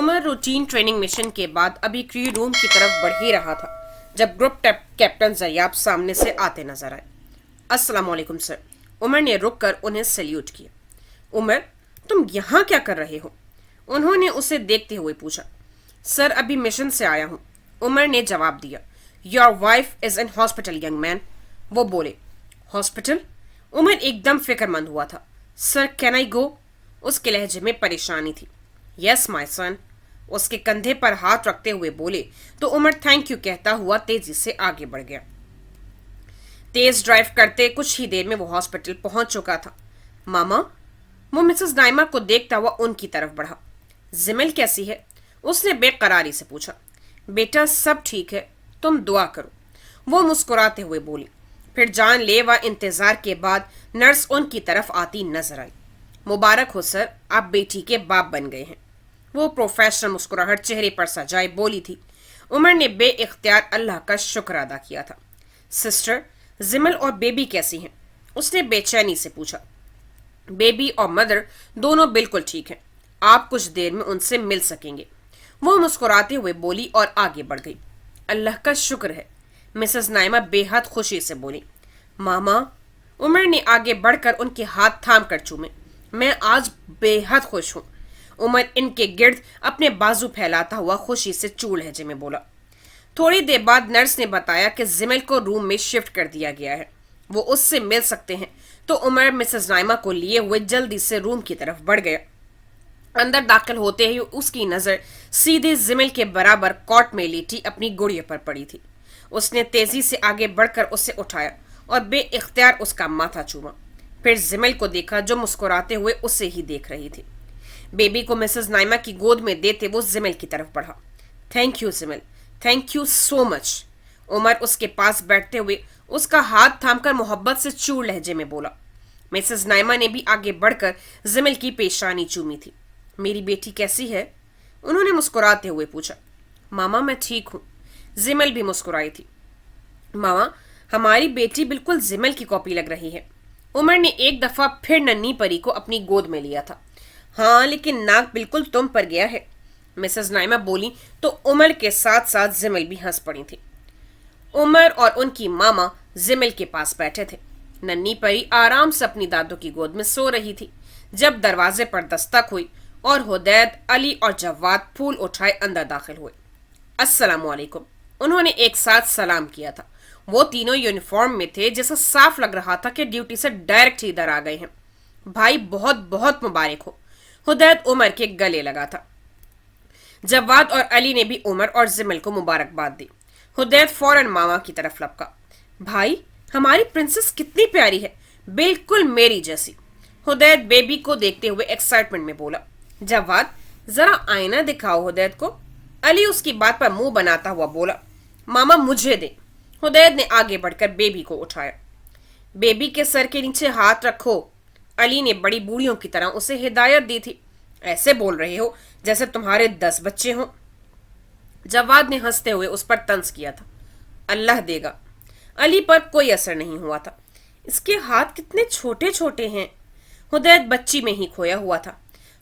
عمر routine training mission کے بعد ابھی کریو روم کی طرف بڑھ ہی رہا تھا جب گروپ کیپٹن زریاب سامنے سے آتے نظر آئے۔ السلام علیکم سر۔ عمر نے رک کر انہیں سلیوٹ کیا۔ عمر، تم یہاں کیا کر رہے ہو؟ انہوں نے اسے دیکھتے ہوئے پوچھا۔ سر، ابھی مشن سے آیا ہوں، عمر نے جواب دیا۔ Your wife is in hospital young man, وہ بولے۔ ہاسپٹل؟ عمر ایک دم فکر مند ہوا تھا۔ سر، کین آئی گو؟ اس کے لہجے میں پریشانی تھی۔ یس مائی سن، اس کے کندھے پر ہاتھ رکھتے ہوئے بولے تو عمر تھینک یو کہتا ہوا تیزی سے آگے بڑھ گیا۔ تیز ڈرائیو کرتے کچھ ہی دیر میں وہ ہاسپٹل پہنچ چکا تھا۔ ماما؟ وہ مسز نائمہ کو دیکھتا ہوا ان کی طرف بڑھا۔ زمل کیسی ہے؟ اس نے بے قراری سے پوچھا۔ بیٹا سب ٹھیک ہے، تم دعا کرو، وہ مسکراتے ہوئے بولی۔ پھر جان لیوا انتظار کے بعد نرس ان کی طرف آتی نظر آئی۔ مبارک ہو سر، آپ بیٹی کے باپ بن گئے ہیں، وہ پروفیشنل مسکراہٹ چہرے پر سجائے بولی تھی۔ عمر نے بے اختیار اللہ کا شکر ادا کیا تھا۔ سسٹر، زمل اور بیبی کیسی ہیں؟ اس نے بے چینی سے پوچھا۔ بیبی اور مدر دونوں بالکل ٹھیک ہیں، آپ کچھ دیر میں ان سے مل سکیں گے، وہ مسکراتے ہوئے بولی اور آگے بڑھ گئی۔ اللہ کا شکر ہے، مسز نائمہ بے حد خوشی سے بولی۔ ماما؟ عمر نے آگے بڑھ کر ان کے ہاتھ تھام کر چومے۔ میں آج بے حد خوش ہوں، عمر ان کے گرد اپنے بازو پھیلاتا ہوا خوشی سے چوڑ لہجے میں بولا۔ تھوڑی دیر بعد نرس نے بتایا کہ زمل کو روم میں شفٹ کر دیا گیا ہے، وہ اس سے مل سکتے ہیں، تو عمر مسز نائمہ کو لیے ہوئے جلدی سے روم کی طرف بڑھ گیا۔ اندر داخل ہوتے ہی اس کی نظر سیدھے زمل کے برابر کاٹ میں لیٹی اپنی گڑیا پر پڑی تھی۔ اس نے تیزی سے آگے بڑھ کر اسے اٹھایا اور بے اختیار اس کا ماتھا چوما، پھر زمل کو دیکھا جو مسکراتے ہوئے اسے ہی دیکھ رہی تھی۔ بیبی کو مسز نائمہ کی گود میں دیتے وہ زمل کی طرف بڑھا۔ Thank you Zimal, thank you so much, Umar اس کے پاس بیٹھتے ہوئے اس کا ہاتھ تھام کر محبت سے چوڑ لہجے میں بولا۔ مسز نائمہ نے بھی آگے بڑھ کر زمل کی پیشانی چومی تھی۔ میری بیٹی کیسی ہے؟ انہوں نے مسکراتے ہوئے پوچھا۔ ماما میں ٹھیک ہوں، زمل بھی مسکرائی تھی۔ ماما، ہماری بیٹی بالکل زمل کی کاپی لگ رہی ہے۔ عمر نے ایک دفعہ پھر ننھی پری کو اپنی گود میں لیا تھا۔ ہاں، لیکن ناک بالکل تم پر گیا ہے، مسز نائمہ بولی تو عمر کے ساتھ ساتھ زمل بھی ہنس پڑی تھی۔ عمر اور ان کی ماما زمل کے پاس بیٹھے تھے۔ ننھی پری آرام سے اپنی دادو کی گود میں سو رہی تھی جب دروازے پر دستک ہوئی اور حدید، علی اور جواد پھول اٹھائے اندر داخل ہوئے۔ السلام علیکم، انہوں نے ایک ساتھ سلام کیا تھا۔ وہ تینوں یونیفارم میں تھے جیسا صاف لگ رہا تھا کہ ڈیوٹی سے ڈائریکٹ ہی ادھر آ گئے ہیں۔ بھائی بہت بہت مبارک ہو، حدید عمر کے گلے لگا تھا۔ جواد اور علی نے بھی عمر اور زمل کو مبارکباد دی۔ حدید فوراً ماما کی طرف لپکا۔ بھائی، ہماری پرنسس کتنی پیاری ہے، بالکل میری جیسی، حدید بیبی کو دیکھتے ہوئے ایکسائٹمنٹ میں بولا۔ جواد، ذرا آئینہ دکھاؤ حدید کو، علی اس کی بات پر منہ بناتا ہوا بولا۔ ماما مجھے دے، حدید نے آگے بڑھ کر بیبی کو اٹھایا۔ بیبی کے سر کے نیچے ہاتھ رکھو، علی نے بڑی بوڑھیوں کی طرح اسے ہدایت دی تھی۔ ایسے بول رہے ہو جیسے تمہارے 10 بچے ہوں، جواد نے ہنستے ہوئے اس پر طنز کیا تھا۔ اللہ دے گا، علی پر کوئی اثر نہیں ہوا تھا۔ اس کے ہاتھ کتنے چھوٹے چھوٹے ہیں، حدید بچی میں ہی کھویا ہوا تھا۔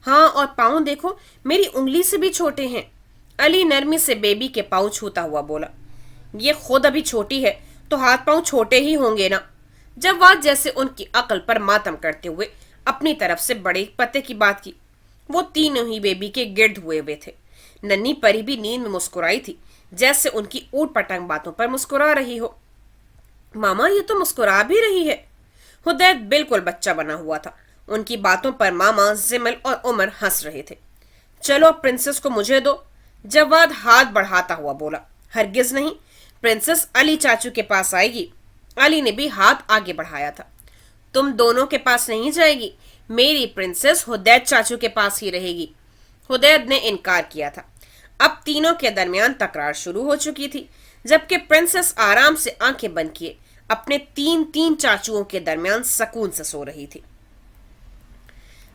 ہاں، اور پاؤں دیکھو، میری انگلی سے بھی چھوٹے ہیں، علی نرمی سے بیبی کے پاؤں چھوتا ہوا بولا۔ یہ خود ابھی چھوٹی ہے تو ہاتھ پاؤں چھوٹے ہی ہوں گے نا، جواد جیسے ان کی عقل پر ماتم کرتے ہوئے اپنی طرف سے بڑے پتے کی بات کی۔ وہ تینوں ہی بیبی کے گرد ہوئے تھے۔ ننھی پری بھی نیند میں مسکرائی تھی جیسے ان کی اوٹ پٹنگ باتوں پر مسکرا رہی ہو۔ ماما، یہ تو مسکرا بھی رہی ہے، حدید بالکل بچہ بنا ہوا تھا۔ ان کی باتوں پر ماما، زمل اور عمر ہنس رہے تھے۔ چلو پرنسس کو مجھے دو، جواد ہاتھ بڑھاتا ہوا بولا۔ ہرگز نہیں، پرنسس علی چاچو کے پاس آئے گی، علی نے بھی ہاتھ آگے بڑھایا تھا۔ تم دونوں کے پاس نہیں جائے گی، میری پرنسس حدید چاچو کے پاس ہی رہے گی، حدید نے انکار کیا تھا۔ اب تینوں کے درمیان تکرار شروع ہو چکی تھی، جبکہ پرنسس آرام سے آنکھیں بند کیے اپنے تین چاچوؤں کے درمیان سکون سے سو رہی تھی۔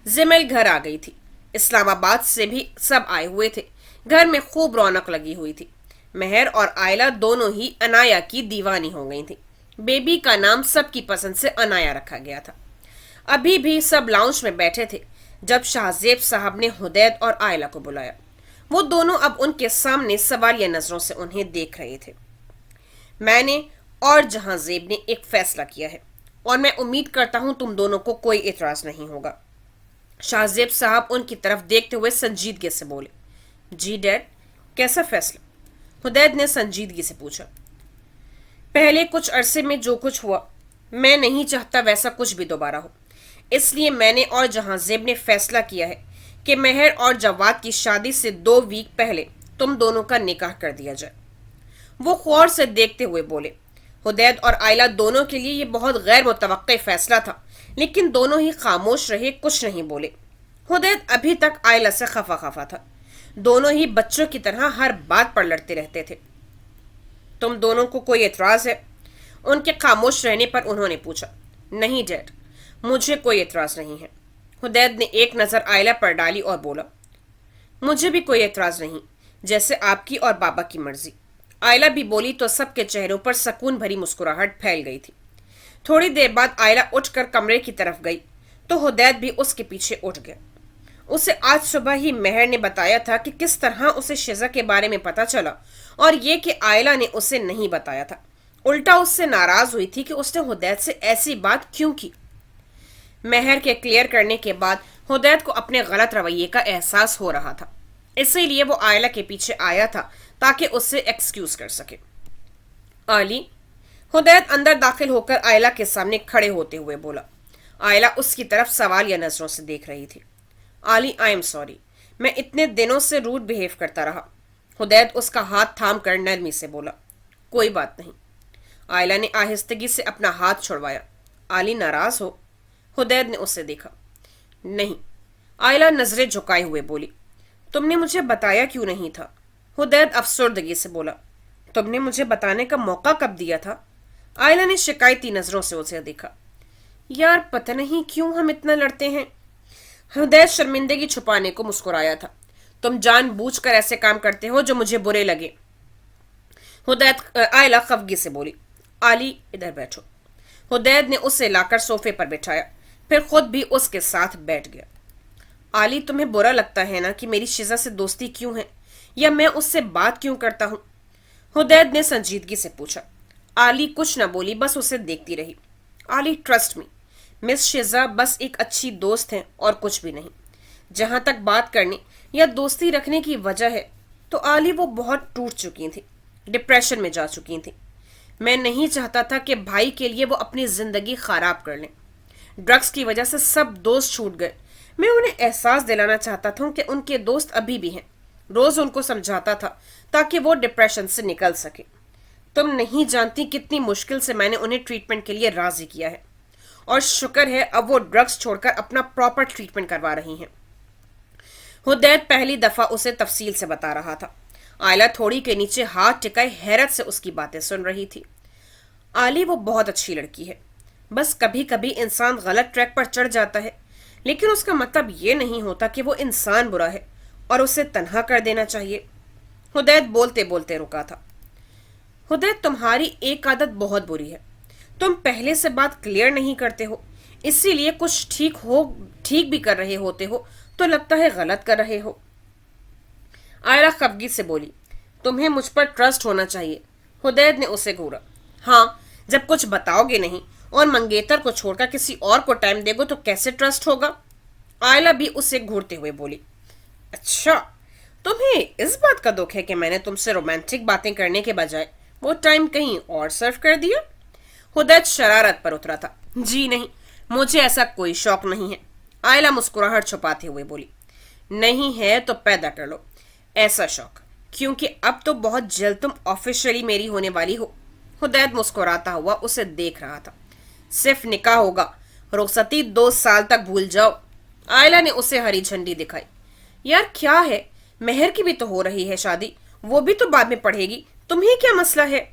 زمل گھر آ گئی تھی۔ اسلام آباد سے بھی سب آئے ہوئے تھے۔ گھر میں خوب رونق لگی ہوئی تھی۔ مہر اور آئلہ دونوں ہی انایا کی دیوانی ہو گئی تھی۔ بیبی کا نام سب کی پسند سے انایا رکھا گیا تھا۔ ابھی بھی سب لاؤنج میں بیٹھے تھے جب شاہ زیب صاحب نے حدید اور آئلہ کو بلایا۔ وہ دونوں اب ان کے سامنے سوالیہ نظروں سے انہیں دیکھ رہے تھے۔ میں نے اور جہاں زیب نے ایک فیصلہ کیا ہے اور میں امید کرتا ہوں تم دونوں کو کوئی اعتراض نہیں ہوگا۔ شاہ زیب صاحب ان کی طرف دیکھتے ہوئے سنجیدگی سے بولے۔ جی ڈیڈ، کیسا فیصلہ؟ حدید نے سنجیدگی سے پوچھا۔ پہلے کچھ عرصے میں جو کچھ ہوا، میں نہیں چاہتا ویسا کچھ بھی دوبارہ ہو، اس لیے میں نے اور جہاں زیب نے فیصلہ کیا ہے کہ مہر اور جواد کی شادی سے 2 ویک پہلے تم دونوں کا نکاح کر دیا جائے۔ وہ غور سے دیکھتے ہوئے بولے۔ حدید اور آئلہ دونوں کے لیے یہ بہت غیر متوقع فیصلہ تھا، لیکن دونوں ہی خاموش رہے، کچھ نہیں بولے۔ حدید ابھی تک آئلہ سے خفا خفا تھا، دونوں ہی بچوں کی طرح ہر بات پر لڑتے رہتے تھے۔ تم دونوں کو کوئی اعتراض ہے؟ ان کے خاموش رہنے پر انہوں نے پوچھا۔ نہیں ڈیڈ، مجھے کوئی اعتراض نہیں ہے۔ حدید نے ایک نظر آئلہ پر ڈالی اور بولا۔ مجھے بھی کوئی اعتراض نہیں، جیسے آپ کی اور بابا کی مرضی۔ آئلہ بھی بولی تو سب کے چہروں پر سکون بھری مسکراہٹ پھیل گئی تھی۔ تھوڑی دیر بعد آئلہ اٹھ کر کمرے کی طرف گئی تو حدید بھی اس کے پیچھے اٹھ گیا۔ اسے آج صبح ہی مہر نے بتایا تھا کہ کس طرح اسے شزا کے بارے میں پتا چلا، اور یہ کہ آئلہ نے اسے نہیں بتایا تھا۔ الٹا اس سے ناراض ہوئی تھی کہ اس نے حدید سے ایسی بات کیوں کی۔ مہر کے کلیئر کرنے کے بعد حدید کو اپنے غلط رویے کا احساس ہو رہا تھا، اسی لیے وہ آئلہ کے پیچھے آیا تھا تاکہ اس سے ایکسکیوز کر سکے۔ آلی، حدید اندر داخل ہو کر آئلہ کے سامنے کھڑے ہوتے ہوئے بولا۔ آئلہ اس کی طرف سوالیہ نظروں سے دیکھ رہی تھی۔ آلی، آئی ایم سوری، میں اتنے دنوں سے روڈ بہیو کرتا رہا۔ حدید اس کا ہاتھ تھام کر نرمی سے بولا۔ کوئی بات نہیں۔ آئلہ نے آہستگی سے اپنا ہاتھ چھڑوایا۔ آلی، ناراض ہو؟ حدید نے اسے دیکھا۔ نہیں۔ آئلہ نظریں جھکائے ہوئے بولی۔ تم نے مجھے بتایا کیوں نہیں تھا؟ حدید افسردگی سے بولا۔ تم نے مجھے بتانے کا موقع کب دیا تھا؟ آئلہ نے شکایتی نظروں سے اسے دیکھا۔ یار، پتہ نہیں کیوں ہم اتنا لڑتے ہیں۔ حدید شرمندگی چھپانے کو مسکرایا تھا۔ تم جان بوجھ کر ایسے کام کرتے ہو جو مجھے برے لگے۔ آئلہ خفگی سے بولی۔ آلی، ادھر بیٹھو۔ حدید نے اسے لا کر صوفے پر بٹھایا، پھر خود بھی اس کے ساتھ بیٹھ گیا۔ آلی، تمہیں برا لگتا ہے نا کہ میری شزا سے دوستی کیوں ہے، یا میں اس سے بات کیوں کرتا ہوں؟ حدید نے سنجیدگی سے پوچھا۔ آلی کچھ نہ بولی، بس اسے دیکھتی رہی۔ آلی، ٹرسٹ می، مس شزا بس ایک اچھی دوست ہیں اور کچھ بھی نہیں۔ جہاں تک بات کرنے یا دوستی رکھنے کی وجہ ہے تو آلی وہ بہت ٹوٹ چکی تھی، ڈپریشن میں جا چکی تھی۔ میں نہیں چاہتا تھا کہ بھائی کے لیے وہ اپنی زندگی خراب کر لیں۔ ڈرگز کی وجہ سے سب دوست چھوٹ گئے۔ میں انہیں احساس دلانا چاہتا تھا کہ ان کے دوست ابھی بھی ہیں۔ روز ان کو سمجھاتا تھا تاکہ وہ ڈپریشن سے نکل سکے۔ تم نہیں جانتی کتنی مشکل سے میں نے انہیں ٹریٹمنٹ کے لیے راضی کیا ہے، اور شکر ہے اب وہ ڈرگز چھوڑ کر اپنا پراپر ٹریٹمنٹ کروا رہی ہیں۔ حدید پہلی دفعہ اسے تفصیل سے بتا رہا تھا۔ آئلہ تھوڑی کے نیچے ہاتھ ٹکائے حیرت سے اس کی باتیں سن رہی تھی۔ آلی وہ بہت اچھی لڑکی ہے، بس کبھی کبھی انسان غلط ٹریک پر چڑھ جاتا ہے، لیکن اس کا مطلب یہ نہیں ہوتا کہ وہ انسان برا ہے اور اسے تنہا کر دینا چاہیے۔ حدید بولتے بولتے رکا تھا۔ حدید، تمہاری ایک عادت بہت بری ہے، تم پہلے سے بات کلیئر نہیں کرتے ہو، اسی لیے کچھ ٹھیک بھی کر رہے ہوتے ہو تو لگتا ہے غلط کر رہے ہو۔ آئرہ خفگی سے بولی۔ تمہیں مجھ پر ٹرسٹ ہونا چاہیے۔ حدید نے اسے گھورا۔ ہاں، جب کچھ بتاؤ گے نہیں اور منگیتر کو چھوڑ کر کسی اور کو ٹائم دے گو تو کیسے ٹرسٹ ہوگا؟ آئلہ بھی اسے گھورتے ہوئے بولی۔ اچھا، تمہیں اس بات کا دکھ ہے کہ میں نے تم سے رومانٹک باتیں کرنے کے بجائے وہ ٹائم کہیں اور صرف کر دیا؟ حدید شرارت پر اترا تھا۔ جی نہیں، مجھے ایسا کوئی شوق نہیں ہے۔ آئلہ مسکراہٹ چھپاتے ہوئے بولی۔ نہیں ہے تو پیدا کر لو ایسا شوق، کیونکہ اب تو بہت جلد تم آفیشلی میری ہونے والی ہو۔ حدید مسکراتا ہوا اسے دیکھ رہا تھا۔ صرف نکاح ہوگا، رخصتی 2 سال تک بھول جاؤ۔ آئلہ نے اسے ہری جھنڈی دکھائی۔ یار کیا ہے، مہر کی بھی تو ہو رہی ہے شادی، وہ بھی تو بعد میں پڑھے گی، تمہیں کیا مسئلہ ہے؟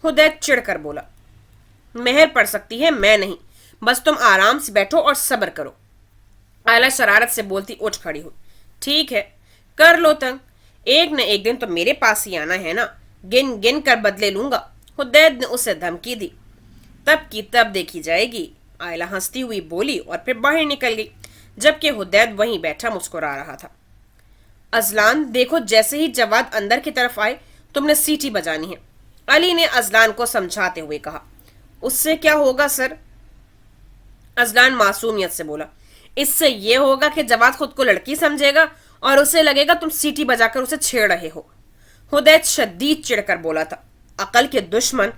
حدید چڑ کر بولا۔ مہر پڑھ سکتی ہے، میں نہیں، بس تم آرام سے بیٹھو اور صبر کرو۔ آئلہ شرارت سے بولتی اٹھ کھڑی ہو۔ ٹھیک ہے، کر لو تنگ، ایک نہ ایک دن تو میرے پاس ہی آنا ہے نا، گن گن کر بدلے لوں گا۔ حدید نے اسے دھمکی دی۔ تب کی تب دیکھی جائے گی، آئلہ ہنستی ہوئی بولی اور پھر باہر نکل گئی، جبکہ حدید وہیں بیٹھا مسکرا رہا تھا۔ अजलान देखो, जैसे ही जवाद अंदर की तरफ आए तुमने सीटी बजानी है, अली ने अजलान को समझाते हुए कहा। उससे क्या होगा सर? अजलान मासूमियत से बोला। इससे यह होगा कि जवाद खुद को लड़की समझेगा और उसे लगेगा तुम सीटी बजाकर उसे छेड़ रहे हो। हुदैत शदीद चिढ़कर बोला था, अकल के दुश्मन,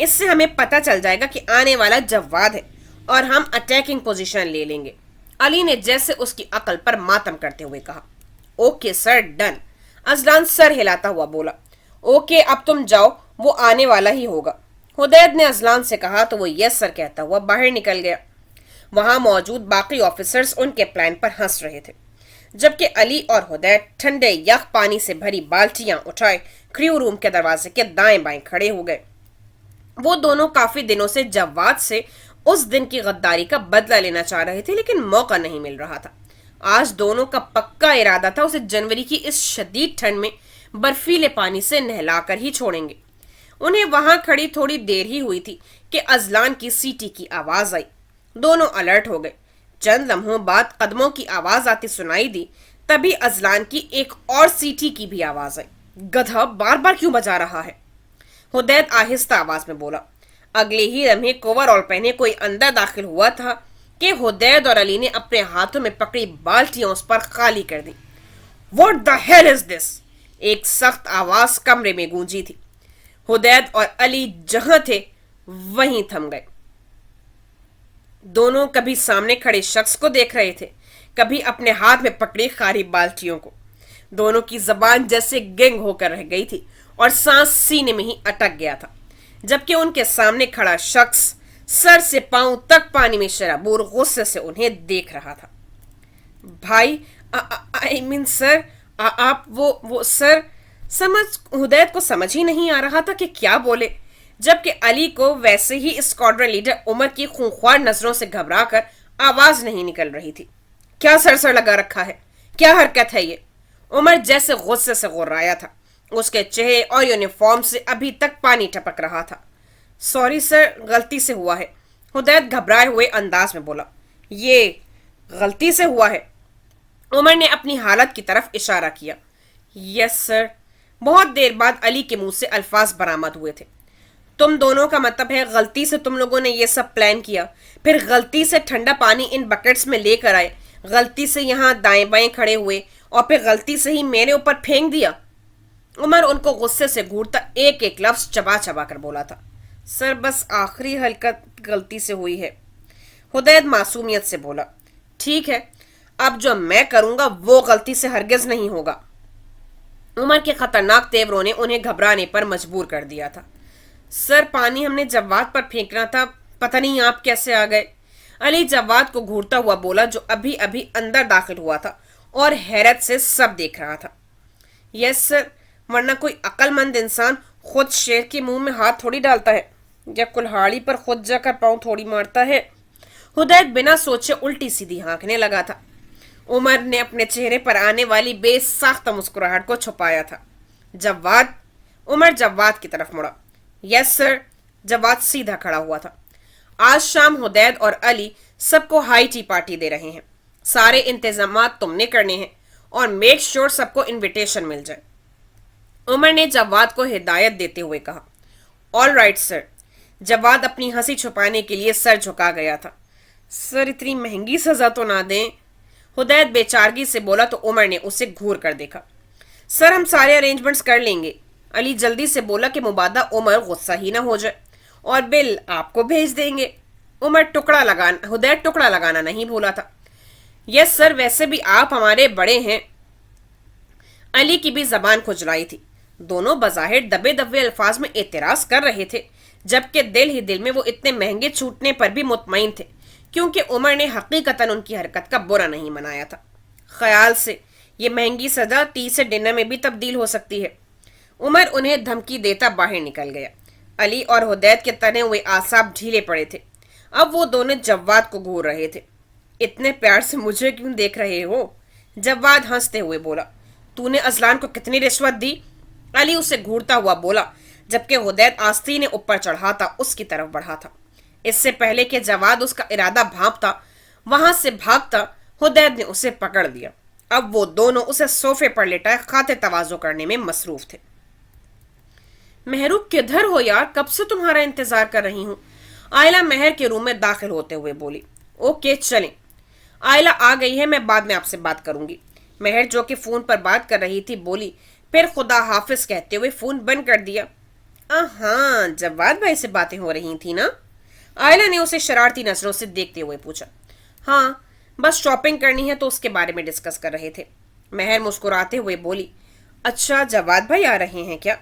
इससे हमें पता चल जाएगा कि आने वाला जवाद है और हम अटैकिंग पोजीशन ले लेंगे। अली ने जैसे उसकी अकल पर मातम करते हुए कहा। Okay sir, done. Azlan sir हिलाता हुआ बोला। ओके, अब तुम जाओ, वो आने वाला ही होगा। हुदैद ने अजलान से कहा तो वो यस सर कहता हुआ बाहर निकल गया। वहां मौजूद बाकी ऑफिसर्स उनके प्लान पर हंस रहे थे, जबकि अली और हुदैद ठंडे यख पानी से भरी बाल्टियां उठाए क्रू रूम के दरवाजे के दाएं बाएं खड़े हो गए। वो दोनों काफी दिनों से जवाद से उस दिन की गद्दारी का बदला लेना चाह रहे थे, लेकिन मौका नहीं मिल रहा था। आज दोनों का पक्का इरादा था उसे जनवरी की इस शदीद ठंड में बर्फीले पानी से नहलाकर ही छोड़ेंगे। उन्हें वहां खड़ी थोड़ी देर ही हुई थी कि अजलान की सीटी की आवाज आई। दोनों अलर्ट हो गए। चंद लम्हों बाद कदमों की आवाज आती सुनाई दी। तभी अजलान की एक और सीटी की भी आवाज आई। गधा बार बार क्यों बजा रहा है? हुदैद आहिस्ता आवाज में बोला। अगले ही लम्हे कोवरऑल पहने कोई अंदर दाखिल हुआ था कि हुदैद और अली ने अपने हाथों में पकड़ी बाल्टियां उस पर खाली कर दी। What the hell is this? एक सख्त आवाज कमरे में गूंजी थी। हुदैद और अली जहां थे वहीं थम गए। दोनों कभी सामने खड़े शख्स को देख रहे थे, कभी अपने हाथ में पकड़ी खारी बाल्टियों को। दोनों की जबान जैसे गेंग होकर रह गई थी और सांस सीने में ही अटक गया था, जबकि उनके सामने खड़ा शख्स सर से पांव तक पानी में शराबूर गुस्से से उन्हें देख रहा था। भाई, आई मीन सर, आप वो सर। हुदैद को समझ ही नहीं आ रहा था कि क्या बोले, जबकि अली को वैसे ही स्क्वाड्रन लीडर उमर की खूंखार नजरों से घबराकर आवाज नहीं निकल रही थी। क्या सरसर लगा रखा है? क्या हरकत है ये? उमर जैसे गुस्से से गुर्राया था। उसके चेहरे और यूनिफॉर्म से अभी तक पानी टपक रहा था। सॉरी सर, गलती से हुआ है, हुदैद घबराए हुए अंदाज में बोला। ये गलती से हुआ है? उमर ने अपनी हालत की तरफ इशारा किया। Yes sir. बहुत देर बाद अली के मुंह से अल्फाज बरामद हुए थे। तुम दोनों का मतलब है गलती से तुम लोगों ने ये सब प्लान किया, फिर गलती से ठंडा पानी इन बकेट्स में लेकर आए, गलती से यहाँ दाएं बाएं खड़े हुए और फिर गलती से ही मेरे ऊपर फेंक दिया। उमर उनको गुस्से से घूरता एक एक लफ्ज चबा चबा कर बोला था। सर, बस आखिरी हरकत गलती से हुई है, हुदैद मासूमियत से बोला। ठीक है, अब जो मैं करूंगा वो गलती से हरगिज नहीं होगा। उमर के खतरनाक तेवरों ने उन्हें घबराने पर मजबूर कर दिया था। सर, पानी हमने जवाद पर फेंकना था, पता नहीं आप कैसे आ गए। अली जवाद को घूरता हुआ बोला, जो अभी अभी अंदर दाखिल हुआ था और हैरत से सब देख रहा था। यस सर, वरना कोई अक्लमंद इंसान खुद शेर के मुंह में हाथ थोड़ी डालता है या कुल्हाड़ी पर खुद जाकर पांव थोड़ी मारता है। हुदैद बिना सोचे उल्टी सीधी हाँकने लगा था। उमर ने अपने चेहरे पर आने वाली बेसाख्ता मुस्कुराहट को छुपाया था। जवाद। उमर जवाद की तरफ मुड़ा। Yes sir. जवाद सीधा खड़ा हुआ था। आज शाम हुदैद और अली सबको हाई टी पार्टी दे रहे हैं। सारे इंतजामात तुमने करने हैं और मेक श्योर सबको इनविटेशन मिल जाए। उमर ने जवाद को हिदायत देते हुए कहा। All right sir. जवाद अपनी हंसी छुपाने के लिए सर झुका गया था। सर, इतनी महंगी सजा तो ना दें, हुदैद बेचारगी से बोला तो उमर ने उसे घूर कर देखा। सर, हम सारे अरेंजमेंट्स कर लेंगे, अली जल्दी से बोला कि मुबादा उमर गुस्सा ही ना हो जाए, और बिल आपको भेज देंगे। हुदैद टुकड़ा लगाना नहीं भूला था। यस सर, वैसे भी आप हमारे बड़े हैं। अली की भी जबान खुजलाई थी। दोनों बज़ाहिर दबे दबे अल्फाज में एतराज कर रहे थे, जबकि दिल ही दिल में वो इतने महंगे छूटने पर भी मुतमईन थे, क्योंकि उमर ने हकीकतन उनकी हरकत का बुरा नहीं मनाया था। ख्याल से ये महंगी सजा टी से डिनर में भी तब्दील हो सकती है। उमर उन्हें धमकी देता बाहर निकल गया। अली और हुदैद के तने हुए आसाब ढीले पड़े थे। अब वो दोनों जवाद को घूर रहे थे। इतने प्यार से मुझे क्यों देख रहे हो? जवाद हंसते हुए बोला। तूने अजलान को कितनी रिश्वत दी? अली उसे घूरता हुआ बोला, जबकि हुदैद आस्तीने ऊपर चढ़ाता उसकी तरफ बढ़ा था। इससे पहले कि जवाद उसका इरादा भांपता वहां से भागता, हुदैद ने उसे पकड़ लिया। अब वो दोनों उसे सोफे पर लेटाए खाते तवाज़ो करने में मसरूफ थे। मेहरू किधर हो यार, कब से तुम्हारा इंतजार कर रही हूँ। आयला महर के रूम में दाखिल होते हुए बोली। ओके चलें। आयला आ गई है, मैं बाद में आपसे बात करूंगी। महर जो कि फोन पर बात कर रही थी बोली, फिर खुदा हाफिज कहते हुए फोन बंद कर दिया। हाँ, जवाद भाई से बातें हो रही थी ना? आयला ने उसे शरारती नजरों से देखते हुए पूछा। हाँ, बस शॉपिंग करनी है तो उसके बारे में डिस्कस कर रहे थे। महर मुस्कुराते हुए बोली। अच्छा, जवाद भाई आ रहे हैं क्या?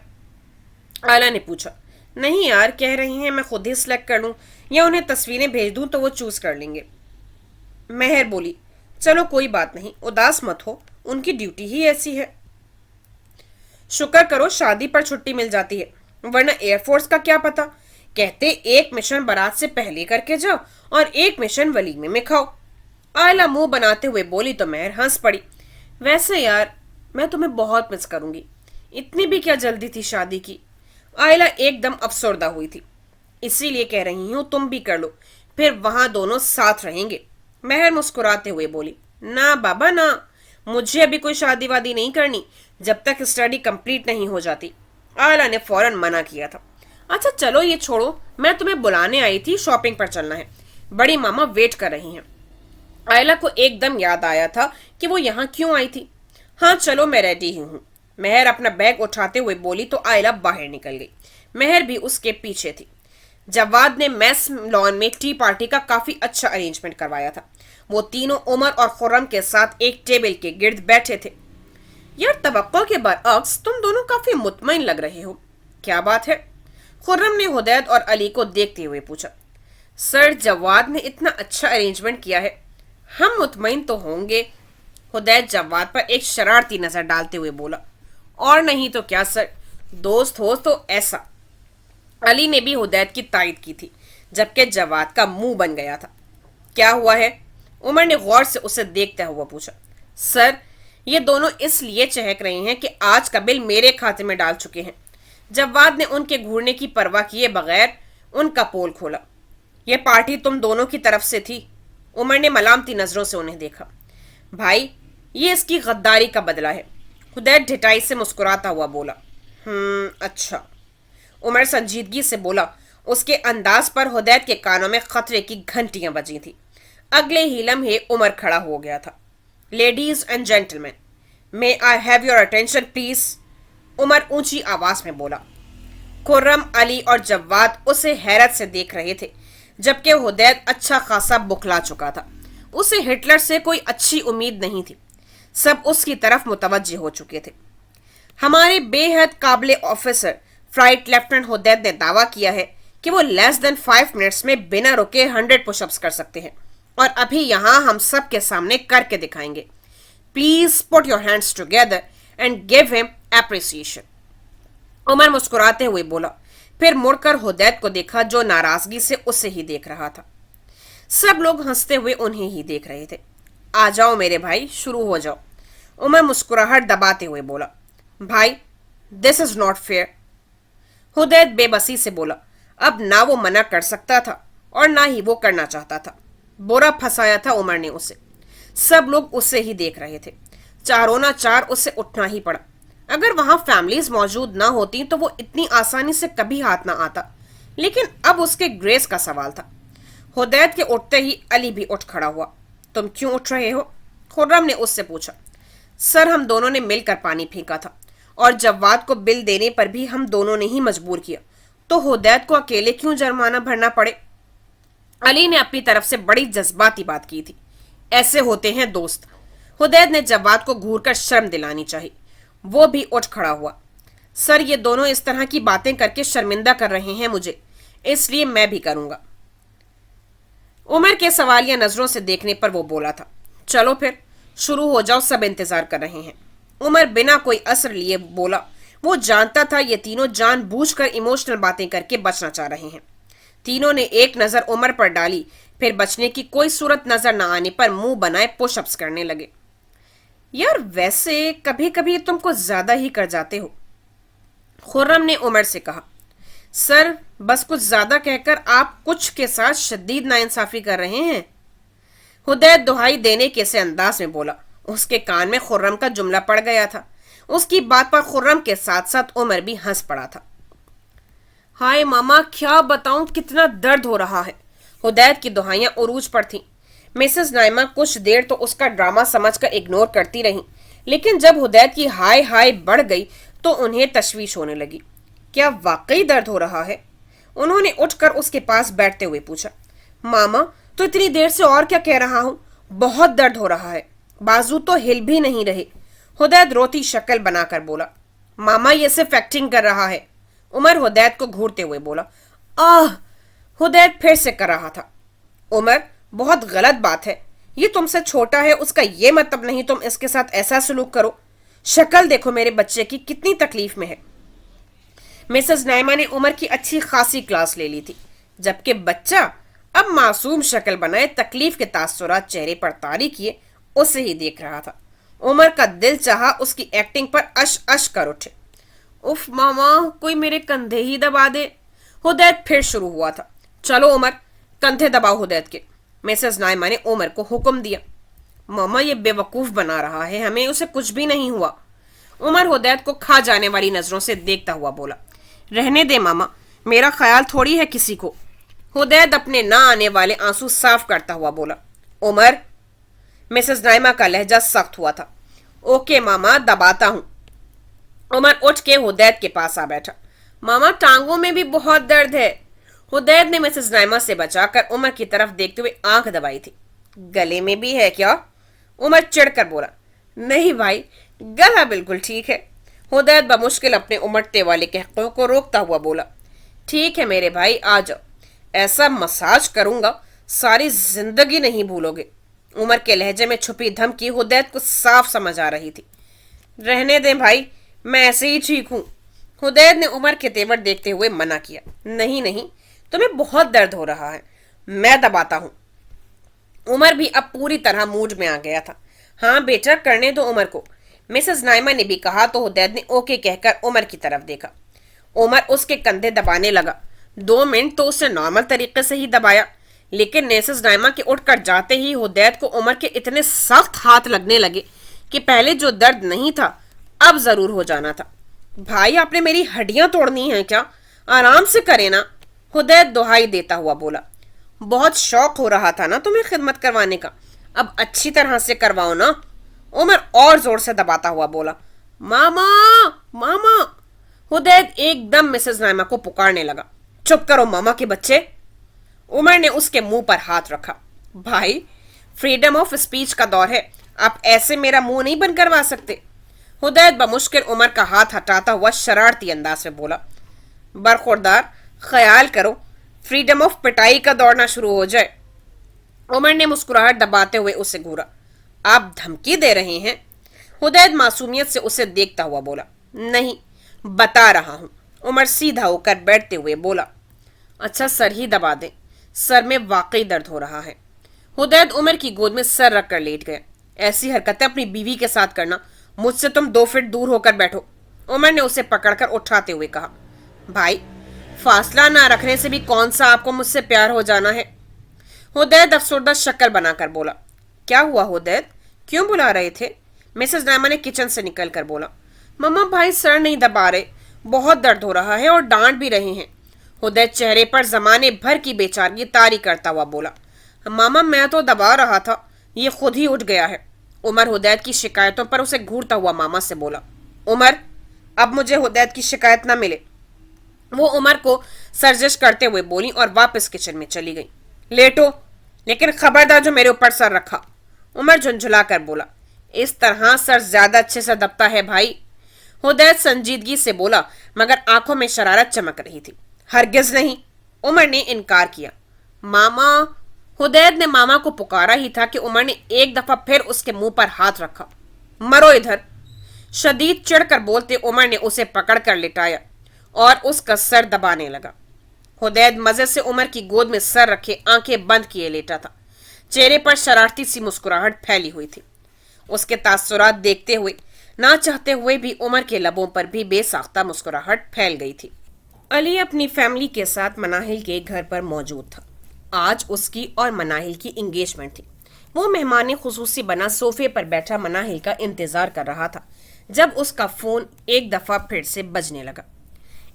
आयला ने पूछा। नहीं यार, कह रही हैं मैं खुद ही सिलेक्ट कर लूं या उन्हें तस्वीरें भेज दूं तो वो चूज कर लेंगे। महर बोली। चलो कोई बात नहीं, उदास मत हो, उनकी ड्यूटी ही ऐसी है। शुक्र करो शादी पर छुट्टी मिल जाती है, वरना एयरफोर्स का क्या पता। कहते एक मिशन बारात से पहले करके जाओ और एक मिशन वलीमे में खाओ। आयला मुंह बनाते हुए बोली तो महर हंस पड़ी। वैसे यार, मैं तुम्हें बहुत मिस करूंगी। इतनी भी क्या जल्दी थी शादी की? आयला एकदम अफसरदा हुई थी। इसीलिए कह रही हूं तुम भी कर लो, फिर वहां दोनों साथ रहेंगे। महर मुस्कुराते हुए बोली। ना बाबा ना, मुझे अभी कोई शादी वादी नहीं करनी जब तक स्टडी कंप्लीट नहीं हो जाती। आयला ने फौरन मना किया था। अच्छा चलो ये छोड़ो, मैं तुम्हें बुलाने आई थी, शॉपिंग पर चलना है, बड़ी मामा वेट कर रही हैं। आयला को एकदम याद आया था कि वो यहाँ क्यों आई थी। हाँ चलो, मैं रेडी ही हूँ। महर अपना बैग उठाते हुए बोली तो आयला बाहर निकल गई। महर भी उसके पीछे थी। जवाद ने मैस लॉन में टी पार्टी का काफी अच्छा अरेंजमेंट करवाया था। वो तीनों उमर और खुर्रम के साथ एक टेबल के गिर्द बैठे थे। यार, तवक्को के बरअक्स तुम दोनों काफी मुतमईन लग रहे हो, क्या बात है? खुर्रम ने हुदैद और अली को देखते हुए पूछा। सर, जवाद ने इतना अच्छा अरेंजमेंट किया है, हम मुतमईन तो होंगे। हुदैद जवाद पर एक शरारती नजर डालते हुए बोला। और नहीं तो क्या सर, दोस्त हो तो ऐसा। अली ने भी हुदैद की तायद की थी, जबकि जवाद का मुंह बन गया था। क्या हुआ है? उमर ने गौर से उसे देखता हुआ पूछा। सर, ये दोनों इसलिए चहक रहे हैं कि आज का बिल मेरे खाते में डाल चुके हैं। जवाद ने उनके घूरने की परवाह किए बगैर उनका पोल खोला। यह पार्टी तुम दोनों की तरफ से थी। उमर ने मलामती नजरों से उन्हें देखा। भाई, ये इसकी गद्दारी का बदला है। हुदैद ढिठाई से मुस्कुराता हुआ बोला। अच्छा। उमर संजीदगी से बोला। उसके अंदाज पर हुदैद के कानों में खतरे की घंटियां बजी थी। अगले ही लम्हे उमर खड़ा हो गया था। Ladies and gentleman, may I have your attention please, Umar ऊंची आवाज में बोला। खुर्रम, अली और जवाद उसे हैरत से देख रहे थे, जबकि हुदैद अच्छा खासा बुखला चुका था। उसे हिटलर से कोई अच्छी उम्मीद नहीं थी। सब उसकी तरफ मुतवज्जे हो चुके थे। हमारे बेहद काबिल ऑफिसर फ्लाइट लेफ्टिनेंट हुदैद ने दावा किया है कि वो लेस देन 5 मिनट्स में बिना रुके 100 पुशअप्स कर सकते हैं, और अभी यहां हम सब के सामने करके दिखाएंगे। Please put your hands together and give him appreciation. Umar मुस्कुराते हुए बोला, फिर मुड़कर हुदैद को देखा जो नाराजगी से उसे ही देख रहा था। सब लोग हंसते हुए उन्हें ही देख रहे थे। आ जाओ मेरे भाई, शुरू हो जाओ, उमर मुस्कुराहट दबाते हुए बोला। भाई, दिस इज नॉट फेयर, हुदैद बेबसी से बोला। अब ना वो मना कर सकता था और ना ही वो करना चाहता था। बुरा फंसाया था उमर ने उसे। सब लोग उसे ही देख रहे थे। चारों ना चार उसे उठना ही पड़ा। अगर वहां फैमिलीज मौजूद ना होती तो वो इतनी आसानी से कभी हाथ ना आता, लेकिन अब उसके ग्रेस का सवाल था। हुदैद के उठते ही अली भी उठ खड़ा हुआ। तुम क्यों उठ रहे हो? खुर्रम ने उससे पूछा। सर, हम दोनों ने मिलकर पानी फेंका था और जवाद को बिल देने पर भी हम दोनों ने ही मजबूर किया, तो हुदैद को अकेले क्यों जुर्माना भरना पड़े? अली ने अपनी तरफ से बड़ी जज्बाती बात की थी। ऐसे होते हैं दोस्त। हुदैद ने जवाद को घूर कर शर्म दिलानी चाहिए। वो भी उठ खड़ा हुआ। सर, ये दोनों इस तरह की बातें करके शर्मिंदा कर रहे हैं मुझे, इसलिए मैं भी करूंगा। उमर के सवालिया नजरों से देखने पर वो बोला था। चलो फिर शुरू हो जाओ, सब इंतजार कर रहे हैं। उमर बिना कोई असर लिए बोला। वो जानता था ये तीनों जानबूझकर इमोशनल बातें करके बचना चाह रहे हैं। तीनों ने एक नजर उमर पर डाली, फिर बचने की कोई सूरत नजर न आने पर मुंह बनाए पुशअप्स करने लगे। यार, वैसे कभी कभी तुम कुछ ज्यादा ही कर जाते हो, खुर्रम ने उमर से कहा। सर, बस कुछ ज्यादा कहकर आप कुछ के साथ शदीद नाइंसाफी कर रहे हैं, हुदैद दुहाई देने के से अंदाज में बोला। اس کے کان میں خرم کا جملہ پڑ گیا تھا۔ اس کی بات پر خرم کے ساتھ ساتھ عمر بھی ہنس پڑا تھا۔ ہائے ماما، کیا بتاؤں کتنا درد ہو رہا ہے۔ ہدایت کی دہائیاں عروج پر تھیں۔ مسز نائمہ کچھ دیر تو اس کا ڈرامہ سمجھ کر اگنور کرتی رہیں، لیکن جب ہدایت کی ہائے ہائے بڑھ گئی تو انہیں تشویش ہونے لگی۔ کیا واقعی درد ہو رہا ہے؟ انہوں نے اٹھ کر اس کے پاس بیٹھتے ہوئے پوچھا۔ ماما، تو اتنی دیر سے اور کیا کہہ رہا ہوں، بہت درد ہو رہا ہے، بازو تو ہل بھی نہیں رہے۔ ہدایت روتی شکل بنا کر بولا۔ ماما، یہ صرف ایکٹنگ کر رہا ہے، عمر ہدایت کو گھورتے ہوئے بولا۔ آہ! ہدایت پھر سے کر رہا تھا۔ عمر، بہت غلط بات ہے، یہ تم سے چھوٹا ہے، اس کا یہ مطلب نہیں تم اس کے ساتھ ایسا سلوک کرو۔ شکل دیکھو میرے بچے کی کتنی تکلیف میں ہے۔ مسز نائمہ نے عمر کی اچھی خاصی کلاس لے لی تھی، جبکہ بچہ اب معصوم شکل بنائے تکلیف کے تاثرات چہرے پر طاری کیے اسے ہی دیکھ رہا تھا۔ عمر کا دل چاہا اس کی ایکٹنگ پر اش اش کر اٹھے۔ اف ماما، کوئی میرے کندھے ہی دبا دے۔ ہدایت پھر شروع ہوا تھا۔ چلو عمر، کندھے دباؤ ہدایت کے۔ مسز نائمہ نے عمر کو حکم دیا۔ ماما، یہ بے وقوف بنا رہا ہے ہمیں، اسے کچھ بھی نہیں ہوا۔ عمر ہدایت کو کھا جانے والی نظروں سے دیکھتا ہوا بولا۔ رہنے دے ماما، میرا خیال تھوڑی ہے کسی کو۔ ہدایت اپنے نہ آنے والے آنسو صاف کرتا ہوا بولا۔ عمر، مسز نائمہ کا لہجہ سخت ہوا تھا۔ اوکے ماما، دباتا ہوں۔ عمر اٹھ کے ہدایت کے پاس آ بیٹھا۔ ماما، ٹانگوں میں بھی بہت درد ہے۔ ہدایت نے مسز نائمہ سے بچا کر عمر کی طرف دیکھتے ہوئے آنکھ دبائی تھی۔ گلے میں بھی ہے کیا؟ عمر چڑھ کر بولا۔ نہیں بھائی، گلا بالکل ٹھیک ہے۔ ہدایت بمشکل اپنے امٹتے والے قہقہوں کو روکتا ہوا بولا۔ ٹھیک ہے میرے بھائی، آ جاؤ، ایسا مساج کروں گا ساری زندگی نہیں بھولو گے۔ عمر کے لہجے میں چھپی دھمکی ہدایت کو صاف سمجھ آ رہی تھی۔ رہنے دیں بھائی، میں ایسے ہی ٹھیک ہوں۔ ہدایت نے عمر کے تیور دیکھتے ہوئے منع کیا۔ نہیں نہیں، تمہیں بہت درد ہو رہا ہے، میں دباتا ہوں۔ عمر بھی اب پوری طرح موڈ میں آ گیا تھا۔ ہاں بیٹا، کرنے دو عمر کو۔ مسز نائمہ نے بھی کہا تو ہدایت نے اوکے کہہ کر عمر کی طرف دیکھا۔ عمر اس کے کندھے دبانے لگا۔ 2 منٹ تو اسے نارمل طریقے سے ہی دبایا، لیکن مسز نائمہ کے اٹھ کر جاتے ہی ہدایت کو عمر کے اتنے سخت ہاتھ لگنے لگے کہ پہلے جو درد نہیں تھا اب ضرور ہو جانا تھا۔ بھائی، آپ نے میری ہڈیاں توڑنی ہیں کیا؟ آرام سے کرے نا، ہدایت دہائی دیتا ہوا بولا۔ بہت شوق ہو رہا تھا نا تمہیں خدمت کروانے کا، اب اچھی طرح سے کرواؤ نا۔ عمر اور زور سے دباتا ہوا بولا۔ ماما، ماما! ہدایت ایک دم مسز نائمہ کو پکارنے لگا۔ چپ کرو ماما کے بچے! عمر نے اس کے منہ پر ہاتھ رکھا۔ بھائی، فریڈم آف اسپیچ کا دور ہے، آپ ایسے میرا منہ نہیں بند کروا سکتے۔ ہدایت بمشکل عمر کا ہاتھ ہٹاتا ہوا شرارتی انداز میں بولا۔ برخوردار، خیال کرو فریڈم آف پٹائی کا دور نہ شروع ہو جائے۔ عمر نے مسکراہٹ دباتے ہوئے اسے گھورا۔ آپ دھمکی دے رہے ہیں؟ ہدایت معصومیت سے اسے دیکھتا ہوا بولا۔ نہیں، بتا رہا ہوں۔ عمر سیدھا ہو کر بیٹھتے ہوئے بولا۔ اچھا، سر ہی دبا دیں، سر میں واقعی درد ہو رہا ہے۔ ہدایت عمر کی گود میں سر رکھ کر لیٹ گیا۔ ایسی حرکتیں اپنی بیوی کے ساتھ کرنا، مجھ سے تم 2 فٹ دور ہو کر بیٹھو۔ عمر نے اسے پکڑ کر اٹھاتے ہوئے کہا۔ بھائی، فاصلہ نہ رکھنے سے بھی کون سا آپ کو مجھ سے پیار ہو جانا ہے؟ ہدایت افسردہ شکل بنا کر بولا۔ کیا ہوا ہدایت، کیوں بلا رہے تھے؟ مسز نائمہ نے کچن سے نکل کر بولا۔ مما، بھائی سر نہیں دبا رہے، بہت درد ہو رہا ہے اور ڈانٹ بھی رہے ہیں۔ ہدایت چہرے پر زمانے بھر کی بے چارگی طاری کرتا ہوا بولا۔ ماما، میں تو دبا رہا تھا، یہ خود ہی اٹھ گیا ہے۔ عمر ہدایت کی شکایتوں پر اسے گھورتا ہوا ماما سے بولا۔ عمر، اب مجھے ہدایت کی شکایت نہ ملے۔ وہ عمر کو سرزش کرتے ہوئے بولی اور واپس کچن میں چلی گئی۔ لیٹو، لیکن خبردار جو میرے اوپر سر رکھا۔ عمر جھنجھلا کر بولا۔ اس طرح سر زیادہ اچھے سے دبتا ہے بھائی۔ ہدایت سنجیدگی سے بولا، مگر آنکھوں میں شرارت چمک رہی تھی۔ ہرگز نہیں، عمر نے انکار کیا۔ ماما! ہدایت نے ماما کو پکارا ہی تھا کہ عمر نے ایک دفعہ پھر اس کے منہ پر ہاتھ رکھا۔ مرو ادھر! شدید چڑھ کر بولتے عمر نے اسے پکڑ کر لٹایا اور اس کا سر دبانے لگا۔ ہدایت مزے سے عمر کی گود میں سر رکھے آنکھیں بند کیے لیٹا تھا۔ چہرے پر شرارتی سی مسکراہٹ پھیلی ہوئی تھی۔ اس کے تاثرات دیکھتے ہوئے نہ چاہتے ہوئے بھی عمر کے لبوں پر بھی بے ساختہ مسکراہٹ پھیل گئی تھی۔ علی اپنی فیملی کے ساتھ مناہل کے گھر پر موجود تھا۔ آج اس کی اور مناہل کی انگیجمنٹ تھی، وہ مہمان خصوصی بنا صوفے پر بیٹھا مناہل کا انتظار کر رہا تھا جب اس کا فون ایک دفعہ پھر سے بجنے لگا۔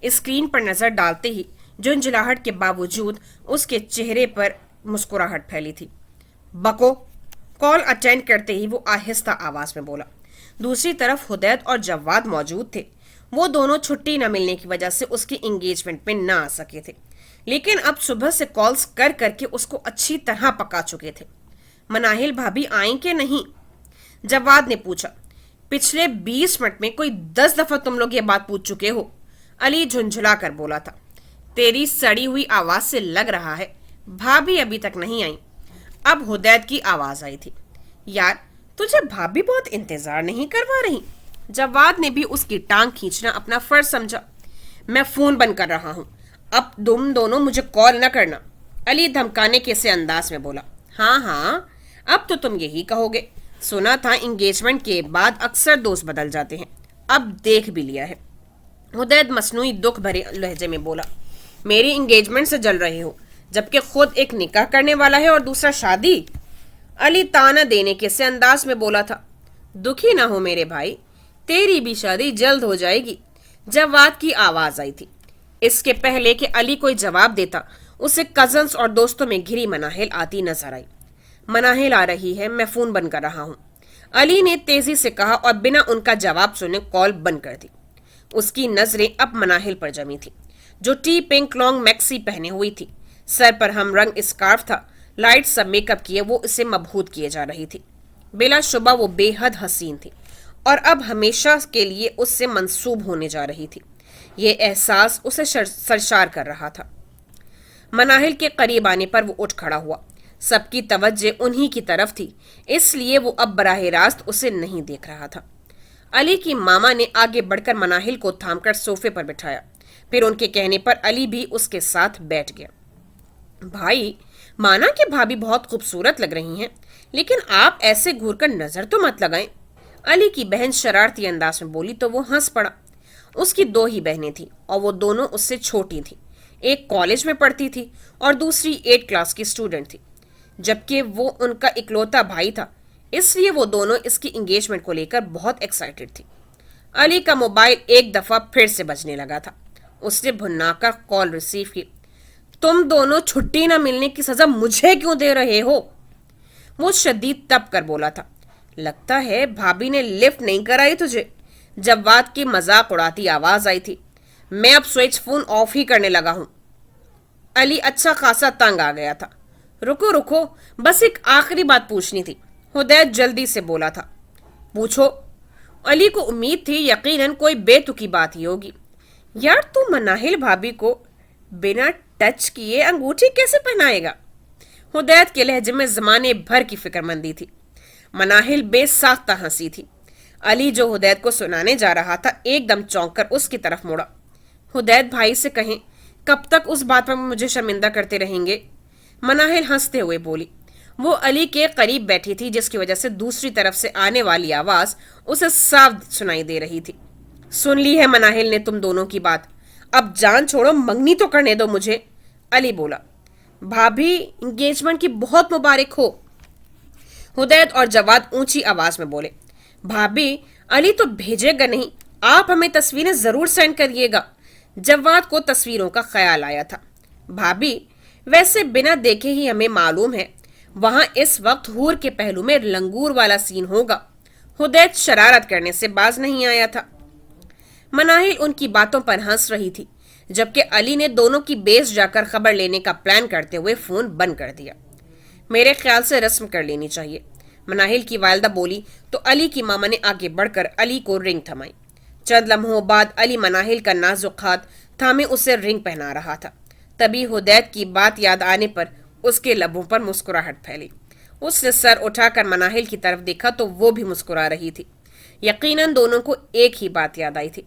اسکرین پر نظر ڈالتے ہی جھنجھلاہٹ کے باوجود اس کے چہرے پر مسکراہٹ پھیلی تھی۔ بکو، کال اٹینڈ کرتے ہی وہ آہستہ آواز میں بولا۔ دوسری طرف حدید اور جواد موجود تھے۔ وہ دونوں چھٹی نہ ملنے کی وجہ سے اس کی انگیجمنٹ میں نہ آ سکے تھے، لیکن اب صبح سے کالز کر کر کے اس کو اچھی طرح پکا چکے تھے۔ مناہل بھابی آئیں کہ نہیں؟ جواد نے پوچھا۔ پچھلے 20 منٹ میں کوئی 10 دفعہ تم لوگ یہ بات پوچھ چکے ہو، علی جھنجھلا کر بولا تھا۔ تیری سڑی ہوئی آواز سے لگ رہا ہے بھابی ابھی تک نہیں آئی۔ اب حدید کی آواز آئی تھی۔ یار، تجھے بھابی بہت انتظار نہیں کروا رہی؟ جواد نے بھی اس کی ٹانگ کھینچنا اپنا فرض سمجھا۔ میں فون بند کر رہا ہوں، اب تم دونوں مجھے کال نہ کرنا، علی دھمکانے کے سے انداز میں بولا۔ ہاں ہاں، اب تو تم یہی کہو گے۔ سنا تھا انگیجمنٹ کے بعد اکثر دوست بدل جاتے ہیں، اب دیکھ بھی لیا ہے۔ حدید مصنوعی دکھ بھرے لہجے میں بولا۔ میری انگیجمنٹ سے جل رہے ہو، جبکہ خود ایک نکاح کرنے والا ہے اور دوسرا شادی؟ علی تانا دینے کے سے انداز میں بولا تھا۔ دکھی نہ ہو میرے بھائی، تیری بھی شادی جلد ہو جائے گی، جواد کی آواز آئی تھی۔ اس کے پہلے کہ علی کوئی جواب دیتا، اسے کزنز اور دوستوں میں گھری مناہل آتی نظر آئی۔ مناہل آ رہی ہے، میں فون بند کر رہا ہوں، علی نے تیزی سے کہا اور بنا ان کا جواب سنے کال بند کر دی۔ اس کی نظریں اب مناہل پر جمی تھی، جو ٹی پنک لانگ میکسی پہنے ہوئی تھی۔ سر پر ہم رنگ اسکارف تھا، لائٹ سا میک اپ کیے وہ اسے مبہوت کیے جا رہی تھی۔ بلا شبہ وہ بے حد حسین تھی اور اب ہمیشہ کے لیے اس سے منسوب ہونے جا رہی تھی۔ یہ احساس اسے سرشار کر رہا تھا۔ مناہل کے قریب آنے پر وہ اٹھ کھڑا ہوا۔ سب کی توجہ انہی کی طرف تھی، اس لیے وہ اب براہ راست اسے نہیں دیکھ رہا تھا۔ علی کی ماما نے آگے بڑھ کر مناہل کو تھام کر صوفے پر بٹھایا، پھر ان کے کہنے پر علی بھی اس کے ساتھ بیٹھ گیا۔ بھائی، مانا کہ بھابی بہت خوبصورت لگ رہی ہیں، لیکن آپ ایسے گھور کر نظر تو مت لگائیں۔ علی کی بہن شرارتی انداز میں بولی تو وہ ہنس پڑا۔ اس کی 2 ہی بہنیں تھیں اور وہ دونوں اس سے چھوٹی تھیں۔ ایک کالج میں پڑھتی تھی اور دوسری 8 کلاس کی اسٹوڈنٹ تھی، جبکہ وہ ان کا اکلوتا بھائی تھا، اس لیے وہ دونوں اس کی انگیجمنٹ کو لے کر بہت ایکسائٹڈ تھی۔ علی کا موبائل ایک دفعہ پھر سے بجنے لگا تھا۔ اس نے بھنا کر کال ریسیو کی۔ تم دونوں چھٹی نہ ملنے کی سزا مجھے کیوں دے رہے ہو؟ وہ شدید تپ کر بولا تھا۔ لگتا ہے بھابی نے لفٹ نہیں کرائی تجھے، جواد کی مذاق اڑاتی آواز آئی تھی۔ میں اب سوئچ فون آف ہی کرنے لگا ہوں۔ علی اچھا خاصا تنگ آ گیا تھا۔ رکو رکو، بس ایک آخری بات پوچھنی تھی، حدید جلدی سے بولا تھا۔ پوچھو۔ علی کو امید تھی یقیناً کوئی بے تکی بات ہی ہوگی۔ یار، تو مناہل بھابی کو بنا ٹچ کیے انگوٹھی کیسے پہنائے گا؟ حدید کے لہجے میں زمانے بھر کی فکر مندی تھی۔ مناہل بے ساختہ ہنسی تھی۔ علی جو حدید کو سنانے جا رہا تھا ایک دم چونک کر اس کی طرف مڑا۔ حدید بھائی سے کہیں، کب تک اس بات پر مجھے شرمندہ کرتے رہیں گے؟ مناہل ہنستے ہوئے بولی۔ وہ علی کے قریب بیٹھی تھی، جس کی وجہ سے دوسری طرف سے آنے والی آواز اسے صاف سنائی دے رہی تھی۔ سن لی ہے مناہل نے تم دونوں کی بات، اب جان چھوڑو، منگنی تو کرنے دو مجھے، علی بولا۔ بھابھی، انگیجمنٹ کی بہت مبارک ہو، حدید اور جواد اونچی آواز میں بولے۔ بھابھی، علی تو بھیجے گا نہیں، آپ ہمیں تصویریں ضرور سینڈ کریے گا۔ جواد کو تصویروں کا خیال آیا تھا۔ بھابھی، ویسے بنا دیکھے ہی ہمیں معلوم ہے وہاں اس وقت حور کے پہلو میں لنگور والا سین ہوگا۔ حدید شرارت کرنے سے باز نہیں آیا تھا۔ مناہل ان کی باتوں پر ہنس رہی تھی، جبکہ علی نے دونوں کی بیس جا کر خبر لینے کا پلان کرتے ہوئے فون بند کر دیا۔ میرے خیال سے رسم کر لینی چاہیے، مناہل کی والدہ بولی تو علی کی ماما نے آگے بڑھ کر علی کو رنگ تھمائی۔ چند لمحوں بعد علی مناہل کا نازک ہاتھ تھامے اسے رنگ پہنا رہا تھا۔ تبھی حدید کی بات یاد آنے پر اس کے لبوں پر مسکراہٹ پھیلی۔ اس نے سر اٹھا کر مناہل کی طرف دیکھا تو وہ بھی مسکرا رہی تھی۔ یقیناً دونوں کو ایک ہی بات یاد آئی تھی۔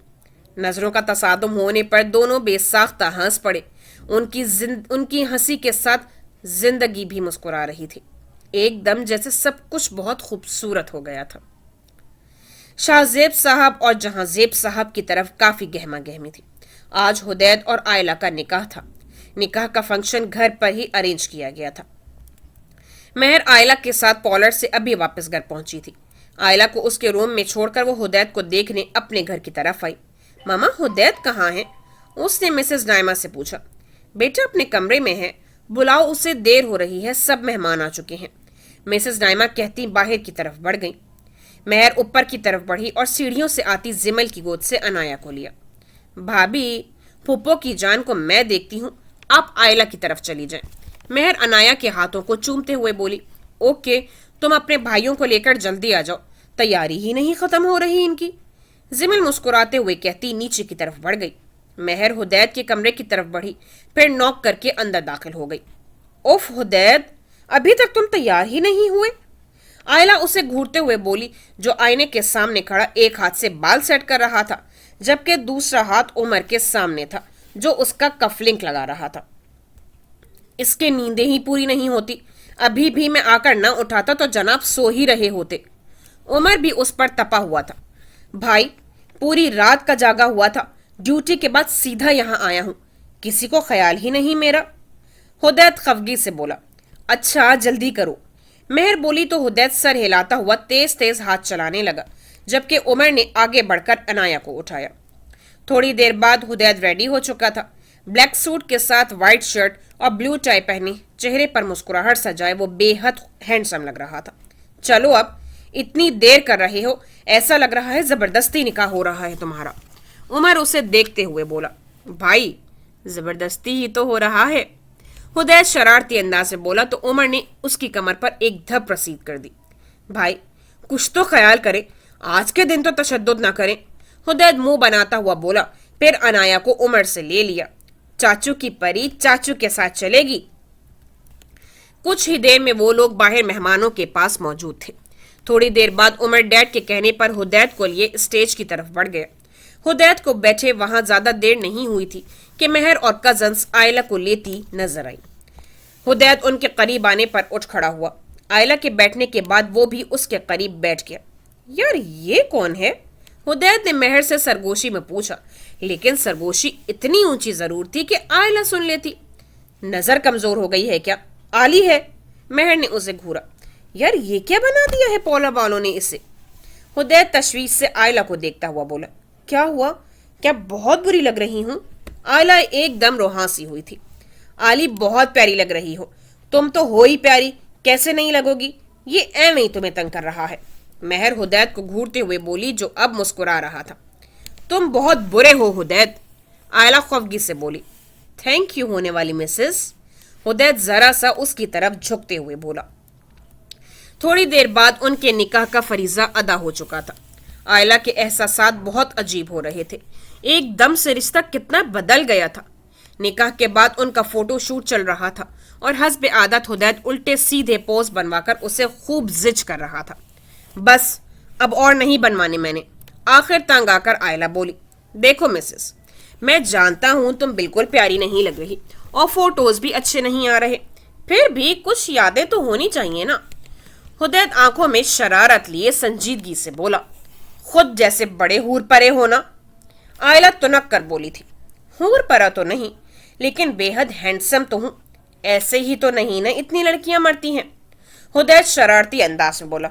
نظروں کا تصادم ہونے پر دونوں بے ساختہ ہنس پڑے۔ ان کی ہنسی کے ساتھ زندگی بھی مسکرا رہی تھی، ایک دم جیسے سب کچھ بہت خوبصورت ہو گیا تھا۔ شاہ زیب صاحب اور جہاں زیب صاحب کی طرف کافی گہما گہمی تھی۔ آج حدید اور عائلہ کا نکاح تھا۔ نکاح کا فنکشن گھر پر ہی ارینج کیا گیا تھا۔ महर आयला के साथ पॉलर से अभी वापस घर पहुंची थी। आयला को उसके रूम में छोड़कर वो हुदैद को देखने अपने घर की तरफ आई। मामा, हुदैद कहाँ है? उसने मिसेस नाइमा से पूछा। बेटा अपने कमरे में है, बुलाओ उसे, देर हो रही है, सब मेहमान आ चुके हैं। मिसेस नाइमा कहती बाहर की तरफ बढ़ गई। महर ऊपर की तरफ बढ़ी और सीढ़ियों से आती जिमल की गोद से अनाया को लिया। भाभी, फूफो की जान को मैं देखती हूँ, आप आयला की तरफ चली जाएं। महर अनाया के हाथों को चूमते हुए बोली, ओके, तुम अपने भाइयों को लेकर जल्दी आ जाओ, तैयारी ही नहीं खत्म हो रही इनकी। जिमल मुस्कुराते हुए कहती नीचे की तरफ बढ़ गई। महर हुदैद के कमरे की तरफ बढ़ी, फिर नॉक करके अंदर दाखिल हो गई। ओफ हुदैद, अभी तक तुम तैयार ही नहीं हुए? आयला उसे घूरते हुए बोली, जो आईने के सामने खड़ा एक हाथ से बाल सेट कर रहा था, जबकि दूसरा हाथ उमर के सामने था, जो उसका कफलिंक लगा रहा था। इसके नींदें ही पूरी नहीं होती, अभी भी मैं आकर न उठाता तो जनाब सो ही रहे होते। उमर भी उस पर तपा हुआ था। भाई, पूरी रात का जागा हुआ था, ड्यूटी के बाद सीधा यहाँ आया हूँ, किसी को ख्याल ही नहीं मेरा। हुदैद खफगी से बोला। अच्छा जल्दी करो। महर बोली तो हुदैद सर हिलाता हुआ तेज तेज हाथ चलाने लगा, जबकि उमर ने आगे बढ़कर अनाया को उठाया। थोड़ी देर बाद हुदैद रेडी हो चुका था। ब्लैक सूट के साथ व्हाइट शर्ट और ब्लू टाई पहनी, चेहरे पर मुस्कुराहट सजाए वो बेहद हैंडसम लग रहा था। चलो अब, इतनी देर कर रहे हो, ऐसा लग रहा है जबरदस्ती निकाह हो रहा है तुम्हारा। उमर उसे देखते हुए बोला। भाई, जबरदस्ती ही तो हो रहा है। हुदैद शरारती अंदाज से बोला तो उमर ने उसकी कमर पर एक धप रसीद कर दी। भाई, कुछ तो ख्याल करें, आज के दिन तो तशद्दुद ना करें। हुदैद मुंह बनाता हुआ बोला, फिर अनाया को उमर से ले लिया। चाचू की परी चाचू के साथ चलेगी। कुछ ही देर में वो लोग बाहर मेहमानों के पास मौजूद थे। थोड़ी देर बाद उमर डैड के कहने पर हुदैद को लिए स्टेज की तरफ बढ़ गया। हुदैद को बैठे वहां ज्यादा देर नहीं हुई थी कि महर और कजन्स आयला को लेती नजर आई। हुदैद उनके करीब आने पर उठ खड़ा हुआ। आयला के बैठने के बाद वो भी उसके करीब बैठ गया। यार, ये कौन है? हुदैद ने महर से सरगोशी में पूछा, लेकिन सरगोशी इतनी ऊंची जरूर थी कि आयला सुन लेती। नजर कमजोर हो गई है क्या? आली है। महर ने उसे घूरा। यार, ये क्या बना दिया है पौला वालों ने इसे? हुदैद तशवीश से आयला को देखता हुआ बोला। क्या हुआ? क्या बहुत बुरी लग रही हूं? आयला एकदम रोहासी हुई थी। आली, बहुत प्यारी लग रही हो। तुम तो हो ही प्यारी, कैसे नहीं लगोगी? ये ऐਵੇਂ ही तुम्हें तंग कर रहा है। महर हुदैद को घूरते हुए बोली, जो अब मुस्कुरा रहा था। तुम बहुत बुरे हो हुदैद। आयला खफगी से बोली। थैंक यू होने वाली मिसेस। हुदैद जरा सा उसकी तरफ झुकते हुए बोला। थोड़ी देर बाद उनके निकाह का फरीजा अदा हो चुका था। आयला के एहसासात बहुत अजीब हो रहे थे। एकदम से रिश्ता कितना बदल गया था। निकाह के बाद उनका फोटो शूट चल रहा था और हस्ब आदत हुदैद उल्टे सीधे पोज बनवाकर उसे खूब जिज कर रहा था। बस, अब और नहीं बनवाने मैंने। आखिर तंग आकर आयला बोली। देखो मिसेस, मैं जानता हूं तुम बिल्कुल प्यारी नहीं लग रही और फोटोज भी अच्छे नहीं आ रहे, फिर भी कुछ यादें तो होनी चाहिए ना। हुदैद आंखों में शरारत लिए संजीदगी से बोला। खुद जैसे बड़े हूर परे हो ना। आयला तुनक कर बोली थी। हूर परा तो नहीं, लेकिन बेहद हैंडसम तो हूं। ऐसे ही तो नहीं ना इतनी लड़कियां मरती हैं। हुदैद शरारती अंदाज में बोला।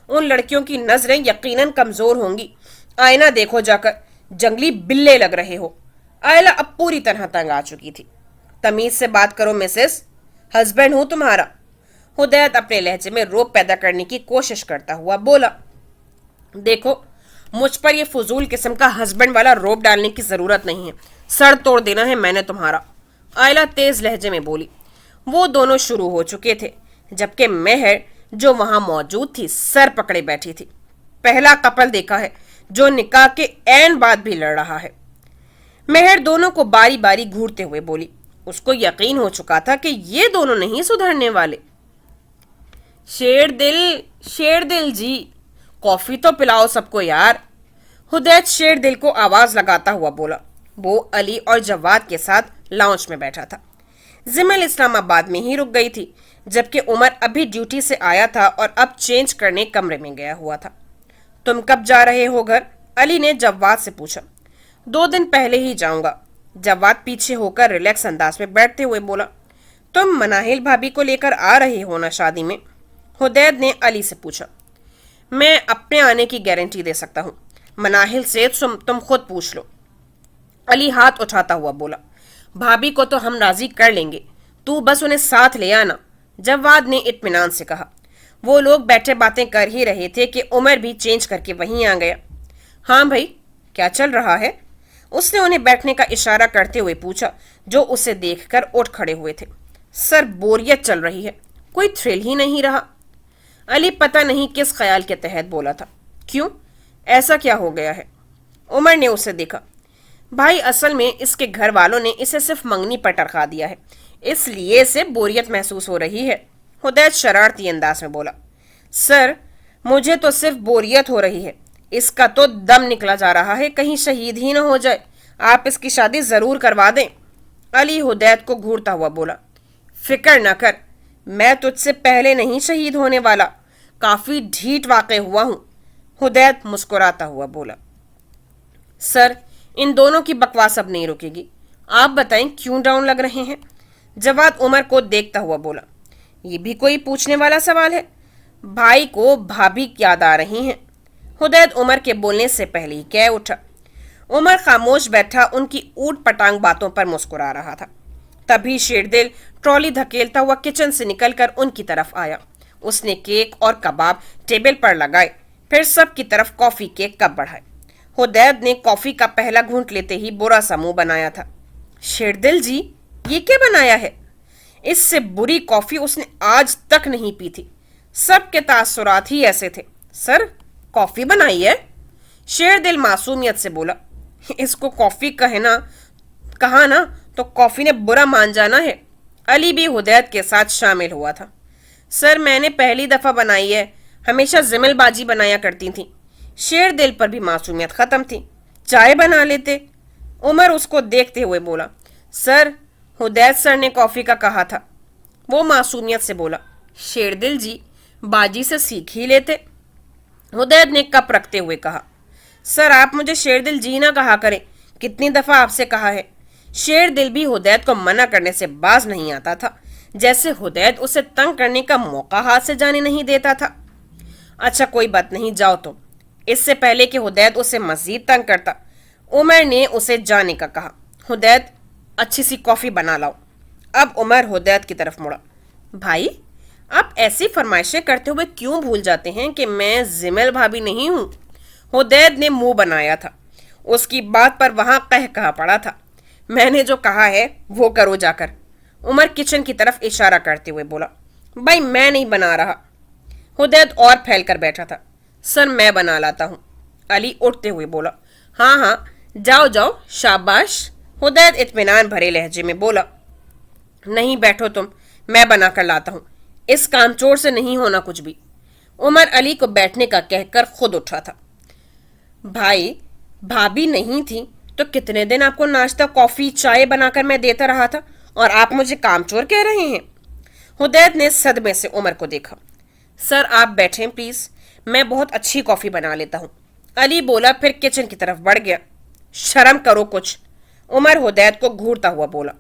उन लड़कियों की नजरें यकीनन कमजोर होंगी। आईना देखो जाकर, जंगली बिल्ले लग रहे हो। आयला अब पूरी तरह तंग आ चुकी थी। तमीज से बात करो मिसेस, हस्बैंड हूं तुम्हारा। हुदैद अपने लहजे में रोब पैदा करने की कोशिश करता हुआ बोला। देखो, मुझ पर यह फजूल किस्म का हस्बैंड वाला रोब डालने की जरूरत नहीं है। सर तोड़ देना है मैंने तुम्हारा। आयला तेज लहजे में बोली। वो दोनों शुरू हो चुके थे, जबकि महर जो वहां मौजूद थी सर पकड़े बैठी थी। पहला कपल देखा है जो निकाह के ऐन बाद भी लड़ रहा है। महर दोनों को बारी बारी घूरते हुए बोली। उसको यकीन हो चुका था कि ये दोनों नहीं सुधरने वाले। शेर दिल जी, कॉफी तो पिलाओ सबको यार। हुदैद शेर दिल को आवाज लगाता हुआ बोला। वो अली और जवाद के साथ लाउंज में बैठा था। जिमल इस्लामाबाद में ही रुक गई थी, जबकि उमर अभी ड्यूटी से आया था और अब चेंज करने कमरे में गया हुआ था। तुम कब जा रहे हो घर? अली ने जवाद से पूछा। 2 दिन पहले ही जाऊंगा। जवाद पीछे होकर रिलैक्स अंदाज में बैठते हुए बोला। तुम मनाहिल भाभी को लेकर आ रहे हो ना शादी में? हुदैद ने अली से पूछा। मैं अपने आने की गारंटी दे सकता हूँ, मनाहिल से तुम खुद पूछ लो। अली हाथ उठाता हुआ बोला। भाभी को तो हम राजी कर लेंगे, तू बस उन्हें साथ ले आना, जवाद ने इत्मीनान से कहा। वो लोग बैठे बातें कर ही रहे थे कि उमर भी चेंज करके वहीं आ गया। हाँ भाई, क्या चल रहा है? उसने उन्हें बैठने का इशारा करते हुए पूछा, जो उसे देखकर उठ खड़े हुए थे। सर, बोरियत चल रही है, कोई थ्रिल ही नहीं रहा। अली पता नहीं किस ख्याल के तहत बोला था। क्यों, ऐसा क्या हो गया है? उमर ने उसे देखा। भाई, असल में इसके घर वालों ने इसे सिर्फ मंगनी पर टरखा दिया है, इसलिए इसे बोरियत महसूस हो रही है, हुदैद शरारती अंदाज में बोला। सर, मुझे तो सिर्फ बोरियत हो रही है, इसका तो दम निकला जा रहा है, कहीं शहीद ही न हो जाए। आप इसकी शादी जरूर करवा दें। अली हुदैद को घूरता हुआ बोला। फिक्र न कर, मैं तुझसे पहले नहीं शहीद होने वाला, काफी ढीठ वाक़ हुआ हूं, हुदैद मुस्कुराता हुआ बोला। सर, इन दोनों की बकवास अब नहीं रुकेगी, आप बताएं क्यों डाउन लग रहे हैं? जवाद उमर को देखता हुआ बोला। ये भी कोई पूछने वाला सवाल है? भाई को भाभी याद आ रही हैं। हुदैद उमर के बोलने से पहले ही कह उठा। उमर खामोश बैठा उनकी ऊट पटांग बातों पर मुस्कुरा रहा था। तभी शेरदिल ट्रॉली धकेलता हुआ किचन से निकलकर उनकी तरफ आया। उसने केक और कबाब टेबल पर लगाए, फिर सब की तरफ कॉफी के कप बढ़ाए। हुदैद ने कॉफी का पहला घूंट लेते ही बुरा सा मुंह बनाया था। शेरदिल जी, ये क्या बनाया है? इससे बुरी कॉफी उसने आज तक नहीं पी थी। सबके तासुरात ही ऐसे थे। सर, कॉफी बनाई है? शेरदिल मासूमियत से बोला। इसको कॉफी कहा ना तो कॉफी ने बुरा मान जाना है। अली भी हुदैद के साथ शामिल हुआ था। सर, मैंने पहली दफा बनाई है, हमेशा जिमलबाजी बनाया करती थी। शेरदिल पर भी मासूमियत खत्म थी। चाय बना लेते। उमर उसको देखते हुए बोला। सर, हुदैद सर ने कॉफी का कहा था। वो मासूमियत से बोला। शेरदिल जी, बाजी से सीख ही लेते। हुदैद ने कप रखते हुए कहा। सर, आप मुझे शेरदिल जी ना कहा करें, कितनी दफा आपसे कहा है। शेरदिल भी हुदैद को मना करने से बाज नहीं आता था, जैसे हुदैद उसे तंग करने का मौका हाथ से जाने नहीं देता था। अच्छा, कोई बात नहीं, जाओ तुम। इससे पहले कि हुदैद उसे मजीद तंग करता, उमर ने उसे जाने का कहा। हुदैद, अच्छी सी कॉफी बना लाओ। अब उमर हुदैद की तरफ मुड़ा। भाई, आप ऐसी फरमाइशें करते हुए क्यों भूल जाते हैं कि मैं जिमल भाभी नहीं हूं? हुदैद ने मुंह बनाया था। उसकी बात पर वहां कहा पड़ा था। मैंने जो कहा है वो करो जाकर। उमर किचन की तरफ इशारा करते हुए बोला। भाई, मैं नहीं बना रहा। हुदैद और फैल कर बैठा था। सर, मैं बना लाता हूं, अली उठते हुए बोला। हाँ हाँ, जाओ जाओ, शाबाश, हुदैद इत्मीनान भरे लहजे में बोला। नहीं, बैठो तुम, मैं बना कर लाता हूं, इस कामचोर से नहीं होना कुछ भी। उमर अली को बैठने का कहकर खुद उठा था। भाई, भाभी नहीं थी तो कितने दिन आपको नाश्ता, कॉफी, चाय बनाकर मैं देता रहा था, और आप मुझे कामचोर कह रहे हैं? हुदैद ने सदमे से उमर को देखा। सर, आप बैठें प्लीज, मैं बहुत अच्छी कॉफी बना लेता हूं, अली बोला, फिर किचन की तरफ बढ़ गया। शर्म करो कुछ, उमर हुदैद को घूरता हुआ बोला।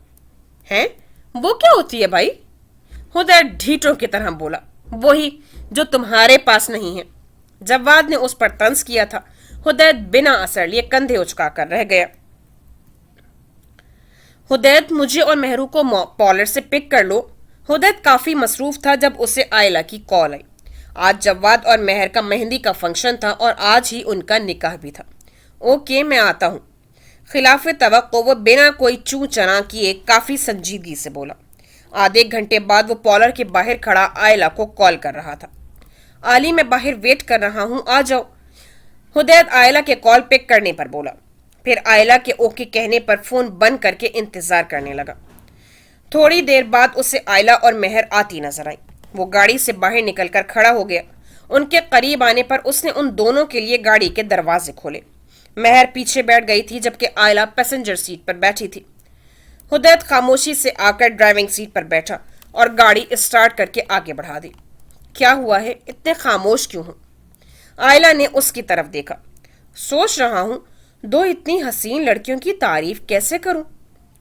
हैं, वो क्या होती है भाई? हुदैद ढीठों की तरह बोला। वही जो तुम्हारे पास नहीं है। जवाद ने उस पर तंज किया था। हुदैद बिना असर लिए कंधे उचकाकर रह गया। हुदैद, मुझे और मेहरू को पॉलर से पिक कर लो। हुदैद काफी मसरूफ था जब उसे आयला की कॉल आई। आज जवाद और मेहर का मेहंदी का फंक्शन था और आज ही उनका निकाह भी था। ओके, मैं आता हूँ, खिलाफ तवक्को वो बिना कोई चू चना किए काफी संजीदगी से बोला। आधे घंटे बाद वो पॉलर के बाहर खड़ा आयला को कॉल कर रहा था। आली, मैं बाहर वेट कर रहा हूँ, आ जाओ। हुदैद आयला के कॉल पिक करने पर बोला। फिर आयला के ओके कहने पर फोन बंद करके इंतजार करने लगा। थोड़ी देर बाद उसे आयला और मेहर आती नजर आई। वो गाड़ी से बाहर निकलकर खड़ा हो गया। उनके करीब आने पर उसने उन दोनों के लिए गाड़ी के दरवाजे खोले। मेहर पीछे बैठ गई थी जबकि आयला पैसेंजर सीट पर बैठी थी। हुदैद खामोशी से आकर ड्राइविंग सीट पर बैठा और गाड़ी स्टार्ट करके आगे बढ़ा दी। क्या हुआ है, इतने खामोश क्यों हो? आयला ने उसकी तरफ देखा। सोच रहा हूं, दो इतनी हसीन लड़कियों की तारीफ कैसे करूं?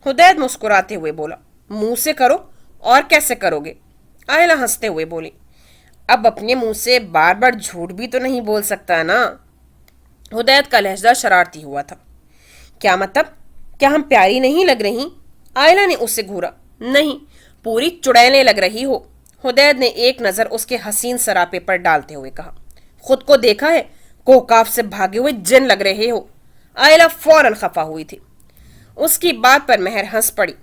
हुदैद मुस्कुराते हुए बोला। मुंह से करो, और कैसे करोगे? आयला हंसते हुए बोली। अब अपने मुंह से बार बार झूठ भी तो नहीं बोल सकता ना। हुदैत का लहजा शरारती हुआ था। क्या मतलब? क्या हम प्यारी नहीं लग रही? आयला ने उसे घूरा। नहीं, पूरी चुड़ैलें लग रही हो। हुदैत ने एक नजर उसके हसीन सरापे पर डालते हुए कहा। खुद को देखा है? कोकाफ से भागे हुए जिन लग रहे हो। आयला फौरन खफा हुई थी। उसकी बात पर मेहर हंस पड़ी।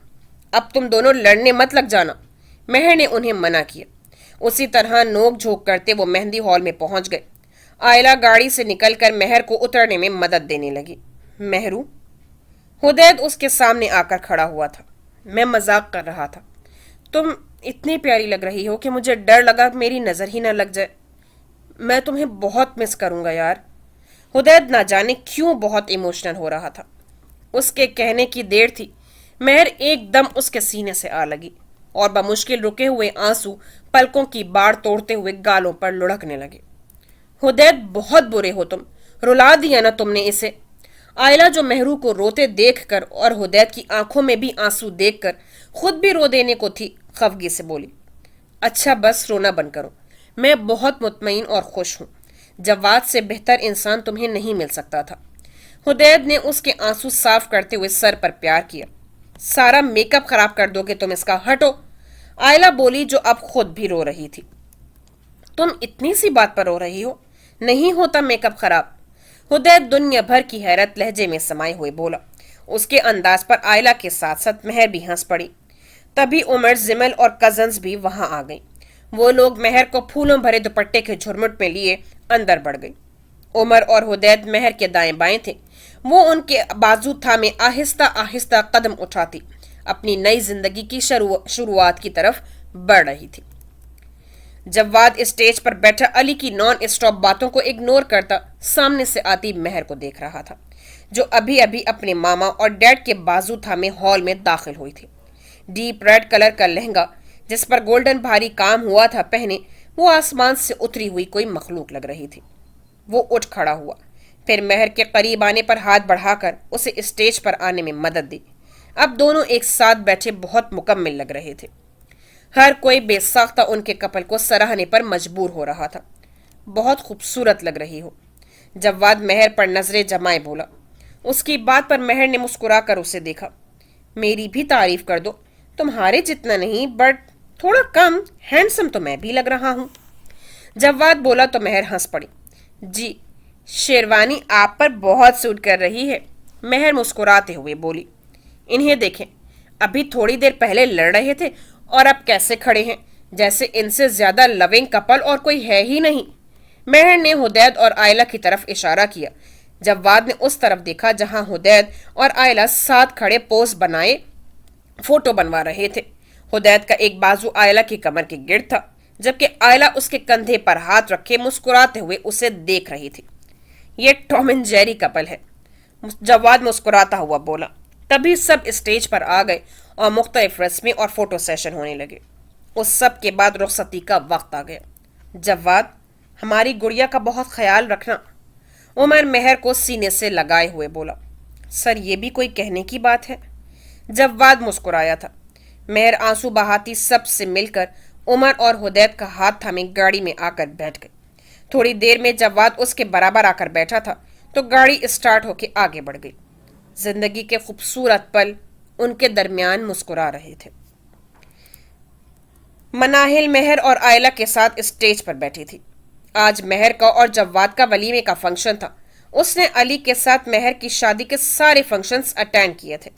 अब तुम दोनों लड़ने मत लग जाना। मेहर ने उन्हें मना किया। उसी तरह नोक झोंक करते वो मेहंदी हॉल में पहुंच गए। आयला गाड़ी से निकलकर मेहर को उतरने में मदद देने लगी। मेहरू? हुदैद उसके सामने आकर खड़ा हुआ था। मैं मजाक कर रहा था। तुम इतनी प्यारी लग रही हो कि मुझे डर लगा मेरी नजर ही न लग जाए। मैं तुम्हें बहुत मिस करूंगा यार। हुदैद ना जाने क्यों बहुत इमोशनल हो रहा था। उसके कहने की देर थी, मेहर एकदम उसके सीने से आ लगी और बमुश्किल रुके हुए आंसू पलकों की बाढ़ तोड़ते हुए गालों पर लुढ़कने लगे। हुदैद, बहुत बुरे हो तुम। रुला दिया ना तुमने इसे। आयला, जो मेहरू को रोते देखकर और हुदैद की आंखों में भी आंसू देखकर खुद भी रो देने को थी, खफगी से बोली। अच्छा बस रोना बंद करो। मैं बहुत मुतमईन और खुश हूं। जवाद से बेहतर इंसान तुम्हें नहीं मिल सकता था। हुदैद ने उसके आंसू साफ करते हुए सर पर प्यार किया। सारा मेकअप खराब कर दोगे तुम इसका, हटो। आयला बोली, जो अब खुद भी रो रही थी। तुम इतनी सी बात पर रो रही हो? नहीं होता मेकअप खराब। हुदैद दुनिया भर की हैरत लहजे में समाये हुए बोला। उसके अंदाज पर आयला के साथ साथ मेहर भी हंस पड़ी। तभी उमर, जिमल और कजन्स भी वहां आ गई। वो लोग मेहर को फूलों भरे दुपट्टे के झुरमुट में लिए अंदर बढ़ गई। उमर और हुदैद मेहर के दाएं बाएं थे। वो उनके बाजू थामे आहिस्ता आहिस्ता कदम उठाती अपनी नई जिंदगी की शुरुआत की तरफ बढ़ रही थी। जवाद स्टेज पर बैठा अली की नॉन स्टॉप बातों को इग्नोर करता सामने से आती मेहर को देख रहा था, जो अभी अभी अपने मामा और डैड के बाजू थामे हॉल में दाखिल हुई थी। डीप रेड कलर का लहंगा जिस पर गोल्डन भारी काम हुआ था पहने, वो आसमान से उतरी हुई कोई मखलूक लग रही थी। वो उठ खड़ा हुआ, फिर मेहर के करीब आने पर हाथ बढ़ाकर उसे स्टेज पर आने में मदद दी। अब दोनों एक साथ बैठे बहुत मुकम्मल लग रहे थे। हर कोई बेसाख्ता उनके कपल को सराहने पर मजबूर हो रहा था। बहुत खूबसूरत लग रही हो। जवाद मेहर पर नजरें जमाए बोला। उसकी बात पर मेहर ने मुस्कुराकर उसे देखा। मेरी भी तारीफ कर दो। तुम्हारे जितना नहीं, बट थोड़ा कम हैंडसम तो मैं भी लग रहा हूं। जवाद बोला तो मेहर हंस पड़ी। जी, शेरवानी आप पर बहुत सूट कर रही है। मेहर मुस्कुराते हुए बोली। इन्हें देखें, अभी थोड़ी देर पहले लड़ रहे थे और अब कैसे खड़े हैं, जैसे इनसे ज्यादा लविंग कपल और कोई है ही नहीं। मेहर ने हुदैद और आयला की तरफ इशारा किया। जवाद ने उस तरफ देखा जहां हुदैद और आयला साथ खड़े पोज बनाए फोटो बनवा रहे थे। हुदैद का एक बाजू आयला की कमर के गिर्द था, जबकि आयला उसके कंधे पर हाथ रखे मुस्कुराते हुए उसे देख रही थी। ये टॉम एंड जेरी कपल है, जवाद मुस्कुराता हुआ बोला। तभी सब स्टेज पर आ गए और मुख्तलिफ रस्में और फोटो सेशन होने लगे। उस सब के बाद रुखसती का वक्त आ गया। जवाद, हमारी गुड़िया का बहुत ख्याल रखना। उमर मेहर को सीने से लगाए हुए बोला। सर, ये भी कोई कहने की बात है? जवाद मुस्कुराया था। मेहर आंसू बहाती सबसे मिलकर उमर और हुदैद का हाथ थामे गाड़ी में आकर बैठ गई। थोड़ी देर में जवाद उसके बराबर आकर बैठा था तो गाड़ी स्टार्ट होकर आगे बढ़ गई। जिंदगी के खूबसूरत पल उनके दरमियान मुस्कुरा रहे थे। मनाहिल मेहर और आयला के साथ स्टेज पर बैठी थी। आज मेहर का और जवाद का वलीमे का फंक्शन था। उसने अली के साथ मेहर की शादी के सारे फंक्शंस अटेंड किए थे।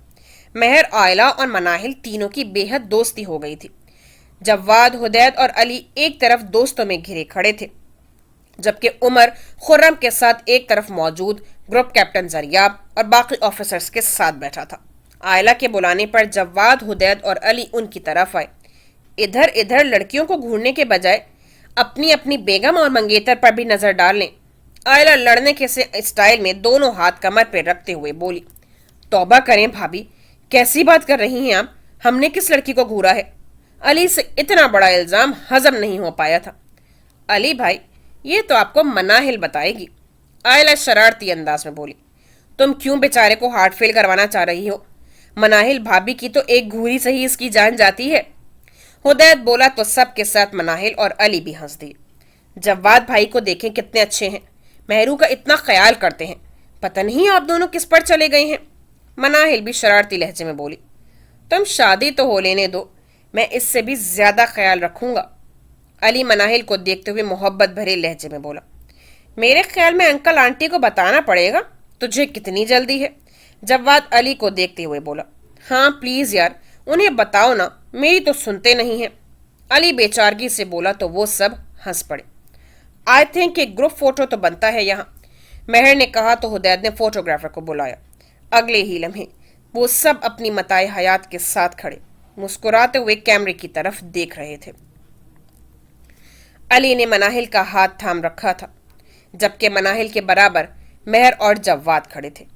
मेहर, आयला और मनाहिल तीनों की बेहद दोस्ती हो गई थी। जवाद, हुदैद और अली एक तरफ दोस्तों में घिरे खड़े थे, जबकि उमर खुर्रम के साथ एक तरफ मौजूद ग्रुप कैप्टन जरियाब और बाकी ऑफिसर्स के साथ बैठा था। आयला के बुलाने पर जवाद, हुदैद और अली उनकी तरफ आए। इधर इधर लड़कियों को घूरने के बजाय अपनी अपनी बेगम और मंगेतर पर भी नजर डाल लें। आयला लड़ने के से स्टाइल में दोनों हाथ कमर पर रखते हुए बोली। तौबा करें भाभी, कैसी बात कर रही हैं आप? हमने किस लड़की को घूरा है? अली से इतना बड़ा इल्जाम हजम नहीं हो पाया था। अली भाई, ये तो आपको मनाहिल बताएगी। आयला शरारती अंदाज में बोली। तुम क्यों बेचारे को हार्ट फेल करवाना चाह रही हो? मनाहिल भाभी की तो एक घूरी से ही इसकी जान जाती है। हुदैद बोला तो सब के साथ मनाहिल और अली भी हंस दिए। जव्वाद भाई को देखें कितने अच्छे हैं, मेहरू का इतना ख्याल करते हैं, पता नहीं आप दोनों किस पर चले गए हैं। मनाहिल भी शरारती लहजे में बोली, तुम शादी तो हो लेने दो, मैं इससे भी ज्यादा ख्याल रखूंगा। अली मनाहिल को देखते हुए मोहब्बत भरे लहजे में बोला, मेरे ख्याल में अंकल आंटी को बताना पड़ेगा, तुझे कितनी जल्दी है। जव्वाद अली को देखते हुए बोला, हाँ प्लीज यार, उन्हें बताओ ना, मेरी तो सुनते नहीं है। अली बेचारगी से बोला तो वो सब हंस पड़े। आई थिंक एक ग्रुप फोटो तो बनता है यहाँ, मेहर ने कहा तो हुदैद ने फोटोग्राफर को बुलाया। अगले ही लम्हे वो सब अपनी मताए हयात के साथ खड़े मुस्कुराते हुए कैमरे की तरफ देख रहे थे। अली ने मनाहिल का हाथ थाम रखा था, जबकि मनाहिल के बराबर मेहर और जव्वाद खड़े थे।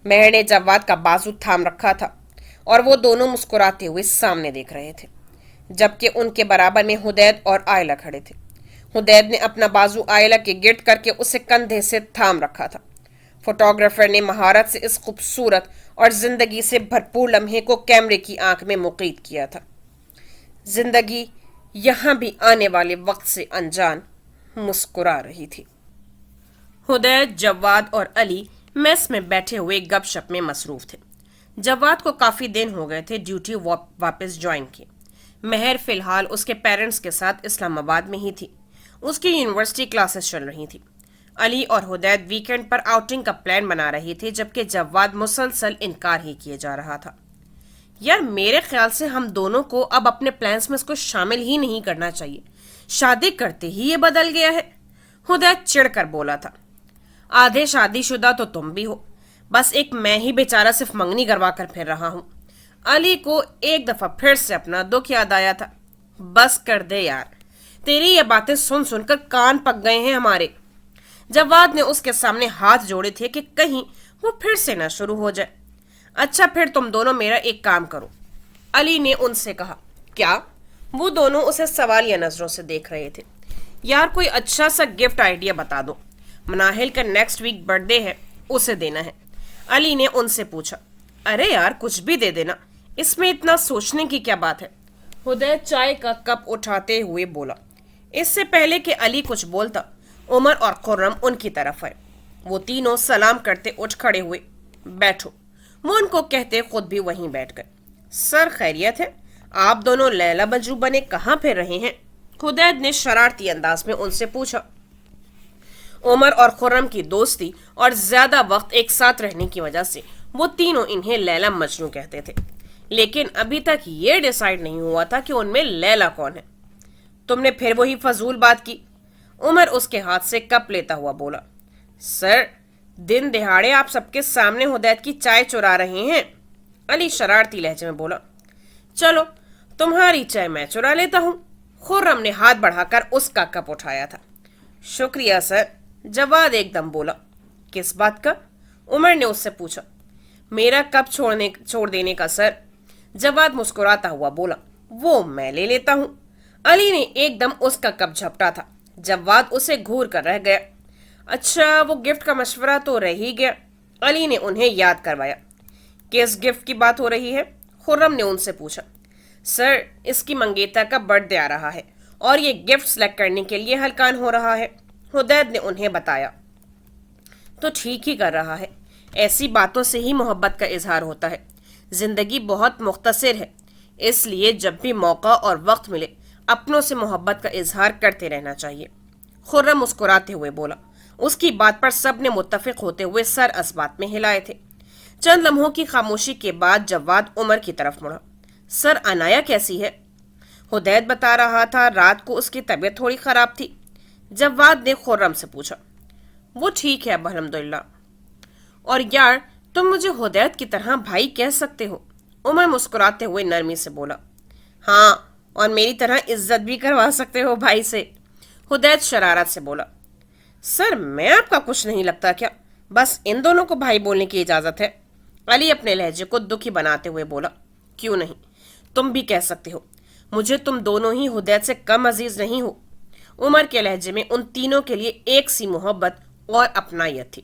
मेहर ने जव्वाद का बाजू थाम रखा था और वो दोनों मुस्कुराते हुए सामने देख रहे थे, जबकि उनके बराबर में हुदैद और आयला खड़े थे। हुदैद ने अपना बाजू आयला के गिर्द करके उसे कंधे से थाम रखा था। फोटोग्राफर ने महारत से इस खूबसूरत और जिंदगी से भरपूर लम्हे को कैमरे की आंख में मुक़य्यद किया था। जिंदगी यहां भी आने वाले वक्त से अनजान मुस्कुरा रही थी। हुदैद, जव्वाद और अली मेस में बैठे हुए गपशप में मसरूफ थे। जव्वाद को काफी दिन हो गए थे ड्यूटी वापस ज्वाइन किए। मेहर फिलहाल उसके पेरेंट्स के साथ इस्लामाबाद में ही थी, उसकी यूनिवर्सिटी क्लासेस चल रही थी। अली और हुदैद वीकेंड पर आउटिंग का प्लान बना रहे थे, जबकि जव्वाद मुसलसल इनकार ही किए जा रहा था। यार मेरे ख्याल से हम दोनों को अब अपने प्लान्स में इसको शामिल ही नहीं करना चाहिए, शादी करते ही ये बदल गया है। हुदैद चिढ़कर बोला था, आधे शादीशुदा तो तुम भी हो, बस एक मैं ही बेचारा सिर्फ मंगनी करवा कर फिर रहा हूं। अली को एक दफा फिर से अपना दुख याद आया था। बस कर दे यार, तेरी ये बातें सुन सुनकर कान पक गए हैं हमारे। जव्वाद ने उसके सामने हाथ जोड़े थे कि कहीं वो फिर से न शुरू हो जाए। अच्छा फिर तुम दोनों मेरा एक काम करो, अली ने उनसे कहा। क्या? वो दोनों उसे सवालिया नजरों से देख रहे थे। यार कोई अच्छा सा गिफ्ट आइडिया बता दो, मनाहिल का नेक्स्ट वीक बर्थडे है, उसे देना है। अली ने उनसे पूछा। अरे यार कुछ भी दे देना, इसमें इतना सोचने की क्या बात है। हुदैद चाय का कप उठाते हुए बोला। इससे पहले कि अली कुछ बोलता, उमर और खुर्रम उनकी तरफ आए। वो तीनों सलाम करते उठ खड़े हुए। बैठो, वो उनको कहते खुद भी वहीं बैठ गए। सर खैरियत है? आप दोनों लैला मजनू बने कहाँ फिर रहे हैं? हुदैद ने शरारती अंदाज में उनसे पूछा। उमर और खुर्रम की दोस्ती और ज्यादा वक्त एक साथ रहने की वजह से वो तीनों इन्हें लैला मजनू कहते थे, लेकिन अभी तक ये डिसाइड नहीं हुआ था कि उनमें लैला कौन है। तुमने फिर वही फजूल बात की, उमर उसके हाथ से कप लेता हुआ बोला। सर दिन दिहाड़े आप सबके सामने हुदैद की चाय चुरा रहे हैं, अली शरारती लहजे में बोला। चलो तुम्हारी चाय मैं चुरा लेता हूं। खुर्रम ने हाथ बढ़ाकर उसका कप उठाया था। शुक्रिया सर, जवाद एकदम बोला। किस बात का? उमर ने उससे पूछा। मेरा कप छोड़ देने का सर, जवाद मुस्कुराता हुआ बोला। वो मैं ले लेता हूं। अली ने एकदम उसका कप झपटा था। जवाद उसे घूर कर रह गया। अच्छा वो गिफ्ट का मशवरा तो रह ही गया, अली ने उन्हें याद करवाया। किस गिफ्ट की बात हो रही है? खुर्रम ने उनसे पूछा। सर इसकी मंगेतर का बर्थडे आ रहा है और ये गिफ्ट सेलेक्ट करने के लिए हलकान हो रहा है, हुदैद ने उन्हें बताया। तो ठीक ही कर रहा है, ऐसी बातों से ही मोहब्बत का इजहार होता है। जिंदगी बहुत मुख्तसर है, इसलिए जब भी मौका और वक्त मिले अपनों से मोहब्बत का इजहार करते रहना चाहिए, खुर्रम मुस्कुराते हुए बोला। उसकी बात पर सब ने मुत्तफिक होते हुए सर असबात में हिलाए थे। चंद लम्हों की खामोशी के बाद जवाद उमर की तरफ मुड़ा। सर अनाया कैसी है? हुदैद बता रहा था रात को उसकी तबीयत थोड़ी खराब थी। जवाद ने खुर्रम से पूछा। वो ठीक है अब अल्हम्दुलिल्लाह। और यार तुम मुझे हुदैद की तरह भाई कह सकते हो, उमर मुस्कुराते हुए नरमी से बोला। हाँ और मेरी तरह इज्जत भी करवा सकते हो भाई से, हुदैद शरारत से बोला। सर मैं आपका कुछ नहीं लगता क्या? बस इन दोनों को भाई बोलने की इजाजत है, अली अपने लहजे को दुखी बनाते हुए बोला। क्यों नहीं, तुम भी कह सकते हो। मुझे तुम दोनों ही हुदैद से कम अजीज नहीं हो। उमर के लहजे में उन तीनों के लिए एक सी मोहब्बत और अपनायत थी।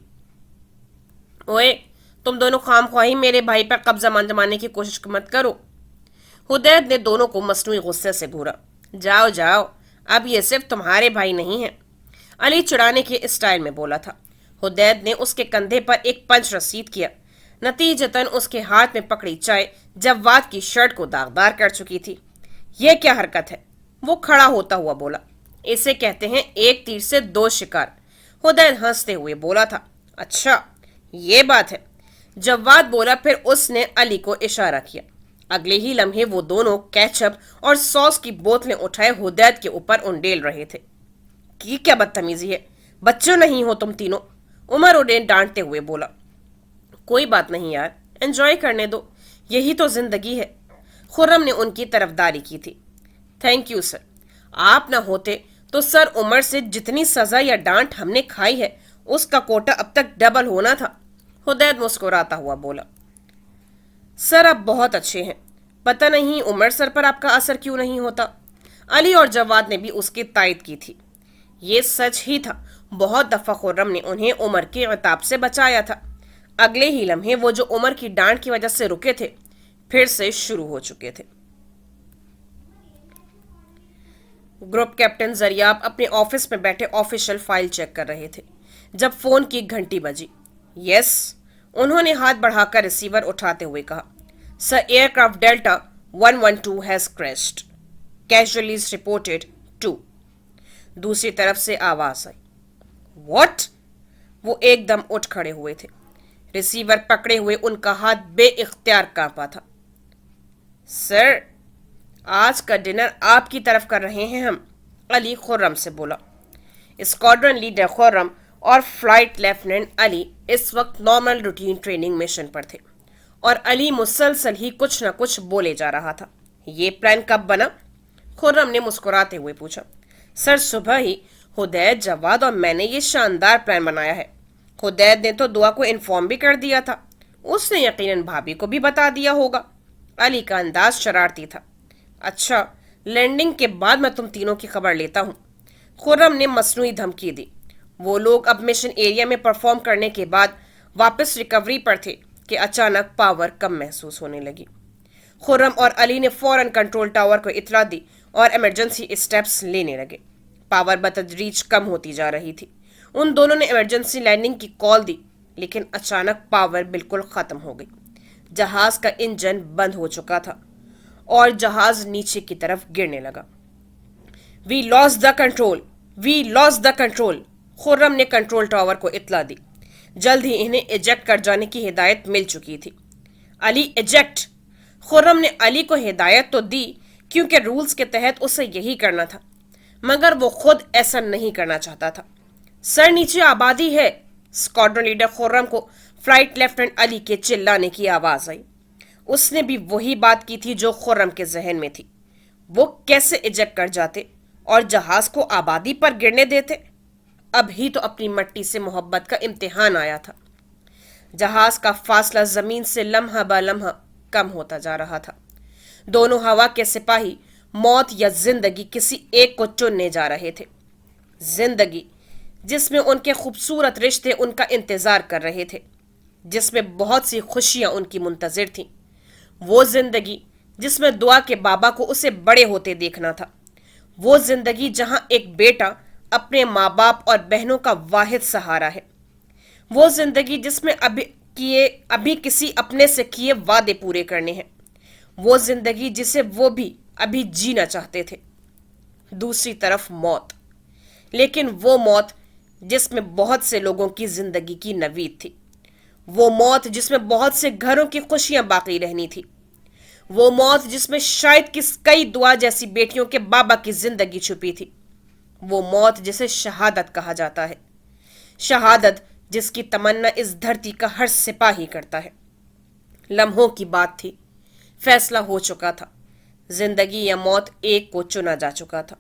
ओए तुम दोनों खामख्वाही मेरे भाई पर कब्जा जमाने की कोशिश मत करो, हुदैद ने दोनों को मसनूई गुस्से से घूरा। जाओ जाओ, अब ये सिर्फ तुम्हारे भाई नहीं हैं, अली चिढ़ाने के स्टाइल में बोला था। हुदैद ने उसके कंधे पर एक पंच रसीद किया। नतीजतन उसके हाथ में पकड़ी चाय जव्वाद की शर्ट को दागदार कर चुकी थी। यह क्या हरकत है? वो खड़ा होता हुआ बोला। इसे कहते हैं एक तीर से दो शिकार, हुदैद हंसते हुए बोला था। अच्छा, ये बात है, जव्वाद बोला। फिर उसने अली को इशारा किया। अगले ही लम्हे वो दोनों केचप और सॉस की बोतलें उठाए हुदैद के ऊपर उंडेल रहे थे। की क्या बदतमीजी है, बच्चों नहीं हो तुम तीनों, उमर उन्हें डांटते हुए बोला। कोई बात नहीं यार, एंजॉय करने दो, यही तो जिंदगी है। खुर्रम ने उनकी तरफदारी की थी। थैंक यू सर, आप ना होते तो सर उमर से जितनी सजा या डांट हमने खाई है उसका कोटा अब तक डबल होना था, हुदैद मुस्कुराता हुआ बोला। सर आप बहुत अच्छे हैं, पता नहीं उमर सर पर आपका असर क्यों नहीं होता। अली और जवाद ने भी उसकी तायद की थी। ये सच ही था, बहुत दफा खुर्रम ने उन्हें उमर के इताब से बचाया था। अगले ही लम्हे वो जो उमर की डांट की वजह से रुके थे फिर से शुरू हो चुके थे। ग्रुप कैप्टन जरियाब अपने ऑफिस में बैठे ऑफिशियल फाइल चेक कर रहे थे जब फोन की घंटी बजी। यस, उन्होंने हाथ बढ़ाकर रिसीवर उठाते हुए कहा। Sir, aircraft delta 112 has crashed, casualties reported 2। दूसरी तरफ से आवाज आई। व्हाट? वो एकदम उठ खड़े हुए थे। रिसीवर पकड़े हुए उनका हाथ बेइख्तियार कांपा था। सर, आज का डिनर आपकी तरफ कर रहे हैं हम, अली खुर्रम से बोला। स्क्वाड्रन लीडर खुर्रम और फ्लाइट लेफ्टिनेंट अली इस वक्त नॉर्मल रूटीन ट्रेनिंग मिशन पर थे और अली मुसलसल ही कुछ न कुछ बोले जा रहा था। ये प्लान कब बना? खुर्रम ने मुस्कुराते हुए पूछा। सर, सुबह ही हुदैद, जवाद और मैंने ये शानदार प्लान बनाया है। हुदैद ने तो दुआ को इन्फॉर्म भी कर दिया था, उसने यकीनन भाभी को भी बता दिया होगा। अली का अंदाज शरारती था। अच्छा, लैंडिंग के बाद मैं तुम तीनों की खबर लेता हूँ, खुर्रम ने मसनूई धमकी दी। वो लोग अब मिशन एरिया में परफॉर्म करने के बाद वापस रिकवरी पर थे कि अचानक पावर कम महसूस होने लगी। खुर्रम और अली ने फौरन कंट्रोल टावर को इतला दी और इमरजेंसी स्टेप्स लेने लगे। पावर बतदरीज कम होती जा रही थी। उन दोनों ने इमरजेंसी लैंडिंग की कॉल दी, लेकिन अचानक पावर बिल्कुल खत्म हो गई। जहाज का इंजन बंद हो चुका था और जहाज नीचे की तरफ गिरने लगा। We lost the control, we lost the control, Khurram ने कंट्रोल टावर को इतला दी। जल्द ही इन्हें इजेक्ट कर जाने की हिदायत मिल चुकी थी। अली इजेक्ट, खुर्रम ने अली को हिदायत तो दी क्योंकि रूल्स के तहत उसे यही करना था, मगर वो खुद ऐसा नहीं करना चाहता था। सर, नीचे आबादी है, स्क्वाड्रन लीडर खुर्रम को फ्लाइट लेफ्टिनेंट अली के चिल्लाने की आवाज आई। उसने भी वही बात की थी जो खुर्रम के जहन में थी। वो कैसे इजेक्ट कर जाते और जहाज को आबादी पर गिरने देते? अभी तो अपनी मट्टी से मोहब्बत का इम्तिहान आया था। जहाज का फासला जमीन से लम्हा ब लम्हा कम होता जा रहा था। दोनों हवा के सिपाही मौत या जिंदगी किसी एक को चुनने जा रहे थे। जिंदगी जिसमें उनके खूबसूरत रिश्ते उनका इंतजार कर रहे थे, जिसमें बहुत सी खुशियां उनकी मुंतजिर थीं। वो जिंदगी जिसमें दुआ के बाबा को उसे बड़े होते देखना था। वो जिंदगी जहां एक बेटा अपने माँ बाप और बहनों का वाहिद सहारा है। वो जिंदगी जिसमें अभी किसी अपने से किए वादे पूरे करने हैं। वो जिंदगी जिसे वो भी अभी जीना चाहते थे। दूसरी तरफ मौत, लेकिन वो मौत जिसमें बहुत से लोगों की जिंदगी की नवीद थी। वो मौत जिसमें बहुत से घरों की खुशियां बाकी रहनी थी। वो मौत जिसमें शायद कई दुआ जैसी बेटियों के बाबा की जिंदगी छुपी थी। वो मौत जिसे शहादत कहा जाता है, शहादत जिसकी तमन्ना इस धरती का हर सिपाही करता है। लम्हों की बात थी, फैसला हो चुका था। जिंदगी या मौत एक को चुना जा चुका था।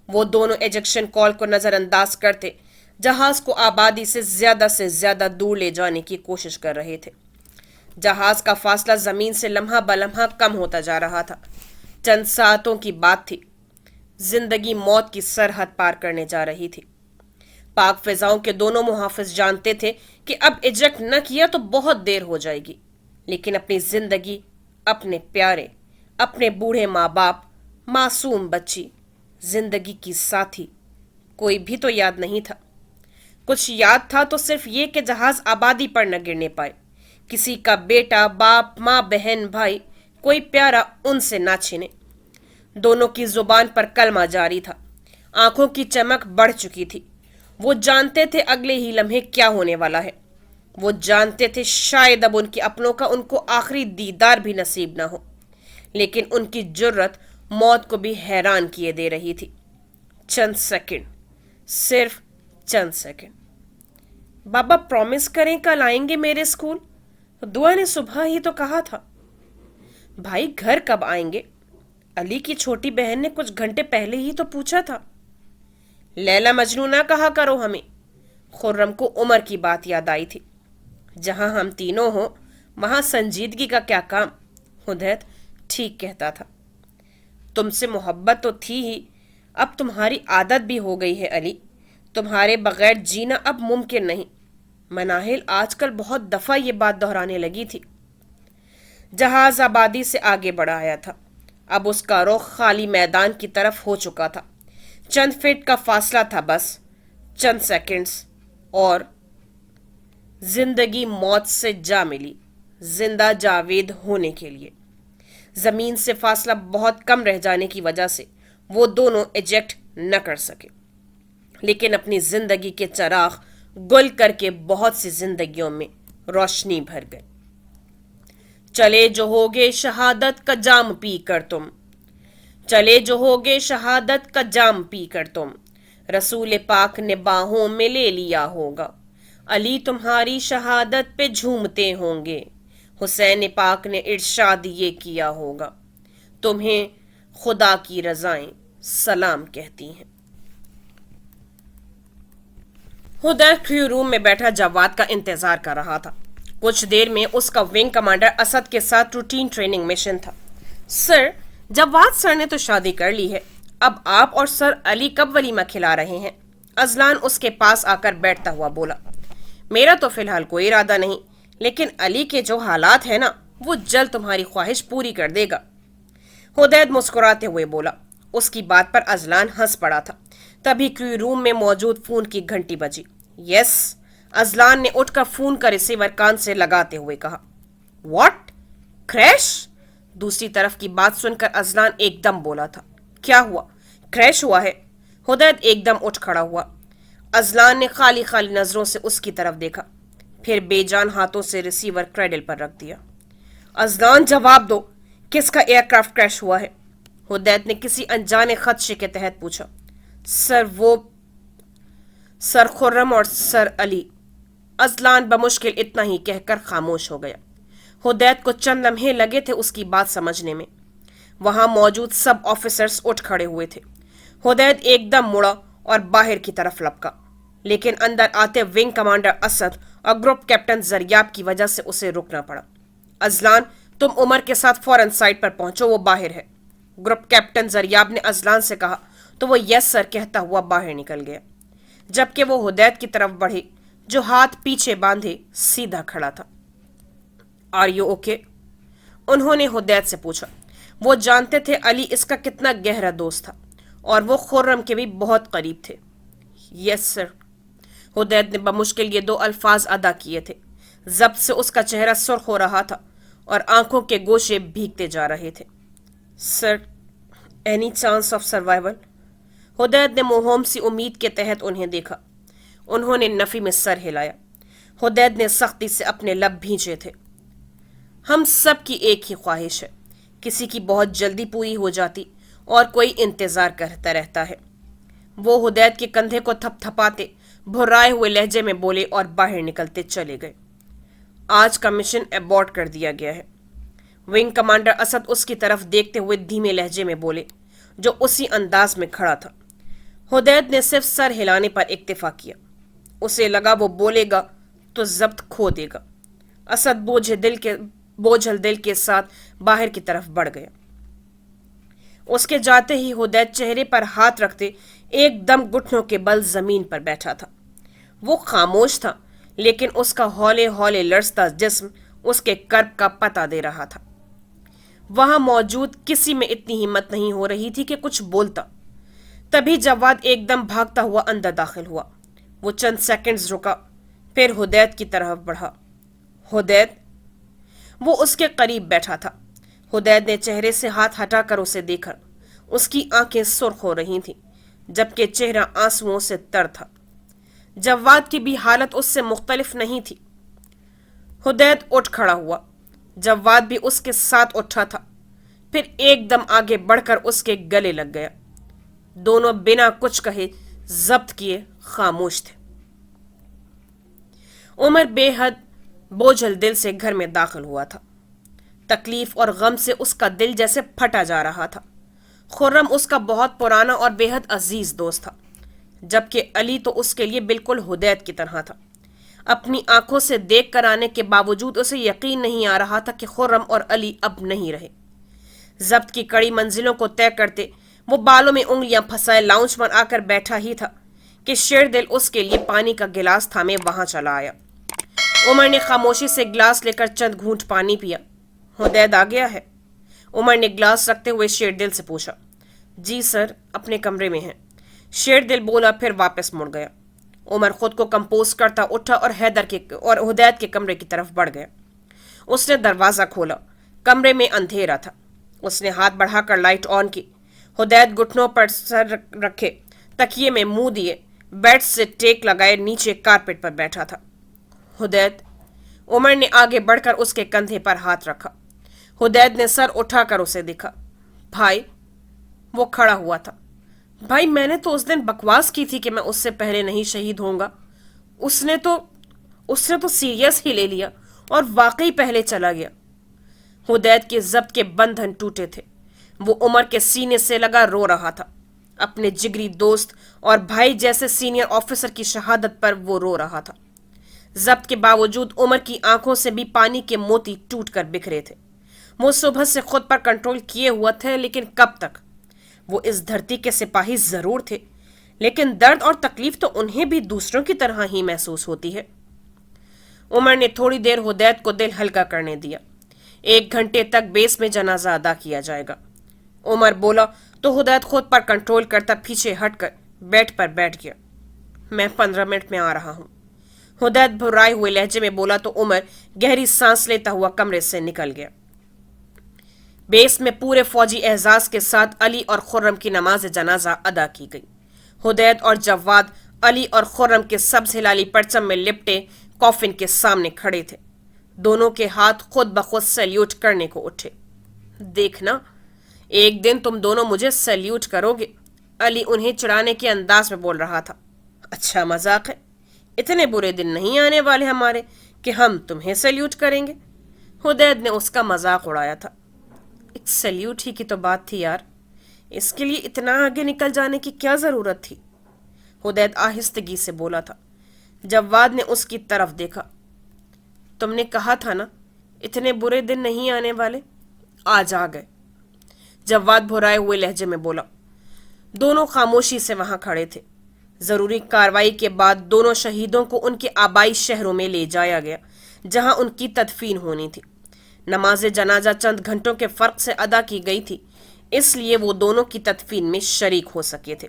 वो दोनों एजेक्शन कॉल को नजरअंदाज करते जहाज को आबादी से ज्यादा दूर ले जाने की कोशिश कर रहे थे। जहाज का फासला जमीन से लम्हा ब लम्हा कम होता जा रहा था। चंद सातों की बात थी। जिंदगी मौत की सरहद पार करने जा रही थी। पाक फिजाओं के दोनों मुहाफिज जानते थे कि अब इजेक्ट न किया तो बहुत देर हो जाएगी, लेकिन अपनी जिंदगी, अपने प्यारे, अपने बूढ़े माँ बाप, मासूम बच्ची, जिंदगी की साथी, कोई भी तो याद नहीं था। कुछ याद था तो सिर्फ ये कि जहाज आबादी पर न गिरने पाए, किसी का बेटा, बाप, माँ, बहन, भाई, कोई प्यारा उनसे ना छिने। दोनों की जुबान पर कलमा जारी था, आंखों की चमक बढ़ चुकी थी। वो जानते थे अगले ही लम्हे क्या होने वाला है। वो जानते थे शायद अब उनके अपनों का उनको आखिरी दीदार भी नसीब ना हो, लेकिन उनकी जुर्रत मौत को भी हैरान किए दे रही थी। चंद सेकंड, सिर्फ चंद सेकंड। बाबा प्रॉमिस करें कल आएंगे मेरे स्कूल, दुआ ने सुबह ही तो कहा था। भाई घर कब आएंगे? अली की छोटी बहन ने कुछ घंटे पहले ही तो पूछा था। लैला मजनू ना कहा करो हमें। खुर्रम को उमर की बात याद आई थी। जहां हम तीनों हो वहां संजीदगी का क्या काम। हुदैत ठीक कहता था। तुमसे मोहब्बत तो थी ही, अब तुम्हारी आदत भी हो गई है अली। तुम्हारे बगैर जीना अब मुमकिन नहीं। मनाहिल आजकल बहुत दफा ये बात दोहराने लगी थी। जहाज आबादी से आगे बढ़ा आया था। अब उसका रुख खाली मैदान की तरफ हो चुका था। चंद फीट का फासला था बस, चंद सेकंड्स, और जिंदगी मौत से जा मिली, जिंदा जावेद होने के लिए। जमीन से फासला बहुत कम रह जाने की वजह से वो दोनों इजेक्ट न कर सके, लेकिन अपनी जिंदगी के चराग गुल करके बहुत सी जिंदगियों में रोशनी भर गए। चले जो होगे शहादत का जाम पी कर तुम, चले जो होगे शहादत का जाम पी कर तुम, रसूल पाक ने बाहों में ले लिया होगा। अली तुम्हारी शहादत पे झूमते होंगे, हुसैन पाक ने इरशाद ये किया होगा। तुम्हें खुदा की रज़ाएं सलाम कहती हैं। हुदैत क्रू रूम में बैठा जवाद का इंतजार कर रहा था। कुछ देर में उसका विंग कमांडर असद के साथ रूटीन ट्रेनिंग मिशन था। सर, जवाद सर ने तो शादी कर ली है, अब आप और सर अली कब वलीमा खिला रहे हैं? अजलान उसके पास आकर बैठता हुआ बोला। मेरा तो फिलहाल कोई इरादा नहीं, लेकिन अली के जो हालात है ना, वो जल्द तुम्हारी ख्वाहिश पूरी कर देगा। हुदैत मुस्कुराते हुए बोला। उसकी बात पर अजलान हंस पड़ा था। तभी क्रू रूम में मौजूद फोन की घंटी बजी। यस, अजलान ने उठकर फोन का रिसीवर कान से लगाते हुए कहा। व्हाट? क्रैश? दूसरी तरफ की बात सुनकर अजलान एकदम बोला था। क्या हुआ? क्रैश हुआ है? हुदैत एकदम उठ खड़ा हुआ। अजलान ने खाली खाली नजरों से उसकी तरफ देखा, फिर बेजान हाथों से रिसीवर क्रेडल पर रख दिया। अजलान, जवाब दो, किसका एयरक्राफ्ट क्रैश हुआ है? हुदैत ने किसी अनजाने खदशे के तहत पूछा। सर खुर्रम और सर अली। अजलान बमुश्किल इतना ही कहकर खामोश हो गया। हुदैत को चंद लम्हे लगे थे उसकी बात समझने में। वहां मौजूद सब ऑफिसर्स उठ खड़े हुए थे। हुदैत एकदम मुड़ा और बाहर की तरफ लपका, लेकिन अंदर आते विंग कमांडर असद और ग्रुप कैप्टन जरियाब की वजह से उसे रुकना पड़ा। अजलान, तुम उमर के साथ फौरन साइड पर पहुंचो, वो बाहर है। ग्रुप कैप्टन जरियाब ने अजलान से कहा तो वो यस सर कहता हुआ बाहर निकल गया, जबकि वो हुदैत की तरफ बढ़े जो हाथ पीछे बांधे सीधा खड़ा था। Are you okay? उन्होंने हुदैत से पूछा। वो जानते थे अली इसका कितना गहरा दोस्त था और वो खुर्रम के भी बहुत करीब थे। Yes sir. हुदैत ने बमुश्किल ये दो अल्फाज अदा किए थे। जब्त से उसका चेहरा सुर्ख हो रहा था और आंखों के गोशे भीगते जा रहे थे। Sir, any chance of survival? Hudait ने मोहम सी उम्मीद के तहत उन्हें देखा। उन्होंने नफी में सर हिलाया। हुदैत ने सख्ती से अपने लब भींचे थे। हम सब की एक ही ख्वाहिश है, किसी की बहुत जल्दी पूरी हो जाती और कोई इंतजार करता रहता है। वो हुदैत के कंधे को थपथपाते भुर्राए हुए लहजे में बोले और बाहर निकलते चले गए। आज का मिशन अबॉर्ट कर दिया गया है। विंग कमांडर असद उसकी तरफ देखते हुए धीमे लहजे में बोले, जो उसी अंदाज में खड़ा था। हुदैत ने सिर्फ सर हिलाने पर इक्तिफा किया। उसे लगा वो बोलेगा तो जब्त खो देगा। असद बोझल दिल के साथ बाहर की तरफ बढ़ गया। उसके जाते ही हुदैत चेहरे पर हाथ रखते एकदम घुटनों के बल जमीन पर बैठा था। वो खामोश था, लेकिन उसका हौले हौले लरसता जिस्म उसके कर्ब का पता दे रहा था। वहां मौजूद किसी में इतनी हिम्मत नहीं हो रही थी कि कुछ बोलता। तभी जवाद एकदम भागता हुआ अंदर दाखिल हुआ। वो चंद सेकंड्स रुका, फिर हुदैद की तरफ बढ़ा। हुदैद। वो उसके करीब बैठा था। हुदैद ने चेहरे से हाथ हटाकर उसे देखा। उसकी आंखें सुर्ख हो रही थीं, जबकि चेहरा आंसुओं से तर था। जवाद की भी हालत उससे मुख्तलिफ नहीं थी। हुदैद उठ खड़ा हुआ। जवाद भी उसके साथ उठा था, फिर एकदम आगे बढ़कर उसके गले लग गया। दोनों बिना कुछ कहे जब्त किए खामोश थे। उमर बेहद बोझल दिल से घर में दाखिल हुआ था। तकलीफ और गम से उसका दिल जैसे फटा जा रहा था। खुर्रम उसका बहुत पुराना और बेहद अजीज दोस्त था, जबकि अली तो उसके लिए बिल्कुल हुदैद की तरह था। अपनी आंखों से देख कर आने के बावजूद उसे यकीन नहीं आ रहा था कि खुर्रम और अली अब नहीं रहे। जब्त की कड़ी मंजिलों को तय करते वो बालों में उंगलियां फंसाए लाउंज पर आकर बैठा ही था कि शेरदिल उसके लिए पानी का गिलास थामे वहां चला आया। उमर ने खामोशी से गिलास लेकर चंद घूंट पानी पिया। हुदैद आ गया है? उमर ने गिलास रखते हुए शेरदिल से पूछा। जी सर, अपने कमरे में है, शेरदिल बोला, फिर वापस मुड़ गया। उमर खुद को कंपोज करता उठा और हुदैद के कमरे की तरफ बढ़ गया। उसने दरवाजा खोला। कमरे में अंधेरा था। उसने हाथ बढ़ाकर लाइट ऑन की। हुदैद घुटनों पर सर रखे, तकिए में मुंह दिए, बेड से टेक लगाए नीचे कारपेट पर बैठा था। हुदैद। उमर ने आगे बढ़कर उसके कंधे पर हाथ रखा। हुदैद ने सर उठाकर उसे देखा। भाई। वो खड़ा हुआ था। भाई, मैंने तो उस दिन बकवास की थी कि मैं उससे पहले नहीं शहीद होऊंगा। उसने तो सीरियस ही ले लिया और वाकई पहले चला गया। हुदैद के जब्त के बंधन टूटे थे। वो उमर के सीने से लगा रो रहा था। अपने जिगरी दोस्त और भाई जैसे सीनियर ऑफिसर की शहादत पर वो रो रहा था। जब्त के बावजूद उमर की आंखों से भी पानी के मोती टूट कर बिखरे थे। वो सुबह से खुद पर कंट्रोल किए हुआ थे, लेकिन कब तक? वो इस धरती के सिपाही जरूर थे, लेकिन दर्द और तकलीफ तो उन्हें भी दूसरों की तरह ही महसूस होती है। उमर ने थोड़ी देर हुदैद को दिल हल्का करने दिया। 1 घंटे तक बेस में जनाजा अदा किया जाएगा। उमर बोला तो हुदैद खुद पर कंट्रोल करता पीछे हटकर बेड पर बैठ गया। मैं 15 मिनट में आ रहा हूं, हुदैद भुर्राए हुए लहजे में बोला तो उमर गहरी सांस लेता हुआ कमरे से निकल गया। बेस में पूरे फौजी एहसास के साथ अली और खुर्रम की नमाज जनाजा अदा की गई। हुदैद और जवाद अली और खुर्रम के सब्ज हिलाली परचम में लिपटे कॉफिन के सामने खड़े थे। दोनों के हाथ खुद ब खुद सैल्यूट करने को उठे। देखना, एक दिन तुम दोनों मुझे सैल्यूट करोगे, अली उन्हें चिढ़ाने के अंदाज में बोल रहा था। अच्छा मजाक है, इतने बुरे दिन नहीं आने वाले हमारे कि हम तुम्हें सैल्यूट करेंगे। हुदैद ने उसका मजाक उड़ाया था। एक सैल्यूट ही की तो बात थी यार, इसके लिए इतना आगे निकल जाने की क्या जरूरत थी? हुदैद आहिस्तगी से बोला था। जवाद ने उसकी तरफ देखा। तुमने कहा था ना इतने बुरे दिन नहीं आने वाले, आज आ गए, जवाद भुराए हुए लहजे में बोला। दोनों खामोशी से वहां खड़े थे। जरूरी कार्रवाई के बाद दोनों शहीदों को उनके आबाई शहरों में ले जाया गया, जहां उनकी तदफीन होनी थी। नमाज जनाजा चंद घंटों के फर्क से अदा की गई थी, इसलिए वो दोनों की तदफीन में शरीक हो सके थे।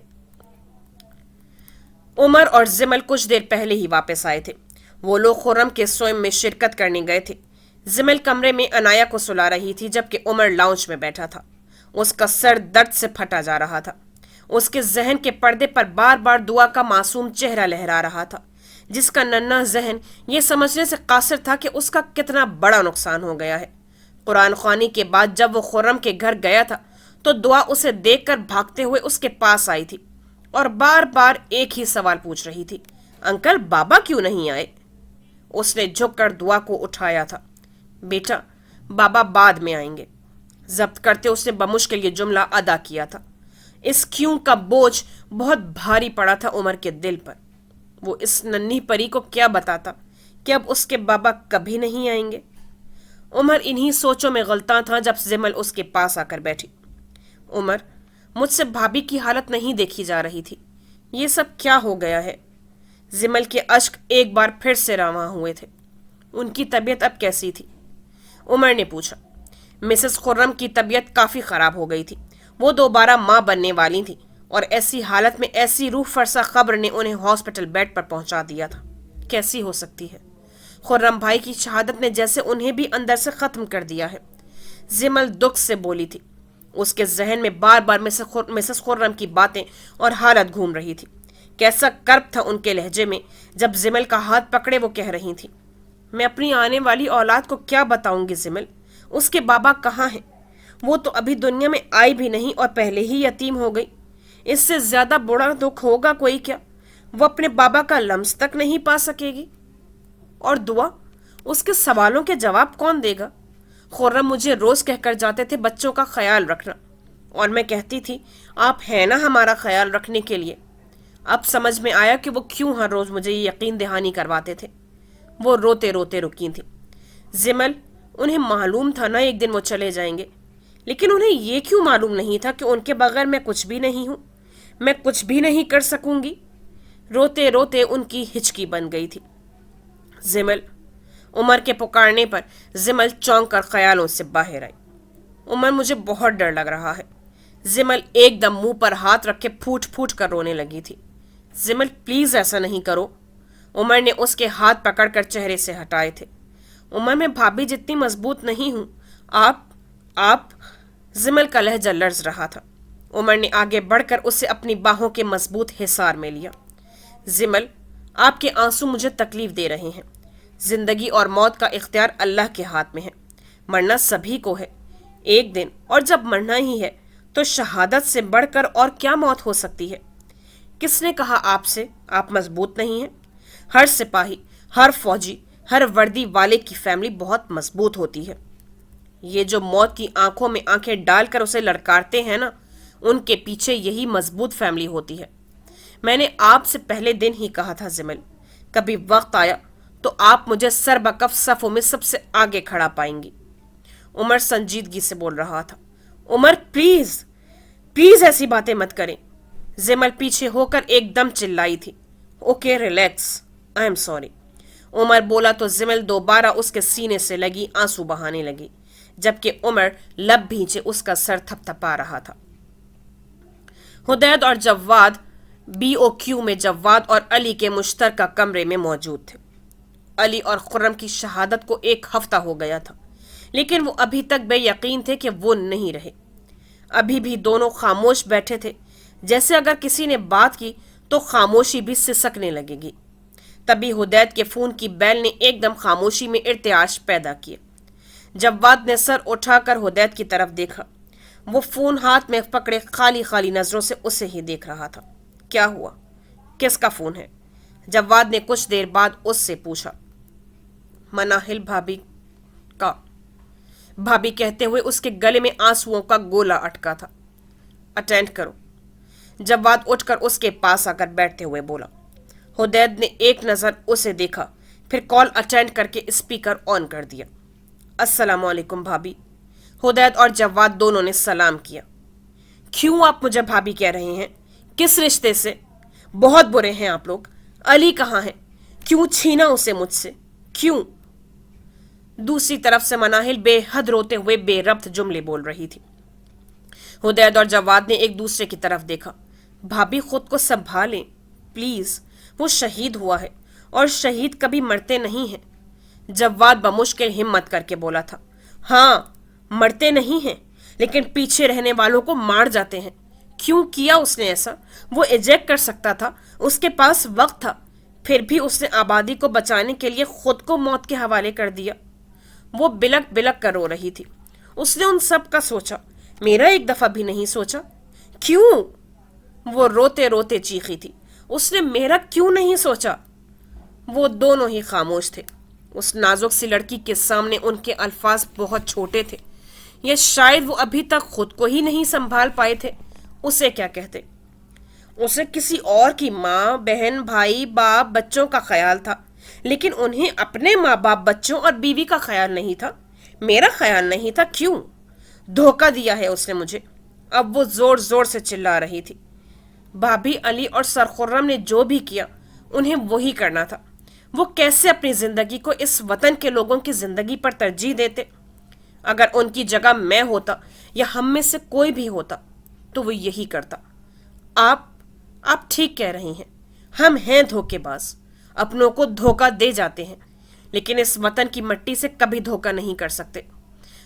उमर और जिमल कुछ देर पहले ही वापस आए थे। वो लोग खुर्रम के स्वयं में शिरकत करने गए थे। जिमल कमरे में अनाया को सुला रही थी, जबकि उमर लाउंज में बैठा था। उसका सर दर्द से फटा जा रहा था। उसके जहन के पर्दे पर बार बार दुआ का मासूम चेहरा लहरा रहा था, जिसका नन्हा जहन ये समझने से कासिर था कि उसका कितना बड़ा नुकसान हो गया है। कुरान ख्वानी के बाद जब वो खुर्रम के घर गया था तो दुआ उसे देखकर भागते हुए उसके पास आई थी और बार बार एक ही सवाल पूछ रही थी, अंकल बाबा क्यों नहीं आए? उसने झुककर दुआ को उठाया था। बेटा, बाबा बाद में आएंगे। जब्त करते उसने बमुश्किल ये जुमला अदा किया था। इस क्यों का बोझ बहुत भारी पड़ा था उमर के दिल पर। वो इस नन्ही परी को क्या बताता कि अब उसके बाबा कभी नहीं आएंगे? उमर इन्हीं सोचों में गलता था जब जिमल उसके पास आकर बैठी। उमर, मुझसे भाभी की हालत नहीं देखी जा रही थी, ये सब क्या हो गया है? जिमल के अश्क एक बार फिर से रवां हुए थे। उनकी तबीयत अब कैसी थी? उमर ने पूछा। मिसेस खुर्रम की तबीयत काफी खराब हो गई थी। वो दोबारा माँ बनने वाली थी और ऐसी हालत में ऐसी रूह फरसा खबर ने उन्हें हॉस्पिटल बेड पर पहुंचा दिया था। कैसी हो सकती है? खुर्रम भाई की शहादत ने जैसे उन्हें भी अंदर से खत्म कर दिया है। जिमल दुख से बोली थी। उसके जहन में बार बार मिसेस खुर्रम की बातें और हालत घूम रही थी। कैसा कर्ब था उनके लहजे में जब जिमल का हाथ पकड़े वो कह रही थी, मैं अपनी आने वाली औलाद को क्या बताऊंगी जिमल? उसके बाबा कहाँ हैं? वो तो अभी दुनिया में आई भी नहीं और पहले ही यतीम हो गई। इससे ज्यादा बुरा दुख होगा कोई क्या? वो अपने बाबा का लम्स तक नहीं पा सकेगी। और दुआ, उसके सवालों के जवाब कौन देगा? खुर्रम मुझे रोज कहकर जाते थे बच्चों का ख्याल रखना, और मैं कहती थी आप हैं ना हमारा ख्याल रखने के लिए। अब समझ में आया कि वो क्यों हर रोज मुझे ये यकीन दहानी करवाते थे। वो रोते रोते रुकी थी। जिमल, उन्हें मालूम था ना एक दिन वो चले जाएंगे, लेकिन उन्हें ये क्यों मालूम नहीं था कि उनके बगैर मैं कुछ भी नहीं हूं, मैं कुछ भी नहीं कर सकूंगी। रोते रोते उनकी हिचकी बन गई थी। जिमल, उमर के पुकारने पर जिमल चौंक कर ख्यालों से बाहर आई। उमर, मुझे बहुत डर लग रहा है। जिमल एकदम मुंह पर हाथ रख के फूट फूट कर रोने लगी थी। जिमल, प्लीज ऐसा नहीं करो। उमर ने उसके हाथ पकड़कर चेहरे से हटाए थे। उमर, मैं भाभी जितनी मजबूत नहीं हूं। आप जिमल का लहजा लर्ज रहा था। उमर ने आगे बढ़कर उसे अपनी बाहों के मजबूत हिसार में लिया। जिमल, आपके आंसू मुझे तकलीफ दे रहे हैं। जिंदगी और मौत का इख्तियार अल्लाह के हाथ में है। मरना सभी को है एक दिन, और जब मरना ही है तो शहादत से बढ़कर और क्या मौत हो सकती है? किसने कहा आपसे आप मजबूत नहीं हैं? हर सिपाही, हर फौजी, हर वर्दी वाले की फैमिली बहुत मजबूत होती है। ये जो मौत की आंखों में आंखें डालकर उसे ललकारते हैं ना, उनके पीछे यही मजबूत फैमिली होती है। मैंने आपसे पहले दिन ही कहा था जिमल, कभी वक्त आया तो आप मुझे सरबकफ सफों में सबसे आगे खड़ा पाएंगी। उमर संजीदगी से बोल रहा था। उमर, प्लीज प्लीज ऐसी बातें मत करें। जिमल पीछे होकर एकदम चिल्लाई थी। Okay relax, I am sorry. Umar बोला तो जिमल दोबारा उसके सीने से लगी आंसू बहाने लगी, जबकि उमर लब भींचे उसका सर थपथपा रहा था। हुदैद और जव्वाद BOQ में जव्वाद और अली के मुश्तरका कमरे में मौजूद थे। अली और खुर्रम की शहादत को 1 हफ्ता हो गया था, लेकिन वो अभी तक बेयकीन थे कि वो नहीं रहे। अभी भी दोनों खामोश बैठे थे, जैसे अगर किसी ने बात की तो खामोशी भी सिसकने लगेगी। तभी हुदैद के फोन की बेल ने एकदम खामोशी में इर्तियाश पैदा किया। जव्वाद ने सर उठाकर हुदैद की तरफ देखा। वो फोन हाथ में पकड़े खाली खाली नजरों से उसे ही देख रहा था। क्या हुआ? किसका फोन है? जव्वाद ने कुछ देर बाद उससे पूछा। मनाहिल भाभी का, भाभी कहते हुए उसके गले में आंसुओं का गोला अटका था। अटेंड करो। जव्वाद उठकर उसके पास आकर बैठते हुए बोला। हुदैद ने एक नजर उसे देखा, फिर कॉल अटेंड करके स्पीकर ऑन कर दिया। अस्सलामु अलैकुम भाभी। हुदैद और जव्वाद दोनों ने सलाम किया। क्यों आप मुझे भाभी कह रहे हैं? किस रिश्ते से? बहुत बुरे हैं आप लोग। अली कहाँ है? क्यों छीना उसे मुझसे? क्यों? दूसरी तरफ से मनाहिल बेहद रोते हुए बेरब्त जुमले बोल रही थी। हुदैद और जवाद ने एक दूसरे की तरफ देखा। भाभी खुद को संभालें प्लीज, वो शहीद हुआ है और शहीद कभी मरते नहीं हैं। जवाद बमुश्किल हिम्मत करके बोला था। हाँ, मरते नहीं हैं, लेकिन पीछे रहने वालों को मार जाते हैं। क्यों किया उसने ऐसा? वो इजेक्ट कर सकता था, उसके पास वक्त था, फिर भी उसने आबादी को बचाने के लिए खुद को मौत के हवाले कर दिया। वो बिलक बिलक कर रो रही थी। उसने उन सब का सोचा, मेरा एक दफा भी नहीं सोचा। क्यों? वो रोते रोते चीखी थी। उसने मेरा क्यों नहीं सोचा? वो दोनों ही खामोश थे। उस नाजुक सी लड़की के सामने उनके अल्फाज बहुत छोटे थे, या शायद वो अभी तक खुद को ही नहीं संभाल पाए थे। उसे क्या कहते? उसे किसी और की माँ, बहन, भाई, बाप, बच्चों का ख्याल था, लेकिन उन्हें अपने माँ बाप, बच्चों और बीवी का ख्याल नहीं था। मेरा ख्याल नहीं था। क्यों? धोखा दिया है उसने मुझे। अब वो जोर जोर से चिल्ला रही थी। भाभी, अली और सर खुर्रम ने जो भी किया उन्हें वही करना था। वो कैसे अपनी जिंदगी को इस वतन के लोगों की जिंदगी पर तरजीह देते? अगर उनकी जगह मैं होता या हम में से कोई भी होता तो वो यही करता। आप आप ठीक कह रही हैं। हम हैं धोखेबाज, अपनों को धोखा दे जाते हैं, लेकिन इस वतन की मिट्टी से कभी धोखा नहीं कर सकते।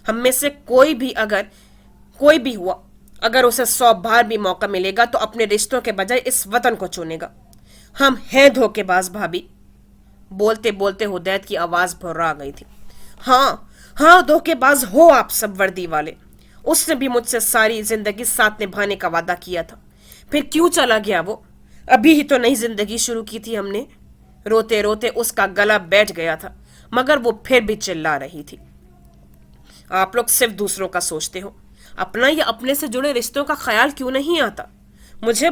हम में से कोई भी हुआ, अगर उसे 100 बार भी मौका मिलेगा तो अपने रिश्तों के बजाय इस वतन को चुनेगा। हम हैं धोखेबाज भाभी। बोलते बोलते हुदैत की आवाज भुर्रा गई थी। हाँ हाँ, धोखेबाज हो आप सब वर्दी वाले। उसने भी मुझसे सारी जिंदगी साथ निभाने का वादा किया था, फिर क्यों चला गया वो? अभी ही तो नई जिंदगी शुरू की थी हमने। रोते रोते उसका गला बैठ गया था, मगर वो फिर भी चिल्ला रही थी। आप लोग सिर्फ दूसरों का सोचते हो, अपना या अपने से जुड़े रिश्तों का ख्याल क्यों नहीं आता? मुझे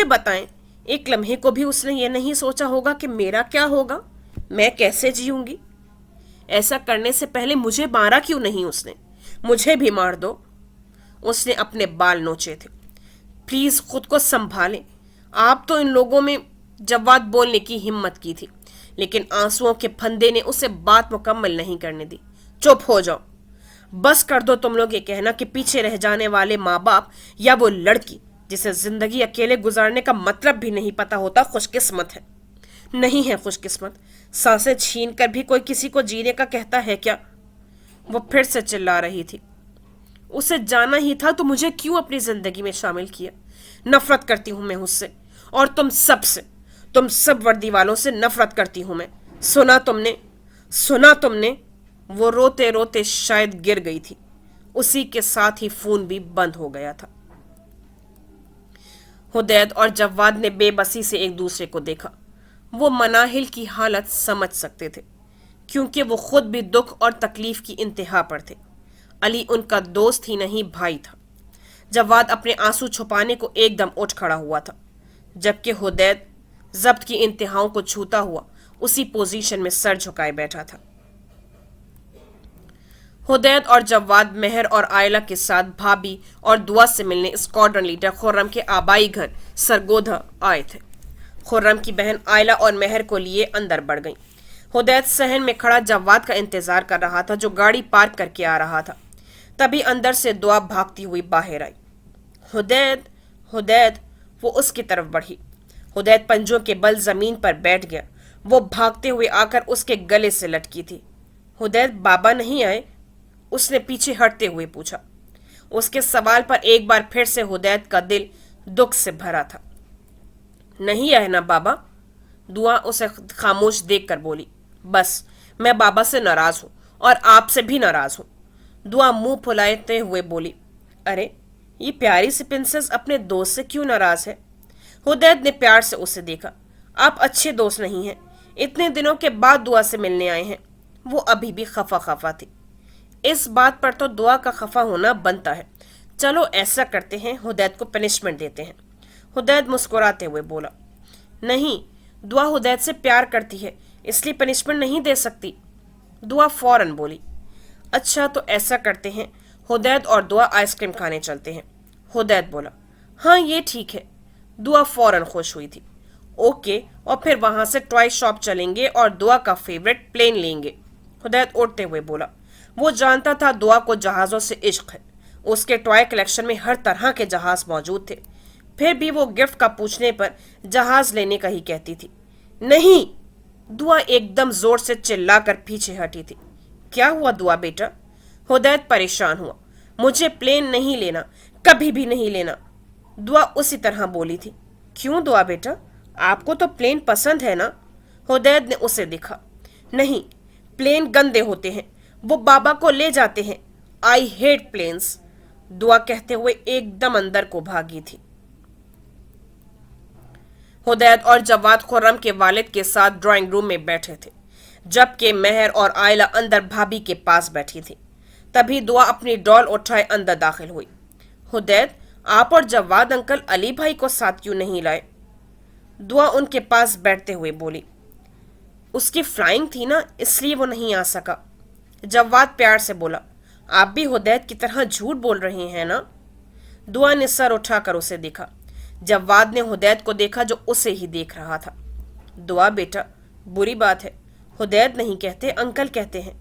बताएं, एक लम्हे को भी उसने ये नहीं सोचा होगा कि मेरा क्या होगा, मैं कैसे जीऊंगी? ऐसा करने से पहले मुझे मारा क्यों नहीं उसने? मुझे भी मार दो। उसने अपने बाल नोचे थे। प्लीज खुद को संभालें। आप तो इन लोगों में जवाब बोलने की हिम्मत की थी, लेकिन आंसुओं के फंदे ने उसे बात मुकम्मल नहीं करने दी। चुप हो जाओ, बस कर दो तुम लोग ये कहना कि पीछे रह जाने वाले माँ बाप या वो लड़की जिसे जिंदगी अकेले गुजारने का मतलब भी नहीं पता होता खुशकिस्मत है। नहीं है खुशकिस्मत। सांसें छीन कर भी कोई किसी को जीने का कहता है क्या? वो फिर से चिल्ला रही थी। उसे जाना ही था तो मुझे क्यों अपनी जिंदगी में शामिल किया? नफरत करती हूं मैं उससे, और तुम सब वर्दी वालों से नफरत करती हूं मैं। सुना तुमने? वो रोते रोते शायद गिर गई थी। उसी के साथ ही फोन भी बंद हो गया था। हुदैद और जवाद ने बेबसी से एक दूसरे को देखा। वो मनाहिल की हालत समझ सकते थे, क्योंकि वो खुद भी दुख और तकलीफ की इंतहा पर थे। अली उनका दोस्त ही नहीं, भाई था। जवाद अपने आंसू छुपाने को एकदम उठ खड़ा हुआ था, जबकि हुदैद जब्त की इंतहाओं को छूता हुआ उसी पोजीशन में सर झुकाए बैठा था। हुदैद और जवाद मेहर और आयला के साथ भाभी और दुआ से मिलने स्क्वाड्रन लीडर खुर्रम के आबाई घर सरगोधा आए थे। खुर्रम की बहन आयला और मेहर को लिए अंदर बढ़ गईं। हुदैद सहन में खड़ा जवाद का इंतजार कर रहा था, जो गाड़ी पार्क करके आ रहा था। तभी अंदर से दुआ भागती हुई बाहर आई। हुदैद, वो उसकी तरफ बढ़ी। हुदैद पंजों के बल जमीन पर बैठ गया। वो भागते हुए आकर उसके गले से लटकी थी। हुदैद, बाबा नहीं आए? उसने पीछे हटते हुए पूछा। उसके सवाल पर एक बार फिर से हुदैद का दिल दुख से भरा था। नहीं आए ना बाबा? दुआ उसे खामोश देखकर बोली। बस, मैं बाबा से नाराज हूं और आपसे भी नाराज हूं। दुआ मुंह फुलाते हुए बोली। अरे, ये प्यारी सी प्रिंसेस अपने दोस्त से क्यों नाराज है? हुदैद ने प्यार से उसे देखा। आप अच्छे दोस्त नहीं हैं। इतने दिनों के बाद दुआ से मिलने आए हैं। वो अभी भी खफा थी। इस बात पर तो दुआ का खफा होना बनता है। चलो ऐसा करते हैं, हुदैद को पनिशमेंट देते हैं। हुदैद मुस्कुराते हुए बोला। नहीं, दुआ हुदैद से प्यार करती है, इसलिए पनिशमेंट नहीं दे सकती। दुआ फौरन बोली। अच्छा, तो ऐसा करते हैं, हुदैद और दुआ आइसक्रीम खाने चलते हैं। हुदैद बोला। हाँ, ये ठीक है। दुआ फौरन खुश हुई थी। ओके, और फिर वहां से टॉय शॉप चलेंगे और दुआ का फेवरेट प्लेन लेंगे। हुदैद उठते हुए बोला। वो जानता था दुआ को जहाज़ों से इश्क है। उसके टॉय कलेक्शन में हर तरह के जहाज मौजूद थे। फिर भी वो गिफ्ट का पूछने पर जहाज लेने का ही कहती थी। नहीं! दुआ एकदम जोर से चिल्लाकर पीछे हटी थी। क्या हुआ दुआ बेटा? हुदैद परेशान हुआ। मुझे प्लेन नहीं लेना, कभी भी नहीं लेना। दुआ उसी तरह बोली थी। क्यों दुआ बेटा, आपको तो प्लेन पसंद है ना? हुदैद ने उसे देखा। नहीं, प्लेन गंदे होते हैं, वो बाबा को ले जाते हैं। आई हेट प्लेन्स, दुआ कहते हुए एकदम अंदर को भागी थी। हुदैद और जवाद खुर्रम के वालिद के साथ ड्राइंग रूम में बैठे थे, जबकि मेहर और आयला अंदर भाभी के पास बैठी थी। तभी दुआ अपनी डॉल उठाए अंदर दाखिल हुई। हुदैद, आप और जवाद अंकल अली भाई को साथ क्यों नहीं लाए? दुआ उनके पास बैठते हुए बोली। उसकी फ्लाइंग थी ना, इसलिए वो नहीं आ सका। जवाद प्यार से बोला। आप भी हुदैद की तरह झूठ बोल रहे हैं ना? दुआ ने सर उठाकर उसे देखा। जवाद ने हुदैद को देखा, जो उसे ही देख रहा था। दुआ बेटा, बुरी बात है। हुदैद नहीं कहते, अंकल कहते हैं।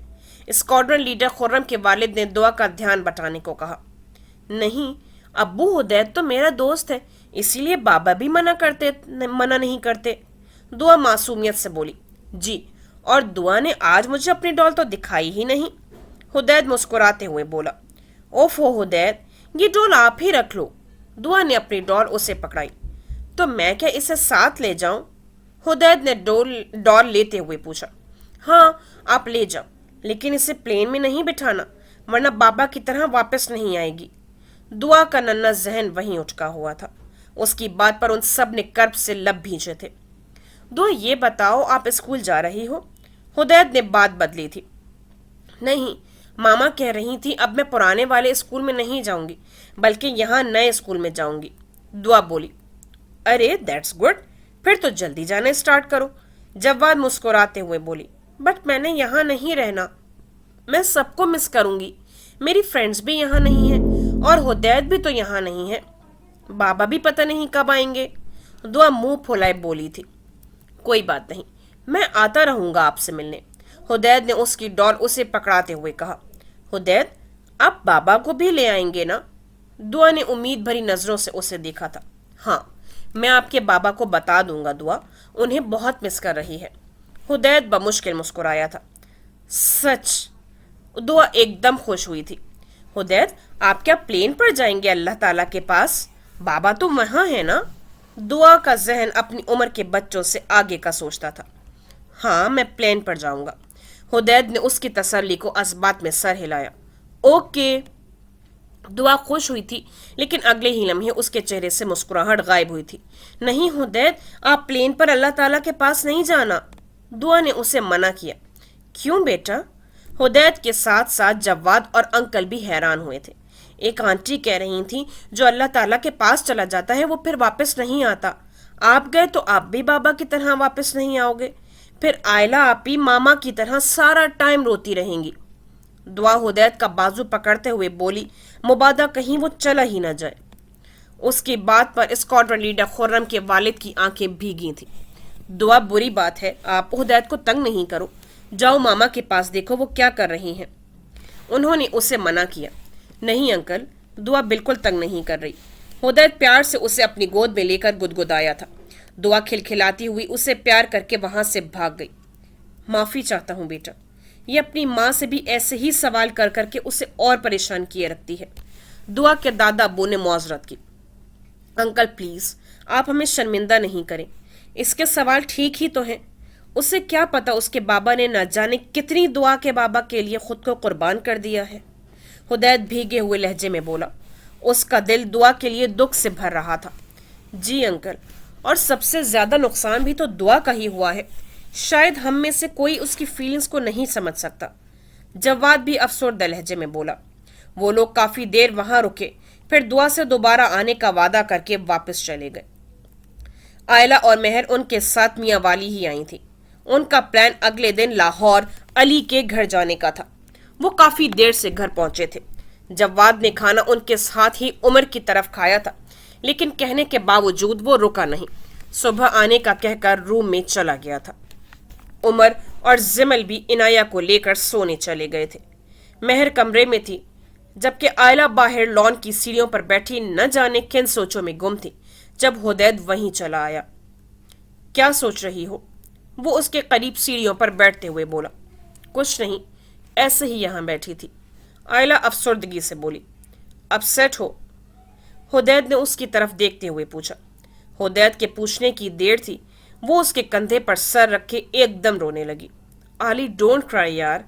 स्क्वाड्रन लीडर खुर्रम के वालिद ने दुआ का ध्यान बटाने को कहा। नहीं, अब्बू हुदैद तो मेरा दोस्त है, इसीलिए बाबा भी मना नहीं करते। दुआ मासूमियत से बोली। जी, और दुआ ने आज मुझे अपनी डॉल तो दिखाई ही नहीं। हुदैद मुस्कुराते हुए बोला। ओफो हुदैद, ये डॉल आप ही रख लो। दुआ ने अपनी डॉल उसे पकड़ाई। तो मैं क्या इसे साथ ले जाऊं? हुदैद ने डॉल लेते हुए पूछा। हाँ, आप ले जाओ, लेकिन इसे प्लेन में नहीं बिठाना, वरना बाबा की तरह वापस नहीं आएगी। दुआ का नन्हा जहन वहीं उठका हुआ था। उसकी बात पर उन सब ने कर्ब से लब भींचे थे। दुआ, ये बताओ, आप स्कूल जा रही हो? हुदैद ने बात बदली थी। नहीं, मामा कह रही थी अब मैं पुराने वाले स्कूल में नहीं जाऊंगी, बल्कि यहाँ नए स्कूल में जाऊंगी। दुआ बोली। अरे दैट्स गुड, फिर तो जल्दी जाना स्टार्ट करो। जवाद मुस्कुराते हुए बोली। बट मैंने यहाँ नहीं रहना, मैं सबको मिस करूंगी। मेरी फ्रेंड्स भी यहाँ नहीं हैं और हुदैद भी तो यहाँ नहीं है। बाबा भी पता नहीं कब आएंगे। दुआ मुंह फुलाए बोली थी। कोई बात नहीं, मैं आता रहूंगा आपसे मिलने। हुदैद ने उसकी डॉल उसे पकड़ाते हुए कहा। हुदैद, आप बाबा को भी ले आएंगे ना? दुआ ने उम्मीद भरी नजरों से उसे देखा था। हाँ, मैं आपके बाबा को बता दूंगा दुआ, उन्हें बहुत मिस कर रही है। हुदैद बमुश्किल मुस्कुराया था। सच? दुआ एकदम खुश हुई थी। हुदैद, आप क्या प्लेन पर जाएंगे अल्लाह ताला के पास? बाबा तो वहां है ना? दुआ का जहन अपनी उम्र के बच्चों से आगे का सोचता था। हाँ, मैं प्लेन पर जाऊंगा। हुदैद ने उसकी तसल्ली को असबात में सर हिलाया। ओके। दुआ खुश हुई थी, लेकिन अगले ही लम्हे उसके चेहरे से मुस्कुराहट गायब हुई थी। नहीं हुदैद, आप प्लेन पर अल्लाह ताला के पास नहीं जाना। दुआ ने उसे मना किया। क्यों बेटा? हुदैद के साथ साथ जवाद और अंकल भी हैरान हुए थे। एक आंटी कह रही थी जो अल्लाह ताला के पास चला जाता है वो फिर वापस नहीं आता। आप गए तो आप भी बाबा की तरह वापस नहीं आओगे। फिर आयला आपी मामा की तरह सारा टाइम रोती रहेंगी। दुआ हुदैद का बाजू पकड़ते हुए बोली, मुबादा कहीं वो चला ही न जाए। उसकी बात पर स्क्वाड्रन लीडर खुर्रम के वालिद की आंखें भीगी थी। दुआ, बुरी बात है, आप हुदैद को तंग नहीं करो। जाओ मामा के पास देखो वो क्या कर रही हैं। उन्होंने उसे मना किया। नहीं अंकल, दुआ बिल्कुल तंग नहीं कर रही। हुदैद प्यार से उसे अपनी गोद में लेकर गुदगुदाया था। दुआ खिलखिलाती हुई उसे प्यार करके वहां से भाग गई। माफी चाहता हूँ बेटा, ये अपनी माँ से भी ऐसे ही सवाल कर करके उसे और परेशान किए रखती है। दुआ के दादा अब्बू ने मुआजरत की। अंकल प्लीज, आप हमें शर्मिंदा नहीं करें, इसके सवाल ठीक ही तो हैं। उसे क्या पता उसके बाबा ने न जाने कितनी दुआ के बाबा के लिए खुद को कुर्बान कर दिया है। हुदैद भीगे हुए लहजे में बोला। उसका दिल दुआ के लिए दुख से भर रहा था। जी अंकल, और सबसे ज्यादा नुकसान भी तो दुआ का ही हुआ है। शायद हम में से कोई उसकी फीलिंग्स को नहीं समझ सकता। जवाद भी अफसरदा लहजे में बोला। वो लोग काफी देर वहां रुके, फिर दुआ से दोबारा आने का वादा करके वापस चले गए। आयला और मेहर उनके साथ मियाँ वाली ही आई थी। उनका प्लान अगले दिन लाहौर अली के घर जाने का था। वो काफी देर से घर पहुंचे थे। जवाद ने खाना उनके साथ ही उमर की तरफ खाया था, लेकिन कहने के बावजूद वो रुका नहीं। सुबह आने का कहकर रूम में चला गया था। उमर और जिमल भी इनाया को लेकर सोने चले गए थे। मेहर कमरे में थी, जबकि आयला बाहर लॉन की सीढ़ियों पर बैठी न जाने किन सोचों में गुम थी, जब हुदैद वहीं चला आया। क्या सोच रही हो? वो उसके करीब सीढ़ियों पर बैठते हुए बोला। कुछ नहीं, ऐसे ही यहां बैठी थी। आयला अफसरदगी से बोली। अपसेट हो? हुदैद ने उसकी तरफ देखते हुए पूछा। हुदैद के पूछने की देर थी, वो उसके कंधे पर सर रखे एकदम रोने लगी। आली डोंट क्राई यार।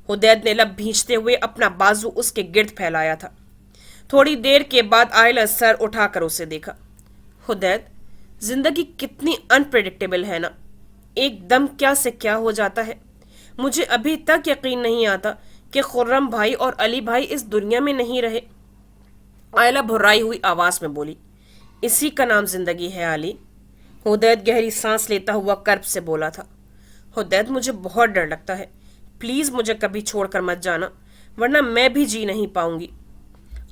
हुदैद ने लब भींचते हुए अपना बाजू उसके गिर्द फैलाया था। थोड़ी देर के बाद आयला सर उठाकर उसे देखा। हुदैद, जिंदगी कितनी अनप्रेडिक्टेबल है ना, एकदम क्या से क्या हो जाता है। मुझे अभी तक यकीन नहीं आता कि खुर्रम भाई और अली भाई इस दुनिया में नहीं रहे। आयला भुर्राई हुई आवाज में बोली। इसी का नाम जिंदगी है आली। हुदैद गहरी सांस लेता हुआ कर्ब से बोला था। हुदैद, मुझे बहुत डर लगता है, प्लीज मुझे कभी छोड़कर मत जाना, वरना मैं भी जी नहीं पाऊंगी।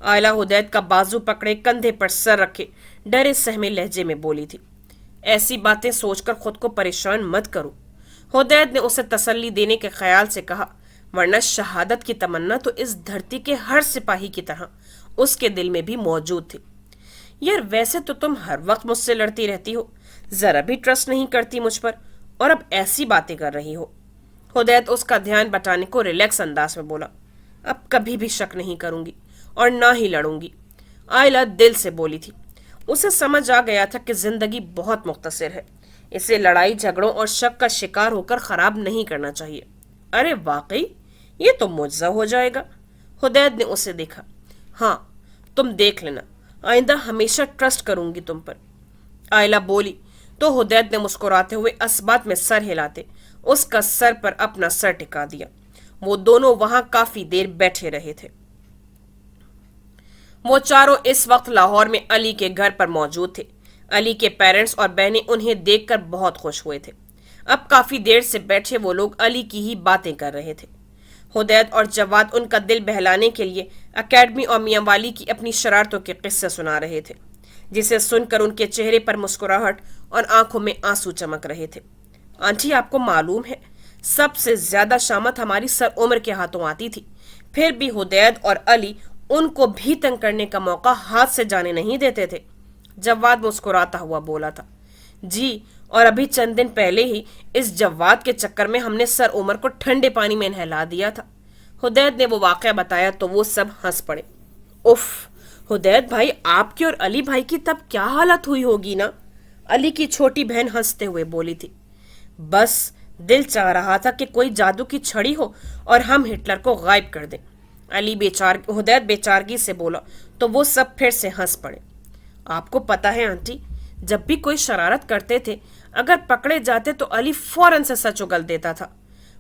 आयला हुदैद का बाजू पकड़े कंधे पर सर रखे डरे सहमे लहजे में बोली थी। ऐसी बातें सोचकर खुद को परेशान मत करो। हुदैद ने उसे तसल्ली देने के ख्याल से कहा। ورنہ शहादत की तमन्ना तो इस धरती के हर सिपाही की तरह उसके दिल में भी मौजूद थी। यार वैसे तो तुम हर वक्त मुझसे लड़ती रहती हो, जरा भी ट्रस्ट नहीं करती मुझ पर, और अब ऐसी बातें कर रही हो। हुदैत उसका ध्यान बटाने को रिलैक्स अंदाज में बोला, अब कभी भी शक नहीं करूंगी और ना ही लड़ूंगी। आयला दिल से बोली थी। उसे समझ आ गया था कि जिंदगी बहुत मुख्तसर है, इसे लड़ाई झगड़ों और शक का शिकार होकर खराब नहीं करना चाहिए। अरे वाकई ये तो मुआवजा हो जाएगा। हुदैत ने उसे देखा। हाँ तुम देख लेना, आइंदा हमेशा ट्रस्ट करूंगी तुम पर, आयला बोली तो हुदैत ने मुस्कुराते हुए असबात में सर हिलाते उसका सर पर अपना सर टिका दिया। वो दोनों वहां काफी देर बैठे रहे थे। वो चारों इस वक्त लाहौर में अली के घर पर मौजूद थे। अली के पेरेंट्स और बहनें उन्हें देखकर बहुत खुश हुए थे। अब काफी देर से बैठे वो लोग अली की ही बातें कर रहे थे। हुदैत और जवाद उनका दिल बहलाने के लिए अकेडमी और मियांवाली की अपनी शरारतों के किस्से सुना रहे थे, जिसे सुनकर उनके चेहरे पर मुस्कुराहट और आंखों में आंसू चमक रहे थे। आंटी आपको मालूम है, सबसे ज्यादा शामत हमारी सर उमर के हाथों आती थी, फिर भी हुदैत और अली उनको भी तंग करने का मौका हाथ से जाने नहीं देते थे। जवाद मुस्कुराता हुआ बोला था, जी, और अभी चंद दिन पहले ही इस जवाद के चक्कर में हमने सर उमर को ठंडे पानी में नहला दिया था। हुदैत ने वो वाकया बताया तो वो सब हंस पड़े। उफ, हुदैत भाई आपकी और अली भाई की तब क्या हालत हुई होगी ना। अली की छोटी बहन हंसते हुए बोली थी। बस दिल चाह रहा था कि कोई जादू की छड़ी हो और हम हिटलर को गायब कर दें। हुदैत बेचारगी से बोला तो वो सब फिर से हंस पड़े। आपको पता है आंटी, जब भी कोई शरारत करते थे, अगर पकड़े जाते तो अली फौरन से सच उगल देता था।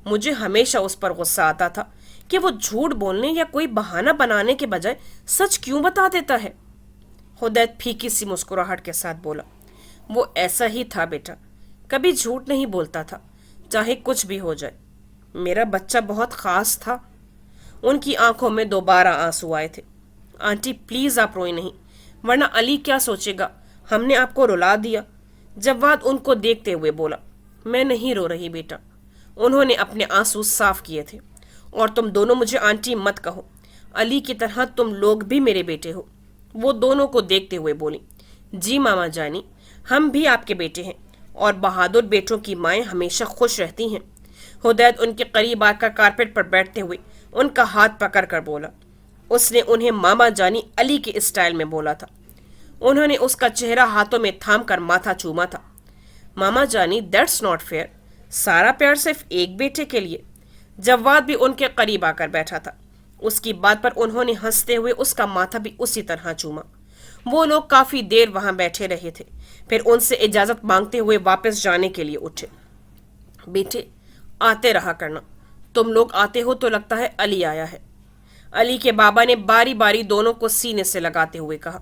मुझे हमेशा उस पर गुस्सा आता था कि वो झूठ बोलने या कोई बहाना बनाने के बजाय सच क्यों बता देता है। हुदैत फीकी सी मुस्कुराहट के साथ बोला, वो ऐसा ही था बेटा, कभी झूठ नहीं बोलता था, चाहे कुछ भी हो जाए। मेरा बच्चा बहुत खास था। उनकी आंखों में दोबारा आंसू आए थे। आंटी प्लीज आप रोए नहीं, वरना अली क्या सोचेगा, हमने आपको रुला दिया। जवाद उनको देखते हुए बोला, मैं नहीं रो रही बेटा। उन्होंने अपने आंसू साफ किए थे। और तुम दोनों मुझे आंटी मत कहो, अली की तरह तुम लोग भी मेरे बेटे हो। वो दोनों को देखते हुए बोली, जी मामा जानी, हम भी आपके बेटे हैं और बहादुर बेटों की माएँ हमेशा खुश रहती हैं। हुदैत उनके करीब आकर कारपेट पर बैठते हुए उनका हाथ पकड़ कर बोला। उसने उन्हें मामा जानी अली के स्टाइल में बोला था। उन्होंने उसका चेहरा हाथों में थाम कर माथा चूमा था। मामा जानी दैट्स नॉट फेयर, सारा प्यार सिर्फ एक बेटे के लिए। जवाद भी उनके करीब आकर बैठा था। उसकी बात पर उन्होंने हंसते हुए उसका माथा भी उसी तरह चूमा। वो लोग काफी देर वहां बैठे रहे थे, फिर उनसे इजाजत मांगते हुए वापस जाने के लिए उठे। बेटे आते रहा करना, तुम लोग आते हो तो लगता है अली आया है। अली के बाबा ने बारी बारी दोनों को सीने से लगाते हुए कहा।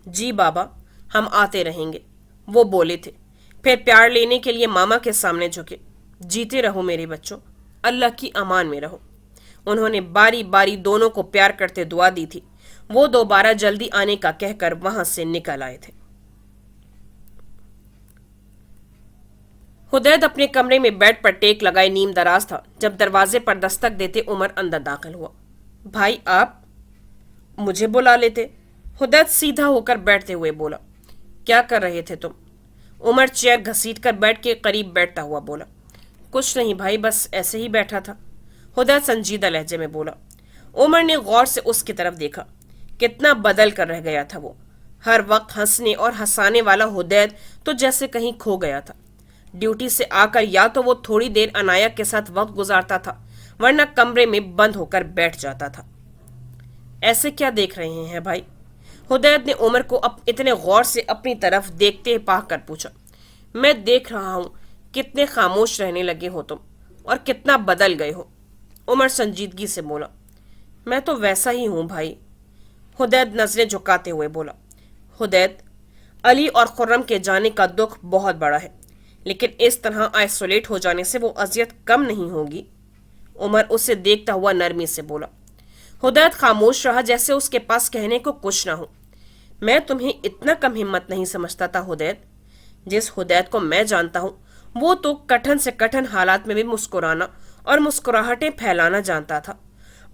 जी बाबा, हम आते रहेंगे, वो बोले थे। फिर प्यार लेने के लिए मामा के सामने झुके। जीते रहो मेरे बच्चों, अल्लाह की अमान में रहो। उन्होंने बारी बारी दोनों को प्यार करते दुआ दी थी। वो दोबारा जल्दी आने का कहकर वहां से निकल आए थे। हुदैत अपने कमरे में बेड पर टेक लगाए नीम दराज था जब दरवाजे पर दस्तक देते उमर अंदर दाखिल हुआ। भाई आप मुझे बुला लेते। हुदैत सीधा होकर बैठते हुए बोला। क्या कर रहे थे तुम? उमर चेयर घसीट कर बेड के करीब बैठता हुआ बोला। कुछ नहीं भाई, बस ऐसे ही बैठा था। हुदैत संजीदा लहजे में बोला। उमर ने गौर से उसकी तरफ देखा। कितना बदल कर रह गया था वो। हर वक्त हंसने और हंसाने वाला हुदैत तो जैसे कहीं खो गया था। ड्यूटी से आकर या तो वो थोड़ी देर अनाया के साथ वक्त गुजारता था, वरना कमरे में बंद होकर बैठ जाता था। ऐसे क्या देख रहे हैं भाई? हुदैत ने उमर को इतने गौर से अपनी तरफ देखते पाकर पूछा। मैं देख रहा हूं कितने खामोश रहने लगे हो तुम और कितना बदल गए हो। उमर संजीदगी से बोला। मैं तो वैसा ही हूं भाई। हुदैत नजरें झुकाते हुए बोला। हुदैत, अली और खुर्रम के जाने का दुख बहुत बड़ा है, लेकिन इस तरह आइसोलेट हो जाने से वो अजियत कम नहीं होगी। उमर उसे देखता हुआ नरमी से बोला। हुदैत खामोश रहा, जैसे उसके पास कहने को कुछ ना हो। मैं तुम्हें इतना कम हिम्मत नहीं समझता था हुदैत। जिस हुदैत को मैं जानता हूं वो तो कठिन से कठिन हालात में भी मुस्कुराना और मुस्कुराहटें फैलाना जानता था।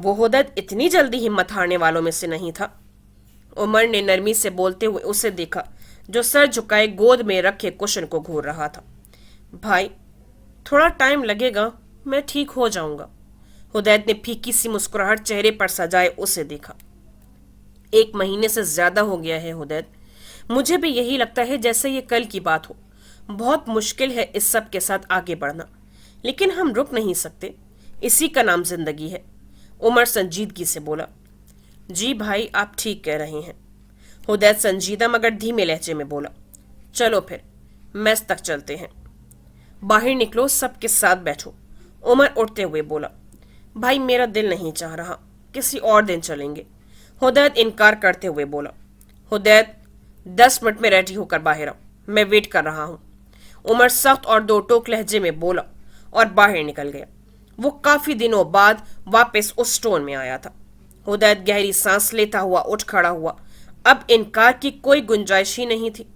वो हुदैद इतनी जल्दी हिम्मत हारने वालों में से नहीं था। उमर ने नरमी से बोलते हुए उसे देखा, जो सर झुकाए गोद में रखे कुशन को घूर रहा था। भाई, थोड़ा टाइम लगेगा, मैं ठीक हो जाऊंगा। हुदैद ने फीकी सी मुस्कुराहट चेहरे पर सजाए उसे देखा। 1 महीने से ज्यादा हो गया है हुदैद। मुझे भी यही लगता है जैसे ये कल की बात हो। बहुत मुश्किल है इस सब के साथ आगे बढ़ना, लेकिन हम रुक नहीं सकते। इसी का नाम जिंदगी है। उमर संजीदगी से बोला। जी भाई, आप ठीक कह रहे हैं। हुदैद संजीदा मगर धीमे लहजे में बोला। चलो फिर मेस तक चलते हैं। बाहर निकलो, सबके साथ बैठो। उमर उठते हुए बोला। भाई, मेरा दिल नहीं चाह रहा, किसी और दिन चलेंगे। हुदैद इनकार करते हुए बोला। हुदैद, 10 मिनट में रेडी होकर बाहर आओ, मैं वेट कर रहा हूं। उमर सख्त और दो टोक लहजे में बोला और बाहर निकल गया। वो काफी दिनों बाद वापस उस स्टोन में आया था। हुदैद गहरी सांस लेता हुआ उठ खड़ा हुआ। अब इनकार की कोई गुंजाइश ही नहीं थी।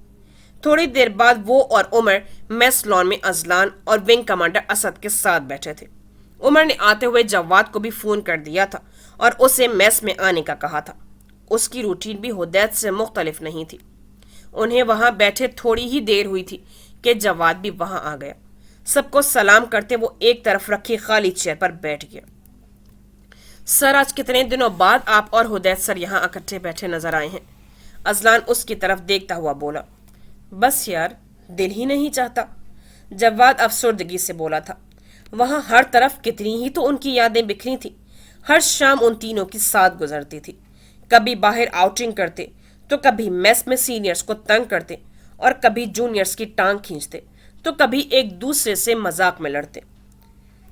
थोड़ी देर बाद वो और उमर मेस लॉन में अजलान और विंग कमांडर असद के साथ बैठे थे। उमर ने आते हुए जवाद को भी फोन कर दिया था और उसे मेस में आने का कहा था। उसकी रूटीन भी हुदैद से मुख्तलिफ नहीं थी। उन्हें वहां बैठे थोड़ी ही देर हुई थी कि जवाद भी वहां आ गया। सबको सलाम करते वो एक तरफ रखी खाली चेयर पर बैठ गया। सर, आज कितने दिनों बाद आप और हुदैद सर यहाँ इकट्ठे बैठे नजर आए हैं। अजलान उसकी तरफ देखता हुआ बोला। बस यार, दिल ही नहीं चाहता। जवाद अफसरदगी से बोला था। वहां हर तरफ कितनी ही तो उनकी यादें बिखरी थी। हर शाम उन तीनों की साथ गुजरती थी। कभी बाहर आउटिंग करते तो कभी मेस में सीनियर्स को तंग करते और कभी जूनियर्स की टांग खींचते तो कभी एक दूसरे से मजाक में लड़ते।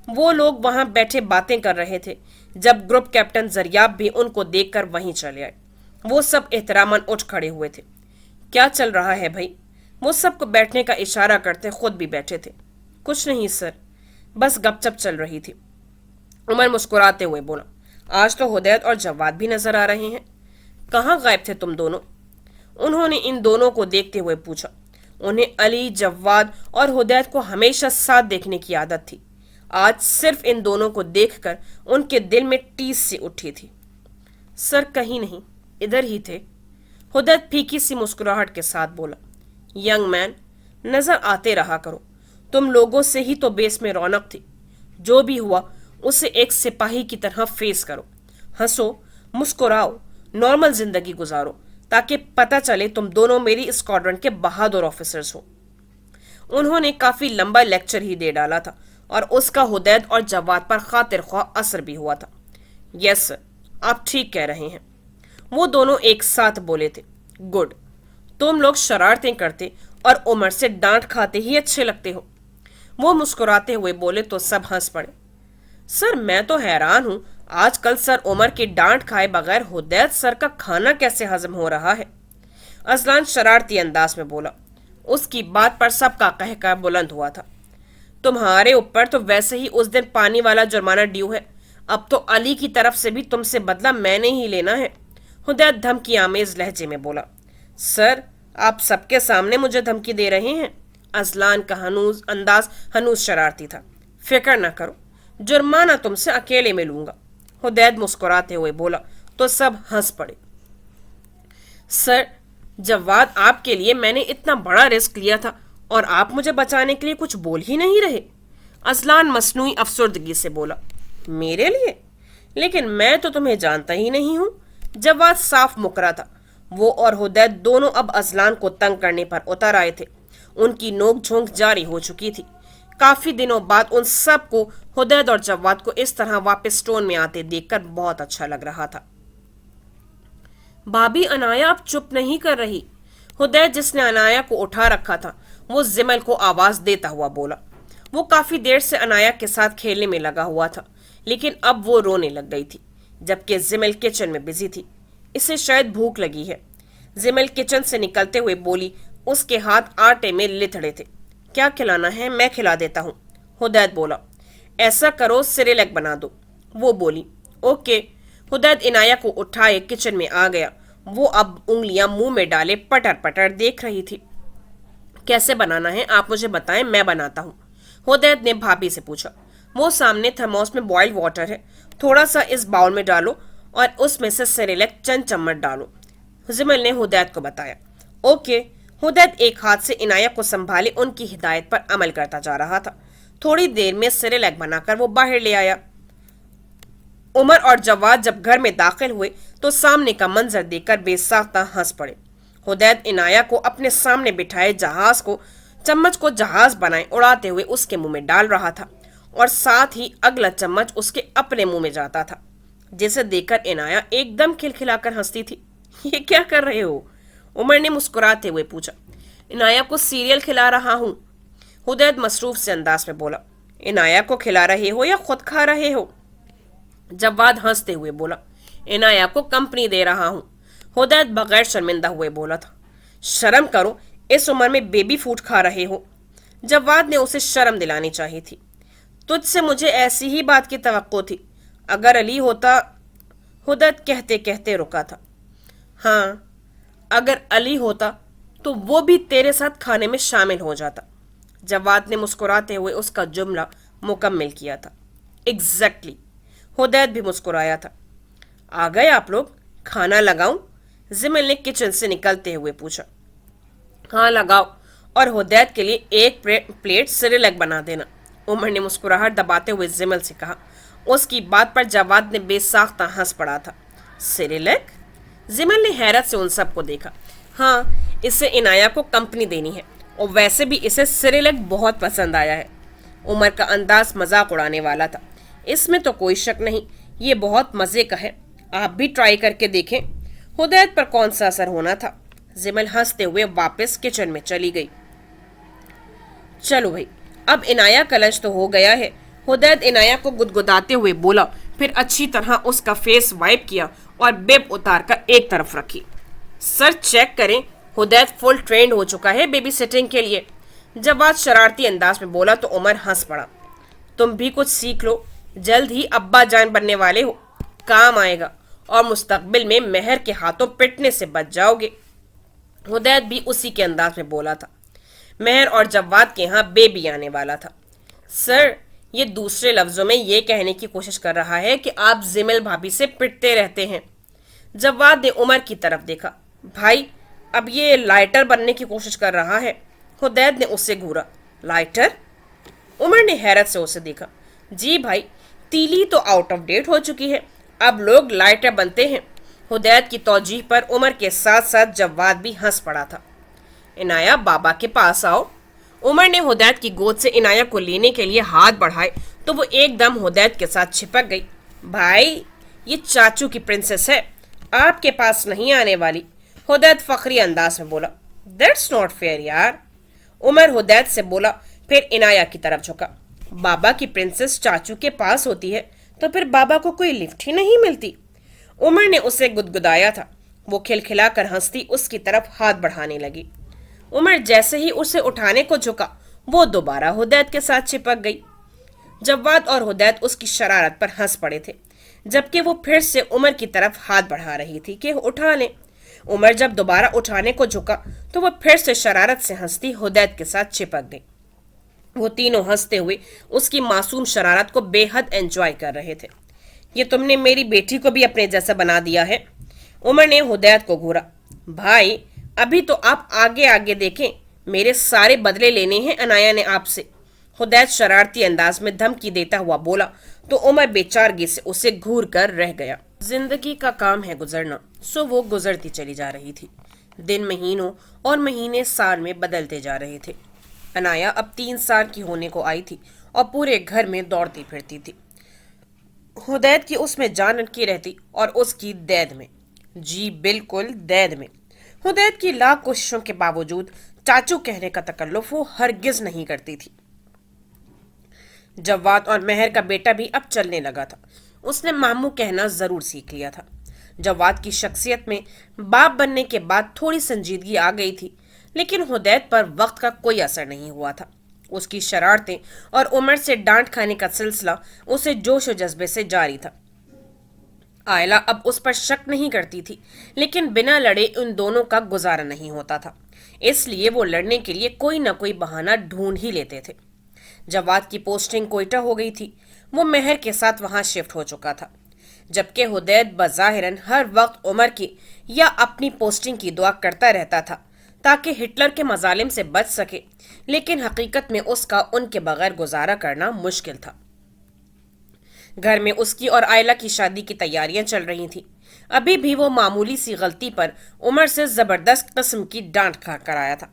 वो लोग वहां बैठे बातें कर रहे थे जब ग्रुप कैप्टन जरियाब भी उनको देखकर वहीं चले आए। वो सब एहतरामन उठ खड़े हुए थे। क्या चल रहा है भाई? वो सबको बैठने का इशारा करते खुद भी बैठे थे। कुछ नहीं सर, बस गपशप चल रही थी। उमर मुस्कुराते हुए बोला। आज तो हुदैद और जवाद भी नजर आ रहे हैं। कहाँ गायब थे तुम दोनों? उन्होंने इन दोनों को देखते हुए पूछा। उन्हें अली, जवाद और हुदैद को हमेशा साथ देखने की आदत थी। आज सिर्फ इन दोनों को देखकर उनके दिल में टीस सी उठी थी। सर, कहीं नहीं, इधर ही थे। हुदैद फीकी सी मुस्कुराहट के साथ बोला। यंग मैन, नजर आते रहा करो। तुम लोगों से ही तो बेस में रौनक थी। जो भी हुआ उसे एक सिपाही की तरह फेस करो। हंसो, मुस्कुराओ, नॉर्मल जिंदगी गुजारो, ताकि पता चले तुम दोनों मेरी स्क्वाड्रन के बहादुर ऑफिसर्स हो। उन्होंने काफी लंबा लेक्चर ही दे डाला था और उसका हुदैद और जवाद पर खातिर ख्वाह असर भी हुआ था। यस सर, आप ठीक कह रहे हैं। वो दोनों एक साथ बोले थे। गुड। तुम लोग शरारतें करते और उमर से डांट खाते ही अच्छे लगते हो। वो मुस्कुराते हुए बोले तो सब हंस पड़े। सर, मैं तो हैरान हूं, आजकल सर उमर की डांट खाए बगैर हुदैद सर का खाना कैसे हजम हो रहा है। अजलान शरारती अंदाज में बोला। उसकी बात पर सबका कहका बुलंद हुआ था। तुम्हारे ऊपर तो वैसे ही उस दिन पानी वाला जुर्माना ड्यू है। अब तो अली की तरफ से भी तुमसे बदला मैंने ही लेना है। हुदैद धमकी आमेज लहजे में बोला। सर, आप सबके सामने मुझे धमकी दे रहे हैं? अजलान का हनूज शरारती था। फिक्र ना करो, जुर्माना तुमसे अकेले में लूंगा। हुदैद मुस्कुराते हुए बोला तो सब हंस पड़े। सर, जवाद, आपके लिए मैंने इतना बड़ा रिस्क लिया था और आप मुझे बचाने के लिए कुछ बोल ही नहीं रहे। अजलान मसनूई अफसरदगी से बोला। मेरे लिए? लेकिन मैं तो तुम्हें जानता ही नहीं हूं। जवाद साफ मुकरा था। वो और हुदैद दोनों अब अजलान को तंग करने पर उतर आए थे। उनकी नोक झोंक जारी हो चुकी थी। काफी दिनों बाद उन सब को हुदैद और जवाद को इस तरह वापस स्टोन में आते देखकर बहुत अच्छा लग रहा था। भाभी, अनाया अब चुप नहीं कर रही। हुदैद, जिसने अनाया को उठा रखा था, वो जिमल को आवाज देता हुआ बोला। वो काफी देर से अनाया के साथ खेलने में लगा हुआ था, लेकिन अब वो रोने लग गई थी, जबकि जिमल किचन में बिजी थी। इसे शायद भूख लगी है। जिमल किचन से निकलते हुए बोली। उसके हाथ आटे में लिथड़े थे। क्या खिलाना है? मैं खिला देता हूँ। हुदैद बोला। ऐसा करो, सिरेलैक बना दो। वो बोली। ओके। हुदैद इनाया को उठाए किचन में आ गया। वो अब उंगलियां मुंह में डाले पटर पटर देख रही थी। कैसे बनाना है आप मुझे बताएं, मैं बनाता हूँ। हुदैद ने भाभी से पूछा। वो सामने थर्मोस में बॉइल्ड वाटर है, थोड़ा सा इस बाउल में डालो और उसमें से सेरेलैक चंद चम्मच डालो, जिमल ने हुदैत को बताया। ओके। हुदैत एक हाथ से इनाया को संभाले उनकी हिदायत पर अमल करता जा रहा था। थोड़ी देर में सेरेलैक बनाकर वो बाहर ले आया। उमर और जवाद जब घर में दाखिल हुए तो सामने का मंजर देखकर बेसाख्ता हंस पड़े। हुदैत इनाया को अपने सामने बिठाए चम्मच को जहाज बनाए उड़ाते हुए उसके मुंह में डाल रहा था और साथ ही अगला चम्मच उसके अपने मुंह में जाता था, जिसे देखकर इनाया एकदम खिलखिलाकर हंसती थी। ये क्या कर रहे हो? उमर ने मुस्कुराते हुए पूछा। इनाया को सीरियल खिला रहा हूं, हुदैत मसरूफ से अंदाज में बोला। इनाया को खिला रहे हो या खुद खा रहे हो? जवाद हंसते हुए बोला। इनाया को कंपनी दे रहा हूं, हुदैत बगैर शर्मिंदा हुए बोला था। शर्म करो, इस उम्र में बेबी फूड खा रहे हो। जवाद ने उसे शर्म दिलानी चाहिए थी। तुझसे मुझे ऐसी ही बात की तवक्को थी। अगर अली होता, हुदैत कहते कहते रुका था। हाँ, अगर अली होता तो वो भी तेरे साथ खाने में शामिल हो जाता। जवाद ने मुस्कुराते हुए उसका जुमला मुकम्मल किया था। एग्जैक्टली। हुदैत भी मुस्कुराया था। आ गए आप लोग, खाना लगाऊं? जिमल ने किचन से निकलते हुए पूछा। हाँ लगाओ, और हुदैत के लिए एक प्लेट सेरेलैक बना देना, उमर ने मुस्कुराहट दबाते हुए जिमल से कहा। उसकी बात पर जवाद ने बेसाख्ता हंस पड़ा था। सेरेलैक? जिमल ने हैरत से उन सबको देखा। हाँ, इससे इनाया को कंपनी देनी है, और वैसे भी इसे सेरेलैक बहुत पसंद आया है। उमर का अंदाज मजाक उड़ाने वाला था। इसमें तो कोई शक नहीं, ये बहुत मजे का है, आप भी ट्राई करके देखें। हुदैत पर कौन सा असर होना था। जिमल हंसते हुए वापस किचन में चली गई। चलो भाई, अब इनाया का लंच तो हो गया है, हुदैत इनाया को गुदगुदाते हुए बोला, फिर अच्छी तरह उसका फेस वाइप किया और बेब उतार कर एक तरफ रखी। सर चेक करें, हुदैत फुल ट्रेंड हो चुका है बेबी सिटिंग के लिए। जवाद शरारती अंदाज में बोला तो उमर हंस पड़ा। तुम भी कुछ सीख लो, जल्द ही अब्बा जान बनने वाले हो, काम आएगा, और मुस्तकबिल में मेहर के हाथों पिटने से बच जाओगे। हुदैत भी उसी के अंदाज में बोला था। मेहर और जवाद के यहाँ बेबी आने वाला था। सर, ये दूसरे लफ्जों में ये कहने की कोशिश कर रहा है कि आप जिमल भाभी से पिटते रहते हैं। जवाद ने उमर की तरफ देखा। भाई, अब ये लाइटर बनने की कोशिश कर रहा है। हुदैत ने उससे घूरा। लाइटर? उमर ने हैरत से उसे देखा। जी भाई, तीली तो आउट ऑफ डेट हो चुकी है, अब लोग लाइटर बनते हैं। हुदैत की तौजीह पर उमर के साथ साथ जवाद भी हंस पड़ा था। इनाया, बाबा के पास आओ। उमर ने हुदैत की गोद से इनाया को लेने के लिए हाथ बढ़ाए तो वो एकदम हुदैत के साथ चिपक गई। भाई, ये चाचू की प्रिंसेस है, आपके पास नहीं आने वाली, हुदैत फखरी अंदाज में बोला। दैट्स नॉट फेयर यार, उमर हुदैत से बोला, फिर इनाया की तरफ झुका। बाबा की प्रिंसेस चाचू के पास होती है तो फिर बाबा को कोई लिफ्ट ही नहीं मिलती। उमर ने उसे गुदगुदाया था। वो खिलखिलाकर हंसती उसकी तरफ हाथ बढ़ाने लगी। उमर जैसे ही उसे उठाने को झुका, वो दोबारा हुदैत के साथ चिपक गई। जवाद और हुदैत उसकी शरारत पर हंस पड़े थे, जबकि वो फिर से उमर की तरफ हाथ बढ़ा रही थी कि उठा ले। उमर जब दोबारा उठाने को झुका तो वो फिर से शरारत से हंसती हुदैत के साथ चिपक गई। वो तीनों हंसते हुए उसकी मासूम शरारत को बेहद एंजॉय कर रहे थे। ये तुमने मेरी बेटी को भी अपने जैसा बना दिया है, उमर ने हुदैत को घूरा। भाई, अभी तो आप आगे आगे देखें, मेरे सारे बदले लेने हैं अनाया ने आपसे, हुदैत शरारती अंदाज में धमकी देता हुआ बोला तो उमर बेचारगी से उसे घूर कर रह गया। जिंदगी का काम है गुजरना, सो वो गुजरती चली जा रही थी। दिन महीनों और महीने साल में बदलते जा रहे थे। अनाया अब 3 साल की होने को आई थी और पूरे घर में दौड़ती फिरती थी। हुदैत की उसमें जान अटकी रहती और उसकी दैद में। जी बिल्कुल, दैद में। हुदैत की लाख कोशिशों के बावजूद चाचू कहने का तकल्लुफ वो हरगिज नहीं करती थी। जवाद और मेहर का बेटा भी अब चलने लगा था। उसने मामू कहना जरूर सीख लिया था। जवाद की शख्सियत में बाप बनने के बाद थोड़ी संजीदगी आ गई थी, लेकिन हुदैत पर वक्त का कोई असर नहीं हुआ था। उसकी शरारतें और उमर से डांट खाने का सिलसिला उसे जोश और जज्बे से जारी था। आयला अब उस पर शक नहीं करती थी, लेकिन बिना लड़े उन दोनों का गुजारा नहीं होता था, इसलिए वो लड़ने के लिए कोई ना कोई बहाना ढूंढ ही लेते थे। जवाद की पोस्टिंग कोयटा हो गई थी وہ مہر کے ساتھ وہاں شفٹ ہو چکا تھا، جبکہ حدید بظاہراً ہر وقت عمر کی یا اپنی پوسٹنگ کی دعا کرتا رہتا تھا تاکہ ہٹلر کے مظالم سے بچ سکے، لیکن حقیقت میں اس کا ان کے بغیر گزارا کرنا مشکل تھا۔ گھر میں اس کی اور آئلہ کی شادی کی تیاریاں چل رہی تھیں۔ ابھی بھی وہ معمولی سی غلطی پر عمر سے زبردست قسم کی ڈانٹ کھا کر آیا تھا،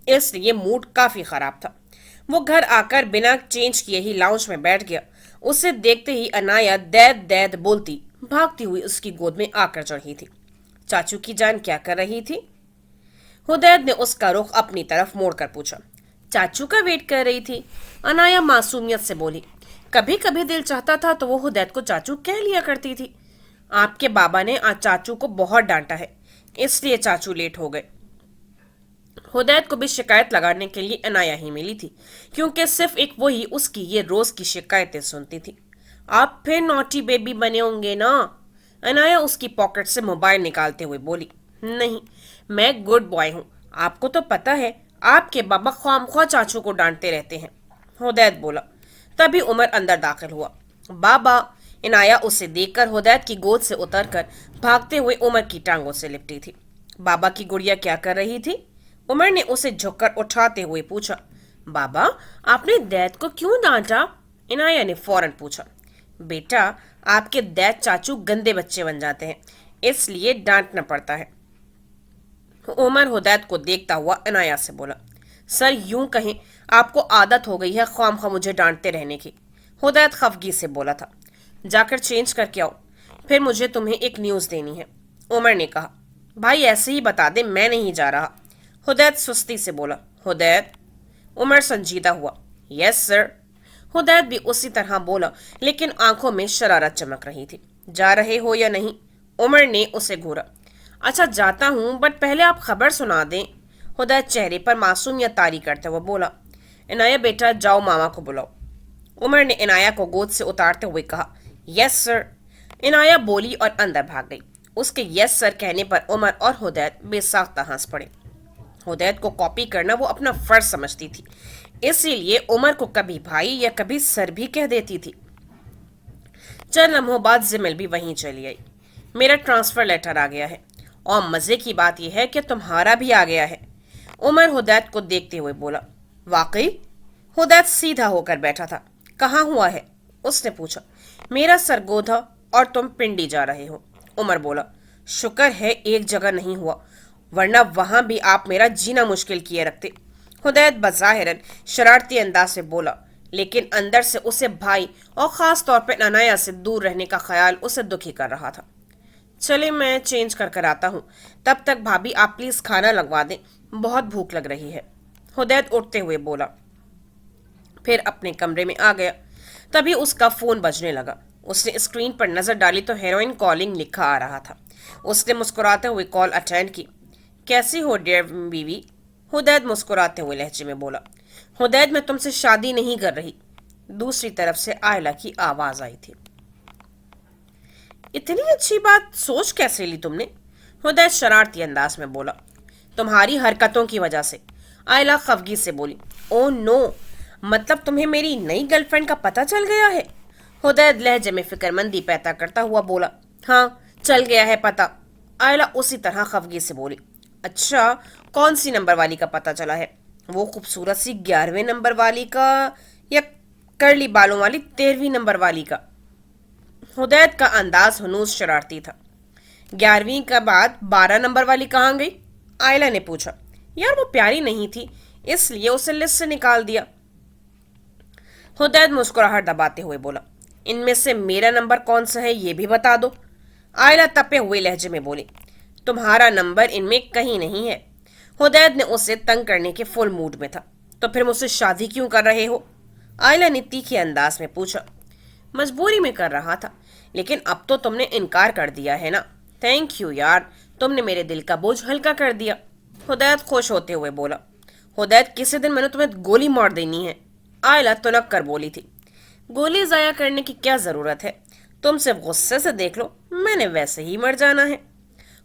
اس لیے موڈ کافی خراب تھا۔ وہ گھر آ کر بنا چینج کیے ہی لاؤنج میں بیٹھ گیا۔ اسے دیکھتے ہی انایا دید دید بولتی بھاگتی ہوئی اس کی گود میں آ کر چڑھی تھی۔ چاچو کی جان کیا کر رہی تھی؟ حدید نے اس کا رخ اپنی طرف موڑ کر پوچھا۔ چاچو کا ویٹ کر رہی تھی، انایا معصومیت سے بولی۔ کبھی کبھی دل چاہتا تھا تو وہ حدید کو چاچو کہہ لیا کرتی تھی۔ آپ کے بابا نے آج چاچو کو بہت ڈانٹا ہے، اس لیے چاچو لیٹ ہو گئے۔ حدید کو بھی شکایت لگانے کے لیے انایا ہی ملی تھی، کیونکہ صرف ایک وہی اس کی یہ روز کی شکایتیں سنتی تھی۔ آپ پھر نوٹی بیبی بنے ہوں گے نا؟ انایا اس کی پاکٹ سے موبائل نکالتے ہوئے بولی۔ نہیں، میں گڈ بوائے ہوں، آپ کو تو پتا ہے آپ کے بابا خواہ مخواہ چاچو کو ڈانٹتے رہتے ہیں، حدید بولا۔ تبھی عمر اندر داخل ہوا۔ بابا! انایا اسے دیکھ کر حدید کی گود سے اتر کر بھاگتے ہوئے عمر کی ٹانگوں سے لپٹی تھی۔ بابا کی گڑیا کیا کر رہی تھی؟ عمر نے اسے جھک کر اٹھاتے ہوئے پوچھا۔ بابا، آپ نے دید کو کیوں ڈانٹا؟ انایا نے فوراً پوچھا۔ بیٹا، آپ کے دید چاچو گندے بچے بن جاتے ہیں، اس لیے ڈانٹنا پڑتا ہے، عمر حدید کو دیکھتا ہوا انایا سے بولا۔ سر یوں کہیں آپ کو عادت ہو گئی ہے خواہ مخواہ مجھے ڈانٹتے رہنے کی، حدید خفگی سے بولا تھا۔ جا کر چینج کر کے آؤ، پھر مجھے تمہیں ایک نیوز دینی ہے، عمر نے کہا۔ بھائی ایسے ہی بتا دے، میں نہیں جا رہا، حدید سستی سے بولا۔ حدید؟ عمر سنجیدہ ہوا۔ یس سر۔ حدید بھی اسی طرح بولا، لیکن آنکھوں میں شرارت چمک رہی تھی۔ جا رہے ہو یا نہیں؟ عمر نے اسے گھورا۔ اچھا جاتا ہوں، بٹ پہلے آپ خبر سنا دیں، حدید چہرے پر معصومیت طاری کرتے ہوئے بولا۔ انایا بیٹا جاؤ ماما کو بلاؤ، عمر نے انایا کو گود سے اتارتے ہوئے کہا۔ یس سر، انایا بولی اور اندر بھاگ گئی۔ اس کے یس سر کہنے پر عمر اور حدید بے ساختہ ہنس پڑے۔ حدید کو کاپی کرنا وہ اپنا فرض سمجھتی تھی، اسی لیے عمر کو کبھی بھائی یا کبھی سر بھی کہہ دیتی تھی۔ چند لمحوں بعد زمل بھی وہیں چلی آئی۔ میرا ٹرانسفر لیٹر آ گیا ہے، اور مزے کی بات یہ ہے کہ تمہارا بھی آ گیا ہے، عمر حدید کو دیکھتے ہوئے بولا۔ واقعی؟ حدید سیدھا ہو کر بیٹھا تھا۔ کہاں ہوا ہے؟ اس نے پوچھا۔ میرا سرگودھا اور تم پنڈی جا رہے ہو، عمر بولا۔ شکر ہے ایک جگہ نہیں ہوا، ورنہ وہاں بھی آپ میرا جینا مشکل کیے رکھتے، حدید بظاہراً شرارتی انداز سے بولا، لیکن اندر سے اسے بھائی اور خاص طور پر انایا سے دور رہنے کا خیال اسے دکھی کر رہا تھا۔ چلے میں چینج کر آتا ہوں، تب تک بھابھی آپ پلیز کھانا لگوا دیں، بہت بھوک لگ رہی ہے، حدید اٹھتے ہوئے بولا۔ پھر اپنے کمرے میں آ گیا۔ تبھی اس کا فون بجنے لگا۔ اس نے اسکرین پر نظر ڈالی تو ہیروئن کالنگ لکھا آ رہا تھا۔ اس نے مسکراتے ہوئے کال اٹینڈ کی۔ کیسی ہو ڈیئر بیوی؟ حدید مسکراتے ہوئے لہجے میں بولا۔ حدید میں تم سے شادی نہیں کر رہی، دوسری طرف سے آئلہ کی آواز آئی تھی۔ اتنی اچھی بات سوچ کیسے لی تم نے؟ حدید شرارتی انداز میں بولا۔ تمہاری حرکتوں کی وجہ سے، آئلہ خفگی سے بولی۔ او نو، مطلب تمہیں میری نئی گرل فرینڈ کا پتہ چل گیا ہے؟ حدید لہجے میں فکر مندی پیدا کرتا ہوا بولا۔ ہاں چل گیا ہے پتہ، آئلہ اسی طرح خفگی سے بولی۔ اچھا، کون سی نمبر والی کا پتہ چلا ہے؟ وہ خوبصورت سی 11ویں نمبر والی کا، یا کرلی بالوں والی 13ویں نمبر والی کا؟ حدید کا انداز ہنوز شرارتی تھا۔ 11ویں کے بعد 12 نمبر والی کہاں گئی؟ آئلہ نے پوچھا۔ یار وہ پیاری نہیں تھی، اس لیے اسے لسٹ سے نکال دیا، حدید مسکراہٹ دباتے ہوئے بولا۔ ان میں سے میرا نمبر کون سا ہے یہ بھی بتا دو، آئلہ تپے ہوئے لہجے میں بولی۔ تمہارا نمبر ان میں کہیں نہیں ہے، حدید نے اسے تنگ کرنے کے فل موڈ میں تھا۔ تو پھر مجھ سے شادی کیوں کر رہے ہو؟ آئلہ نے تیکھے انداز میں پوچھا۔ مجبوری میں کر رہا تھا، لیکن اب تو تم نے انکار کر دیا ہے نا، تھینک یو یار، تم نے میرے دل کا بوجھ ہلکا کر دیا، حدید خوش ہوتے ہوئے بولا۔ حدید کسی دن میں نے تمہیں گولی مار دینی ہے، آئلہ تنک کر بولی تھی۔ گولی ضائع کرنے کی کیا ضرورت ہے؟ تم صرف غصے سے دیکھ لو، میں نے ویسے ہی مر جانا ہے۔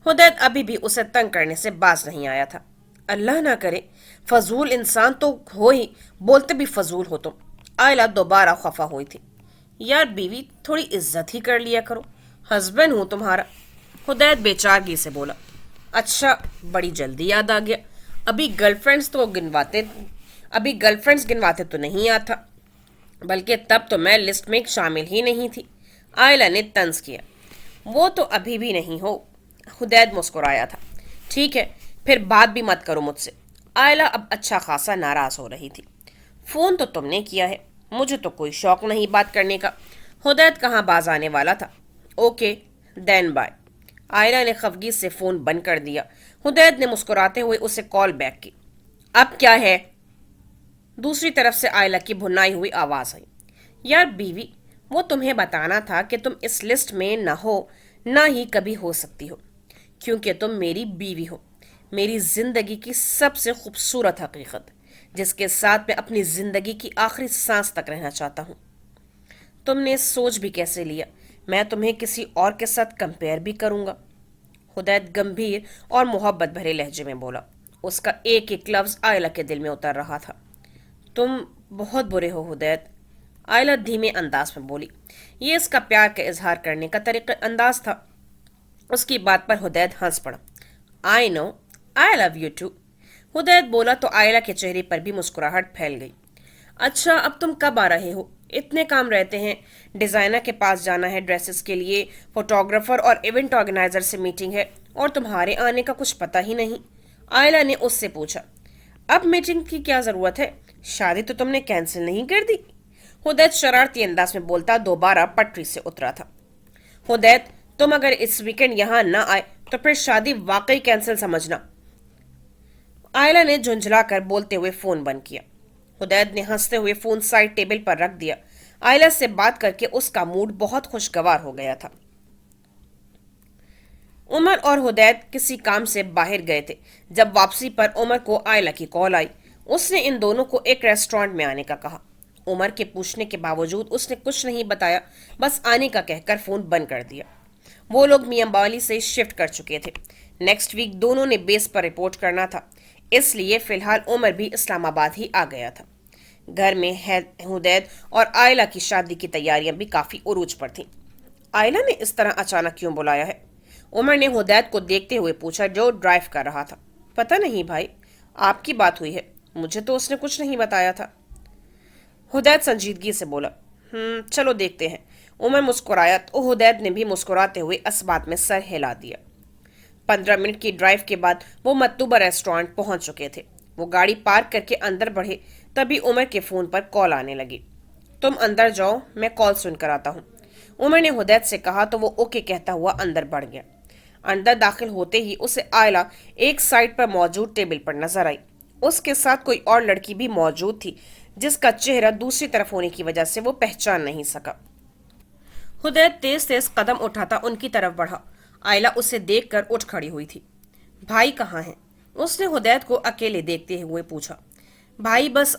حدید ابھی بھی اسے تنگ کرنے سے باز نہیں آیا تھا۔ اللہ نہ کرے، فضول انسان تو ہو ہی، بولتے بھی فضول ہو تم، آئلہ دوبارہ خفا ہوئی تھی۔ यार बीवी, थोड़ी इज्जत ही कर लिया करो, हस्बैंड हूं तुम्हारा। हुदैद बेचारगी से बोला। अच्छा, बड़ी जल्दी याद आ गया। अभी गर्लफ्रेंड्स तो गिनवाते अभी गर्लफ्रेंड्स गिनवाते तो नहीं आता, बल्कि तब तो मैं लिस्ट में शामिल ही नहीं थी। आयला ने तंज किया। वो तो अभी भी नहीं हो। हुदैद मुस्कुराया था। ठीक है, फिर बात भी मत करो मुझसे। आयला अब अच्छा खासा नाराज हो रही थी। फोन तो तुमने किया है, मुझे तो कोई शौक नहीं बात करने का। हुदैद कहाँ बाज आने वाला था। Okay then bye. आयला ने खफगी से फोन बंद कर दिया। हुदैद ने मुस्कुराते हुए उसे कॉल बैक की। अब क्या है? दूसरी तरफ से आयला की भुनाई हुई आवाज आई। यार बीवी, वो तुम्हें बताना था कि तुम इस लिस्ट में न हो, ना ही कभी हो सकती हो, क्योंकि तुम मेरी बीवी हो, मेरी जिंदगी की सबसे खूबसूरत हकीकत, जिसके साथ मैं अपनी जिंदगी की आखिरी सांस तक रहना चाहता हूँ। तुमने सोच भी कैसे लिया मैं तुम्हें किसी और के साथ कंपेयर भी करूंगा? हुदैद गंभीर और मोहब्बत भरे लहजे में बोला। उसका एक एक लफ्ज आयला के दिल में उतर रहा था। तुम बहुत बुरे हो हुदैद, आयला धीमे अंदाज में बोली। ये इसका प्यार का इजहार करने का तरीका अंदाज था। उसकी बात पर हुदैद हंस पड़ा। I know, I love you too. Hudaid बोला तो आयला के चेहरे पर भी मुस्कुराहट फैल गई। अच्छा, अब तुम कब आ रहे हो? इतने काम रहते हैं, डिजाइनर के पास जाना है ड्रेसेस के लिए, फोटोग्राफर और इवेंट ऑर्गेनाइजर से मीटिंग है, और तुम्हारे आने का कुछ पता ही नहीं। आयला ने उससे पूछा। अब मीटिंग की क्या जरूरत है? शादी तो तुमने कैंसिल नहीं कर दी? हुदैद शरारती अंदाज में बोलता दोबारा पटरी से उतरा था। हुदैद, तुम अगर इस वीकेंड यहाँ न आए तो फिर शादी वाकई कैंसिल समझना। आयला ने झुंझलाकर बोलते हुए फोन बंद किया। हुदैद ने हंसते हुए फोन साइड टेबल पर रख दिया। आयला से बात करके उसका मूड बहुत खुशगवार हो गया था। उमर और हुदैद किसी काम से बाहर गए थे। जब वापसी पर उमर को आयला की कॉल आई। उसने इन दोनों को एक रेस्टोरेंट में आने का कहा। उमर के पूछने के बावजूद उसने कुछ नहीं बताया, बस आने का कहकर फोन बंद कर दिया। वो लोग मियांबाली से शिफ्ट कर चुके थे। नेक्स्ट वीक दोनों ने बेस पर रिपोर्ट करना था, इसलिए फिलहाल उमर भी इस्लामाबाद ही आ गया था। घर में हुदैद और आयला की शादी की तैयारियां भी काफी उरूज पर थीं। आयला ने इस तरह अचानक क्यों बुलाया है? उमर ने हुदैद को देखते हुए पूछा, जो ड्राइव कर रहा था। पता नहीं भाई, आपकी बात हुई है, मुझे तो उसने कुछ नहीं बताया था। हुदैद संजीदगी से बोला। चलो देखते हैं। उमर मुस्कुराया तो हुदैद ने भी मुस्कुराते हुए इस बात में सर हिला दिया। 15 मिनट की ड्राइव के बाद वो मतलूबा रेस्टोरेंट पहुंच चुके थे। वो गाड़ी पार्क करके अंदर बढ़े, तभी उमर के फोन पर कॉल आने लगी। तुम अंदर जाओ, मैं कॉल सुनकर आता हूँ, उमर ने हुदैद से कहा तो वो ओके कहता हुआ अंदर बढ़ गया। अंदर दाखिल होते ही उसे आयला एक साइड पर मौजूद टेबल पर नजर आई। उसके साथ कोई और लड़की भी मौजूद थी, जिसका चेहरा दूसरी तरफ होने की वजह से वो पहचान नहीं सका। हुदैद तेज तेज कदम उठाता उनकी तरफ बढ़ा। आयला उसे देखकर उठ खड़ी हुई थी। भाई कहाँ हैं? उसने हुदैद को अकेले देखते हुए पूछा। भाई बस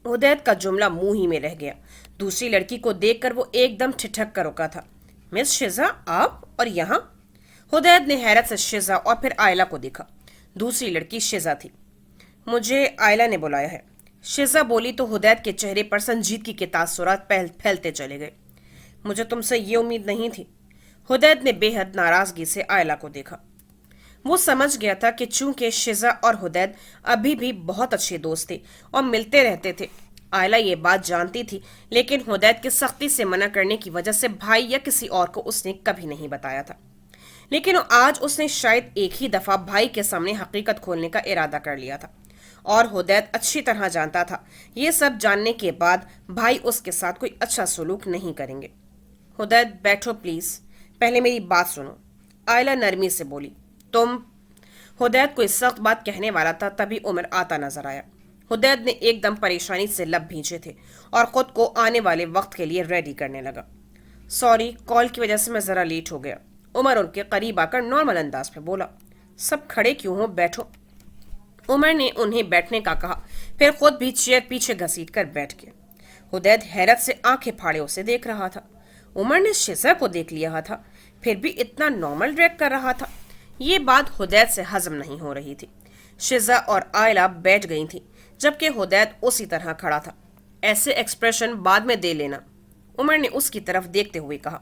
हुदैद का जुमला मुंह ही में रह गया। दूसरी लड़की को देखकर वो एकदम ठिठक कर रुका था। मिस शिजा, आप और यहाँ? हुदैद ने हैरत से शिजा और फिर आयला को देखा। दूसरी लड़की शिजा थी। मुझे आयला ने बुलाया है, शिजा बोली तो हुदैद के चेहरे पर संजीदगी के तासुरात फैलते चले गए। मुझे तुमसे ये उम्मीद नहीं थी। हुदैद ने बेहद नाराजगी से आयला को देखा। वो समझ गया था कि चूंकि शिजा और हुदैद अभी भी बहुत अच्छे दोस्त थे और मिलते रहते थे। आयला ये बात जानती थी, लेकिन हुदैद की सख्ती से मना करने की वजह से भाई या किसी और को उसने कभी नहीं बताया था। लेकिन आज उसने शायद एक ही दफा भाई के सामने हकीकत खोलने का इरादा कर लिया था, और हुदैद अच्छी तरह जानता था ये सब जानने के बाद भाई उसके साथ कोई अच्छा सलूक नहीं करेंगे। हुदैद बैठो प्लीज, पहले मेरी बात सुनो, आयला नरमी से बोली। तुम हुदैद कोई सख्त बात कहने वाला था, तभी उमर आता नजर आया। हुदैद ने एकदम परेशानी से लब भींचे थे और खुद को आने वाले वक्त के लिए रेडी करने लगा। सॉरी, कॉल की वजह से मैं जरा लेट हो गया, उमर उनके करीब आकर नॉर्मल अंदाज में बोला। सब खड़े क्यों हो, बैठो। उमर ने उन्हें बैठने का कहा, फिर खुद भी चेयर पीछे घसीट कर बैठ गया। हुदैद हैरत से आंखें फाड़े उसे देख रहा था। उमर ने शिजा को देख लिया था, फिर भी इतना नॉर्मल रिएक्ट कर रहा था। ये बात हुदैद से हजम नहीं हो रही थी। शिजा और आयला बैठ गई थी, जबकि हुदैद उसी तरह खड़ा था। ऐसे एक्सप्रेशन बाद में दे लेना, عمر نے اس کی طرف دیکھتے ہوئے کہا۔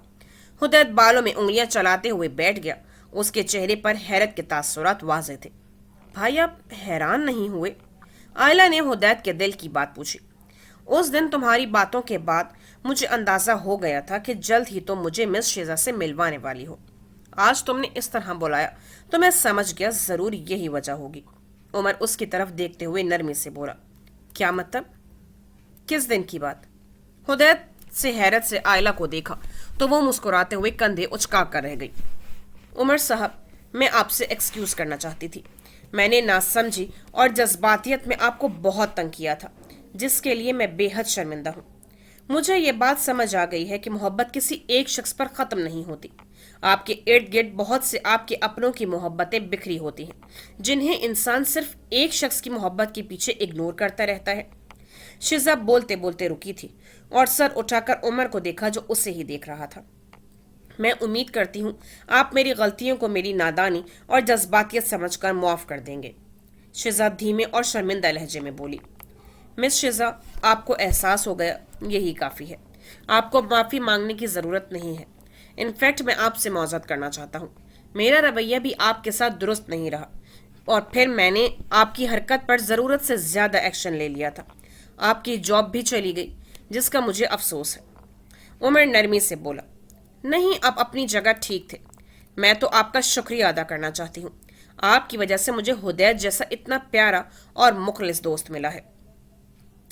ہدایت بالوں میں انگلیاں چلاتے ہوئے بیٹھ گیا۔ اس کے چہرے پر حیرت کے تاثرات واضح تھے۔ بھائی آپ حیران نہیں ہوئے؟ آئلہ نے ہدایت کے دل کی بات پوچھی۔ اس دن تمہاری باتوں کے بعد مجھے اندازہ ہو گیا تھا کہ جلد ہی تم مجھے مس شیزا سے ملوانے والی ہو۔ آج تم نے اس طرح بلایا تو میں سمجھ گیا ضرور یہی وجہ ہوگی۔ عمر اس کی طرف دیکھتے ہوئے نرمی سے بولا۔ کیا مطلب؟ کس دن کی بات؟ ہدایت سے حیرت سے آئلہ کو دیکھا تو وہ مسکراتے ہوئے کندھے اچکا کر رہ گئی۔ عمر صاحب، میں آپ سے ایکسکیوز کرنا چاہتی تھی۔ میں نے ناسمجھی اور جذباتیت میں آپ کو بہت تنگ کیا تھا، جس کے لیے میں بے حد شرمندہ ہوں۔ مجھے یہ بات سمجھ آ گئی ہے کہ محبت کسی ایک شخص پر ختم نہیں ہوتی۔ آپ کے ارد گرد بہت سے آپ کے اپنوں کی محبتیں بکھری ہوتی ہیں، جنہیں انسان صرف ایک شخص کی محبت کے پیچھے اگنور کرتا رہتا ہے۔ شیزا بولتے بولتے رکی تھی اور سر اٹھا کر عمر کو دیکھا جو اسے ہی دیکھ رہا تھا۔ میں امید کرتی ہوں آپ میری غلطیوں کو میری نادانی اور جذباتیت سمجھ کر معاف کر دیں گے، شیزا دھیمے اور شرمندہ لہجے میں بولی۔ مس شیزا، آپ کو احساس ہو گیا، یہی کافی ہے۔ آپ کو معافی مانگنے کی ضرورت نہیں ہے۔ انفیکٹ میں آپ سے معذرت کرنا چاہتا ہوں۔ میرا رویہ بھی آپ کے ساتھ درست نہیں رہا، اور پھر میں نے آپ کی حرکت پر ضرورت سے زیادہ ایکشن لے لیا تھا۔ آپ کی جاب بھی چلی گئی، جس کا مجھے افسوس ہے۔ عمر نرمی سے بولا۔ نہیں، آپ اپنی جگہ ٹھیک تھے۔ میں تو آپ کا شکریہ ادا کرنا چاہتی ہوں۔ آپ کی وجہ سے مجھے ہدایت جیسا اتنا پیارا اور مخلص دوست ملا ہے۔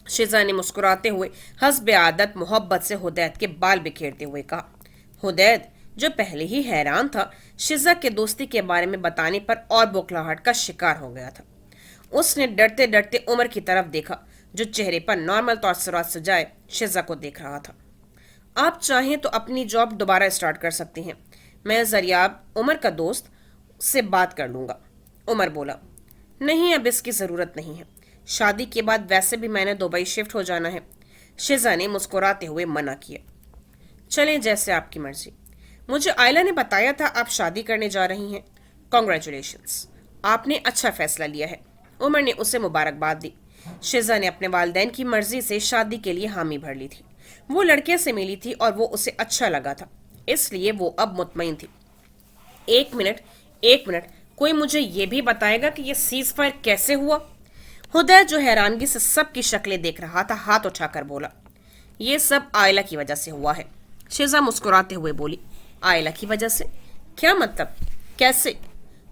شیزا نے مسکراتے ہوئے حسب عادت محبت سے ہدایت کے بال بکھیرتے ہوئے کہا۔ ہدایت، جو پہلے ہی حیران تھا، شیزا کے دوستی کے بارے میں بتانے پر اور بوکھلاہٹ کا شکار ہو گیا تھا۔ اس نے ڈرتے ڈرتے عمر کی طرف دیکھا، جو چہرے پر نارمل تاثرات سجائے شیزا کو دیکھ رہا تھا۔ آپ چاہیں تو اپنی جاب دوبارہ اسٹارٹ کر سکتی ہیں۔ میں ذریعہ عمر کا دوست سے بات کر لوں گا۔ عمر بولا۔ نہیں، اب اس کی ضرورت نہیں ہے۔ شادی کے بعد ویسے بھی میں نے دبئی شفٹ ہو جانا ہے۔ شیزا نے مسکراتے ہوئے منع کیا۔ چلیں، جیسے آپ کی مرضی۔ مجھے آئلہ نے بتایا تھا آپ شادی کرنے جا رہی ہیں۔ کنگریچولیشنز، آپ نے اچھا فیصلہ لیا ہے۔ عمر نے اسے مبارکباد دی۔ شیزا نے اپنے والدین کی مرضی سے شادی کے لیے حامی بھر لی تھی۔ وہ لڑکے سے ملی تھی اور وہ اسے اچھا لگا تھا، اس لیے وہ اب مطمئن تھی۔ ایک منٹ، کوئی مجھے یہ بھی بتائے گا کہ یہ سیز فائر کیسے ہوا؟ ہدایت، جو حیرانگی سے سب کی شکلیں دیکھ رہا تھا، ہاتھ اٹھا کر بولا۔ یہ سب آئلہ کی وجہ سے ہوا ہے۔ شیزا مسکراتے ہوئے بولی۔ آئلہ کی وجہ سے؟ کیا مطلب؟ کیسے؟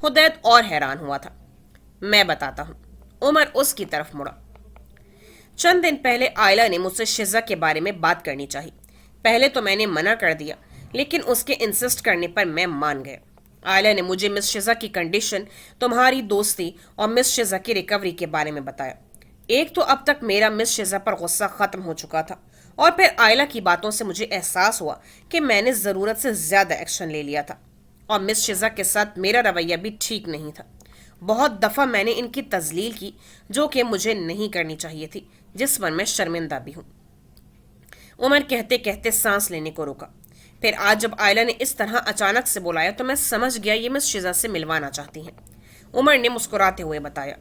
ہدایت اور حیران ہوا تھا۔ میں بتاتا ہوں۔ عمر اس کی طرف مڑا۔ چند دن پہلے آئلہ نے مجھ سے شیزا کے بارے میں بات کرنی چاہی۔ پہلے تو میں نے منع کر دیا، لیکن اس کے انسسٹ کرنے پر میں مان گیا۔ آئلہ نے مجھے مس شیزا کی کنڈیشن، تمہاری دوستی اور مس شیزا کی ریکوری کے بارے میں بتایا۔ ایک تو اب تک میرا مس شیزا پر غصہ ختم ہو چکا تھا، اور پھر آئلہ کی باتوں سے مجھے احساس ہوا کہ میں نے ضرورت سے زیادہ ایکشن لے لیا تھا، اور مس شیزا کے ساتھ میرا رویہ بھی ٹھیک نہیں تھا۔ بہت دفعہ میں نے ان کی تذلیل کی، جو کہ مجھے نہیں کرنی چاہیے تھی، جس پر میں شرمندہ بھی ہوں۔ عمر کہتے کہتے سانس لینے کو روکا۔ پھر آج جب آئلہ نے اس طرح اچانک سے بلایا تو میں سمجھ گیا یہ مس شیزا سے ملوانا چاہتی ہیں۔ عمر نے مسکراتے ہوئے بتایا۔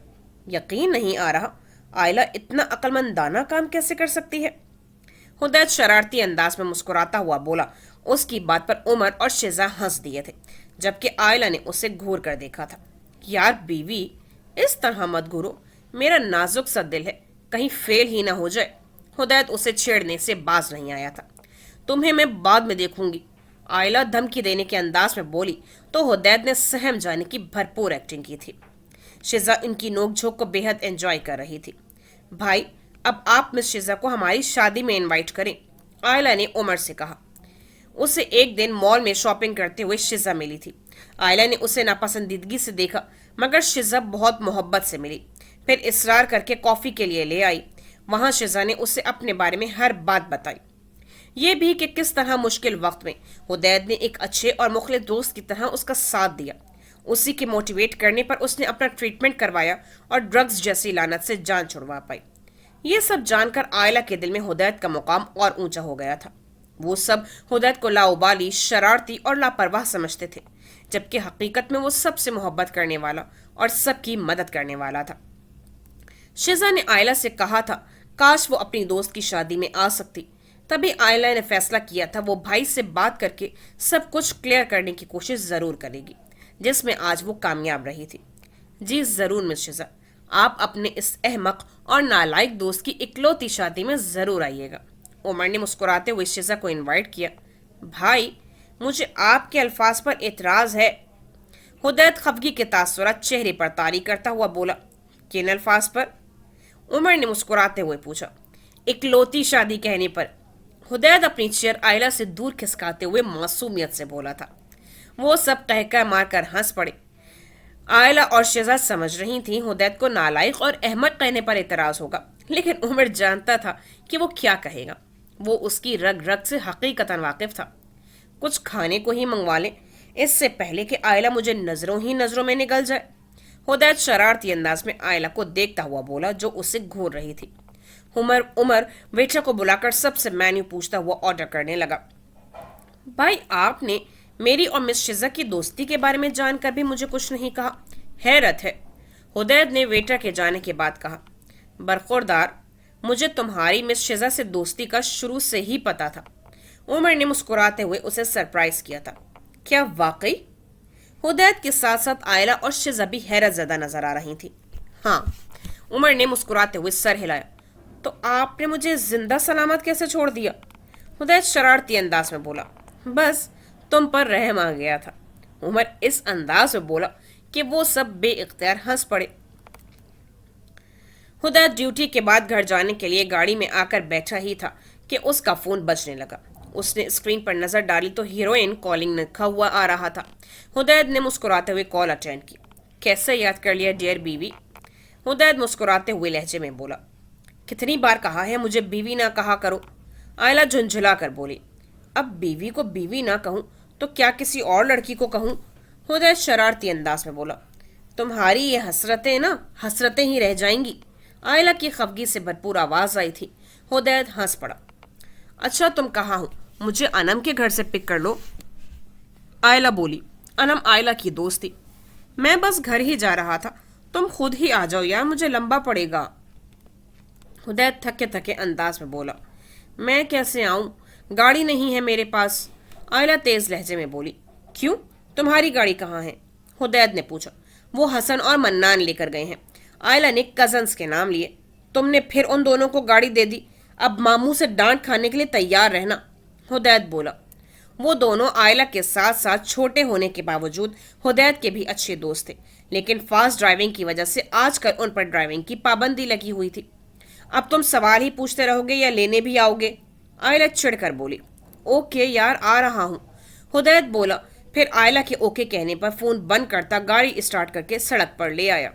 یقین نہیں آ رہا، آئلہ اتنا عقل مندانہ کام کیسے کر سکتی ہے؟ ہدایت شرارتی انداز میں مسکراتا ہوا بولا۔ اس کی بات پر عمر اور شیزا ہنس دیے تھے، جبکہ آئلہ نے اسے گھور کر دیکھا تھا۔ یار بیوی، اس طرح مت گھورو، میرا نازک سا دل ہے، کہیں فیل ہی نہ ہو جائے۔ ہدایت اسے چھیڑنے سے باز نہیں آیا تھا۔ تمہیں میں بعد میں دیکھوں گی، آئلہ دھمکی دینے کے انداز میں بولی تو ہدایت نے سہم جانے کی بھرپور ایکٹنگ کی تھی۔ شیزا ان کی نوک جھوک کو بے حد انجوائے کر رہی تھی۔ بھائی، اب آپ مس شیزا کو ہماری شادی میں انوائٹ کریں، آئلہ نے عمر سے کہا۔ اسے ایک دن مال میں شاپنگ کرتے ہوئے شیزا ملی تھی۔ آئلہ نے اسے ناپسندیدگی سے دیکھا، مگر شیزا بہت محبت سے ملی، پھر اصرار کر کے کافی کے لیے لے آئی۔ وہاں شیزا نے اسے اپنے بارے میں ہر بات بتائی، یہ بھی کہ کس طرح مشکل وقت میں ہدایت نے ایک اچھے اور مخلص دوست کی طرح اس کا ساتھ دیا۔ اسی کے موٹیویٹ کرنے پر اس نے اپنا ٹریٹمنٹ کروایا اور ڈرگز جیسی لعنت سے جان چھڑوا پائی۔ یہ سب جان کر آئلہ کے دل میں ہدایت کا مقام اور اونچا ہو گیا تھا۔ وہ سب ہدایت کو لاؤبالی، شرارتی اور لاپرواہ سمجھتے تھے، جبکہ حقیقت میں وہ سب سے محبت کرنے والا اور سب کی مدد کرنے والا تھا۔ شیزا نے آئلہ سے کہا تھا کاش وہ اپنی دوست کی شادی میں آ سکتی، तभी आयला ने फैसला किया था वो भाई से बात करके सब कुछ क्लियर करने की कोशिश जरूर करेगी, जिसमें आज वो कामयाब रही थी। जी जरूर मिस शिजा, आप अपने इस अहमक और नालायक दोस्त की इकलौती शादी में जरूर आइएगा। उमर ने मुस्कुराते हुए शिजा को इनवाइट किया। भाई, मुझे आपके अल्फाज पर एतराज है। हुदैद खफगी के तासुरात चेहरे पर तारी करता हुआ बोला। किन अल्फाज पर? उमर ने मुस्कुराते हुए पूछा। इकलौती शादी कहने पर। हुदैद अपनी चेयर आयला से दूर खिसकाते हुए मासूमियत से बोला था। वो सब टहका मारकर हंस पड़े। आयला और शहजाद समझ रही थी हुदैद को नालायक और अहमद कहने पर एतराज होगा, लेकिन उमर जानता था कि वो क्या कहेगा। वो उसकी रग रग से हकीकतन वाकिफ था। कुछ खाने को ही मंगवा लें, इससे पहले कि आयला मुझे नजरों ही नजरों में निगल जाए। हुदैद शरारती अंदाज में आयला को देखता हुआ बोला, जो उसे घूर रही थी। उमर वेटर को बुलाकर सबसे मेन्यू पूछता हुआ ऑर्डर करने लगा। भाई, आपने मेरी और मिस शिजा की दोस्ती के बारे में जानकर भी मुझे कुछ नहीं कहा। हैरत है, हुदैद ने वेटर के जाने के बाद कहा। बरखुरदार, मुझे तुम्हारी मिस शिजा से दोस्ती का शुरू से ही पता था। उमर ने मुस्कुराते हुए उसे सरप्राइज किया था। क्या वाकई? हुदैद के साथ साथ आयला और शिजा भी हैरत ज़दा नजर आ रही थी। हाँ, उमर ने मुस्कुराते हुए सर हिलाया। तो आपने मुझे जिंदा सलामत कैसे छोड़ दिया? हुदैद शरारती अंदाज में बोला। बस तुम पर रहम आ गया था। उमर इस अंदाज में बोला कि वो सब बेइख्तियार हंस पड़े। हुदैद ड्यूटी के बाद घर जाने के लिए गाड़ी में आकर बैठा ही था कि उसका फोन बजने लगा। उसने स्क्रीन पर नजर डाली तो हीरोइन कॉलिंग लिखा हुआ आ रहा था। हुदैद ने मुस्कुराते हुए कॉल अटेंड की। कैसे याद कर लिया डियर बीवी? हुदैद मुस्कुराते हुए लहजे में बोला। कितनी बार कहा है मुझे बीवी ना कहा करो? आयला झुंझुला कर बोली। अब बीवी को बीवी ना कहूं तो क्या किसी और लड़की को कहूं? हुदैद शरारती अंदाज में बोला। तुम्हारी ये हसरतें ना हसरतें ही रह जाएंगी। आयला की खफगी से भरपूर आवाज आई थी। हुदैद हंस पड़ा। अच्छा, तुम कहाँ हो? मुझे अनम के घर से पिक कर लो। आयला बोली। अनम आयला की दोस्त थी। मैं बस घर ही जा रहा था, तुम खुद ही आ जाओ यार, मुझे लंबा पड़ेगा। हुदैद थके थके अंदाज में बोला। मैं कैसे आऊं? गाड़ी नहीं है मेरे पास। आयला तेज लहजे में बोली। क्यों, तुम्हारी गाड़ी कहाँ है? हुदैद ने पूछा। वो हसन और मन्नान लेकर गए हैं। आयला ने कजन्स के नाम लिए। तुमने फिर उन दोनों को गाड़ी दे दी। अब मामू से डांट खाने के लिए तैयार रहना। हुदैद बोला। वो दोनों आयला के साथ साथ छोटे होने के बावजूद हुदैद के भी अच्छे दोस्त थे, लेकिन फास्ट ड्राइविंग की वजह से आजकल उन पर ड्राइविंग की पाबंदी लगी हुई थी। अब तुम सवाल ही पूछते रहोगे या लेने भी आओगे? आयला चिढ़कर बोली। ओके यार, आ रहा हूँ, हुदैद बोला। फिर आयला के ओके कहने पर फोन बंद करता गाड़ी स्टार्ट करके सड़क पर ले आया।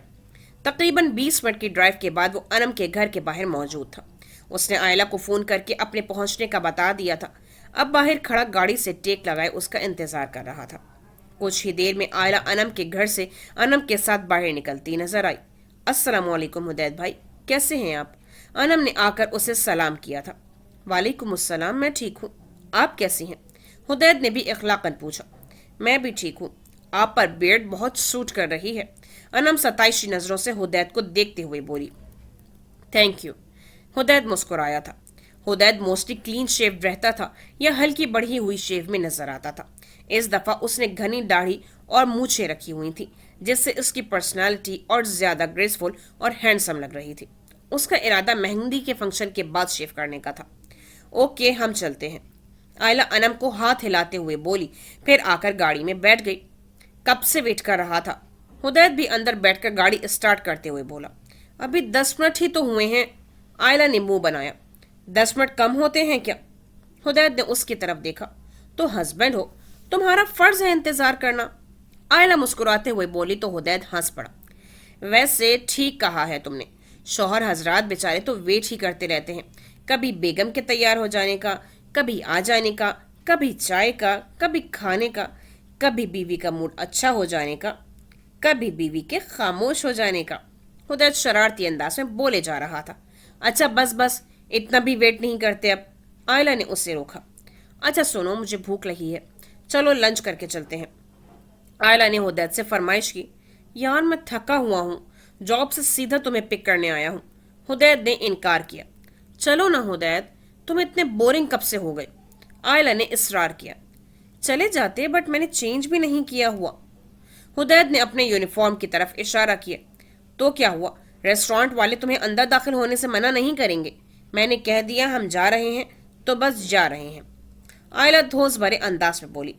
तकरीबन 20 मिनट की ड्राइव के बाद वो अनम के घर के बाहर मौजूद था। उसने आयला को फोन करके अपने पहुंचने का बता दिया था। अब बाहर खड़ा गाड़ी से टेक लगाए उसका इंतजार कर रहा था। कुछ ही देर में आयला अनम के घर से अनम के साथ बाहर निकलती नजर आई। अस्सलाम वालेकुम हुदैद भाई, कैसे हैं आप? अनम ने आकर उसे सलाम किया था। वालेकुम अस्सलाम, मैं ठीक हूँ, आप कैसी हैं? हुदैद ने भी इखलाकन पूछा। मैं भी ठीक हूँ, आप पर बियर्ड बहुत सूट कर रही है। अनम सताइशी नजरों से हुदैद को देखते हुए बोली। Thank you. हुदैद मुस्कुराया था। हुदैद मोस्टली क्लीन शेव रहता था या हल्की बढ़ी हुई शेव में नजर आता था। इस दफा उसने घनी दाढ़ी और मूछें रखी हुई थी, जिससे उसकी पर्सनालिटी और ज्यादा ग्रेसफुल और हैंडसम लग रही थी। उसका इरादा मेहंदी के फंक्शन के बाद शेव करने का था। ओके, हम चलते हैं, आयला अनम को हाथ हिलाते हुए बोली, फिर आकर गाड़ी में बैठ गई। कब से वेट कर रहा था? हुदैद भी अंदर बैठकर गाड़ी स्टार्ट करते हुए बोला। अभी 10 मिनट ही तो हुए हैं। आयला ने मुंह बनाया। 10 मिनट कम होते हैं क्या? हुदैद ने उसकी तरफ देखा। तो हस्बैंड हो, तुम्हारा फर्ज है इंतजार करना। आयला मुस्कुराते हुए बोली तो हुदैद हंस पड़ा। वैसे ठीक कहा है तुमने, शौहर हजरात बेचारे तो वेट ही करते रहते हैं, कभी बेगम के तैयार हो जाने का, कभी आ जाने का, कभी चाय का, कभी खाने का, कभी बीवी का मूड अच्छा हो जाने का, कभी बीवी के खामोश हो जाने का। हुदैद शरारती अंदाज में बोले जा रहा था। अच्छा बस बस, इतना भी वेट नहीं करते अब। आयला ने उसे रोका। अच्छा सुनो, मुझे भूख लगी है, चलो लंच करके चलते हैं। आयला ने हुदैद से फरमाइश की। यार मैं थका हुआ हूँ, जॉब से सीधा तुम्हें पिक करने आया हूँ। हुदैद ने इनकार किया। चलो ना हुदैद, तुम इतने बोरिंग कब से हो गए? आयला ने इसरार किया। चले जाते, बट मैंने चेंज भी नहीं किया हुआ। हुदैद ने अपने यूनिफॉर्म की तरफ इशारा किया। तो क्या हुआ? रेस्टोरेंट वाले तुम्हें अंदर दाखिल होने से मना नहीं करेंगे। मैंने कह दिया हम जा रहे हैं तो बस जा रहे हैं। आयला धोस भरे अंदाज में बोली।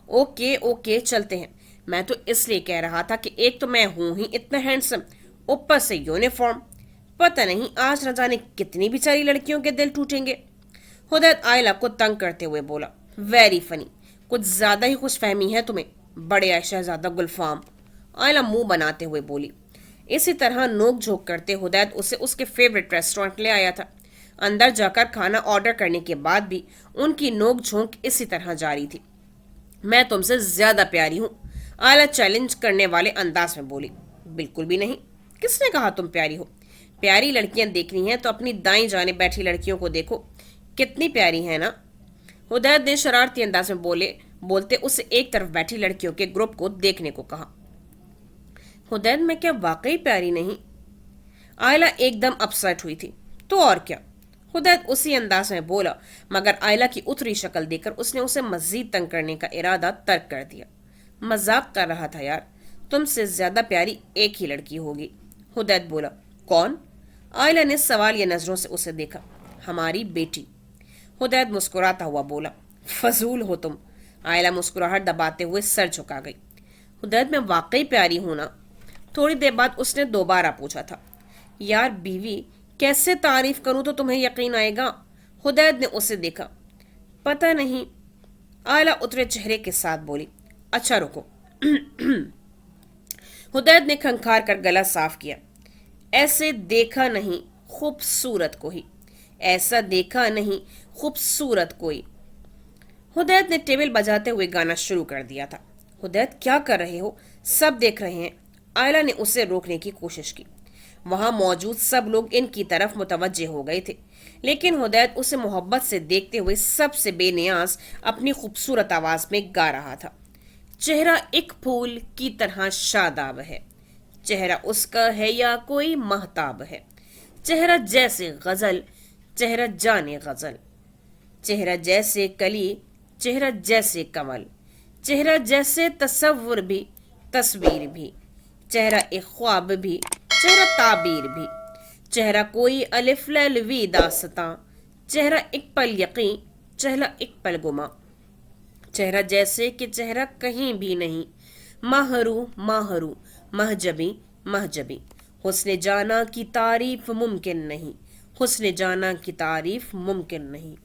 ओके ओके, चलते हैं। मैं तो इसलिए कह रहा था कि एक तो मैं हूं ही इतना हैंडसम, ऊपर से यूनिफॉर्म। पता नहीं आज न जाने कितनी बेचारी लड़कियों के दिल टूटेंगे। हुदैद आयला को तंग करते हुए बोला। वेरी फनी, कुछ ज्यादा ही खुशफहमी है तुम्हें, बड़े शहजादा गुलफाम। आयला मुंह बनाते हुए बोली। इसी तरह नोक झोंक करते हुदैद उसे उसके फेवरेट रेस्टोरेंट ले आया था। अंदर जाकर खाना ऑर्डर करने के बाद भी उनकी नोक झोंक इसी तरह जारी थी। मैं तुमसे ज्यादा प्यारी हूं, आयला चैलेंज करने वाले अंदाज में बोली। बिल्कुल भी नहीं। किसने कहा तुम प्यारी हो? प्यारी लड़कियां देखनी हैं तो अपनी दाईं जाने बैठी लड़कियों को देखो, कितनी प्यारी है ना। हुदैद ने शरारती अंदाज में बोलते उसे एक तरफ बैठी लड़कियों के ग्रुप को देखने को कहा। हुदैद, मैं क्या वाकई प्यारी नहीं? आयला एकदम अपसेट हुई थी। तो और क्या? हुदैद उसी अंदाज में बोला, मगर आयला की उतरी शक्ल देखकर उसने उसे मजीद तंग करने का इरादा तर्क कर दिया। मजाक कर रहा था यार, तुमसे ज्यादा प्यारी एक ही लड़की होगी। हुदैद बोला। कौन? आयला ने सवालिया नजरों से उसे देखा। हमारी बेटी। हुदैद मुस्कुराता हुआ बोला। फजूल हो तुम। आयला मुस्कुराहट दबाते हुए सर झुका गई। हुदैद, मैं वाकई प्यारी हूं ना? थोड़ी देर बाद उसने दोबारा पूछा था। यार बीवी, कैसे तारीफ करूं तो तुम्हें यकीन आएगा? हुदैद ने उसे देखा। पता नहीं, आयला उतरे चेहरे के साथ बोली। अच्छा रुको। हुदैद ने खंखार कर गला साफ किया। ऐसे देखा नहीं खूबसूरत को ही, ऐसा देखा नहीं खूबसूरत कोई। हुदैद ने टेबल बजाते हुए गाना शुरू कर दिया था। हुदैद, क्या कर रहे हो? सब देख रहे हैं। आयला ने उसे रोकने की कोशिश की। वहां मौजूद सब लोग इनकी तरफ मुतवज्जे हो गए थे, लेकिन हुदैद उसे मोहब्बत से देखते हुए सबसे बेनियाज अपनी खूबसूरत आवाज में गा रहा था। चेहरा एक फूल की तरह शादाब है, चेहरा उसका है या कोई महताब है। चेहरा जैसे गजल, चेहरा जाने गजल। चेहरा जैसे कली, चेहरा जैसे कमल। चेहरा जैसे तसव्वुर भी, तस्वीर भी। चेहरा एक ख्वाब भी, चेहरा ताबीर भी। चेहरा कोई अलिफ लैलवी दास्तां। चेहरा एक पल यकीन, चेहरा एक पल गुमा। चेहरा जैसे कि चेहरा कहीं भी नहीं। माहरू माहरू, महजबी महजबी। हुस्ने जाना की तारीफ मुमकिन नहीं, हुस्ने जाना की तारीफ मुमकिन नहीं।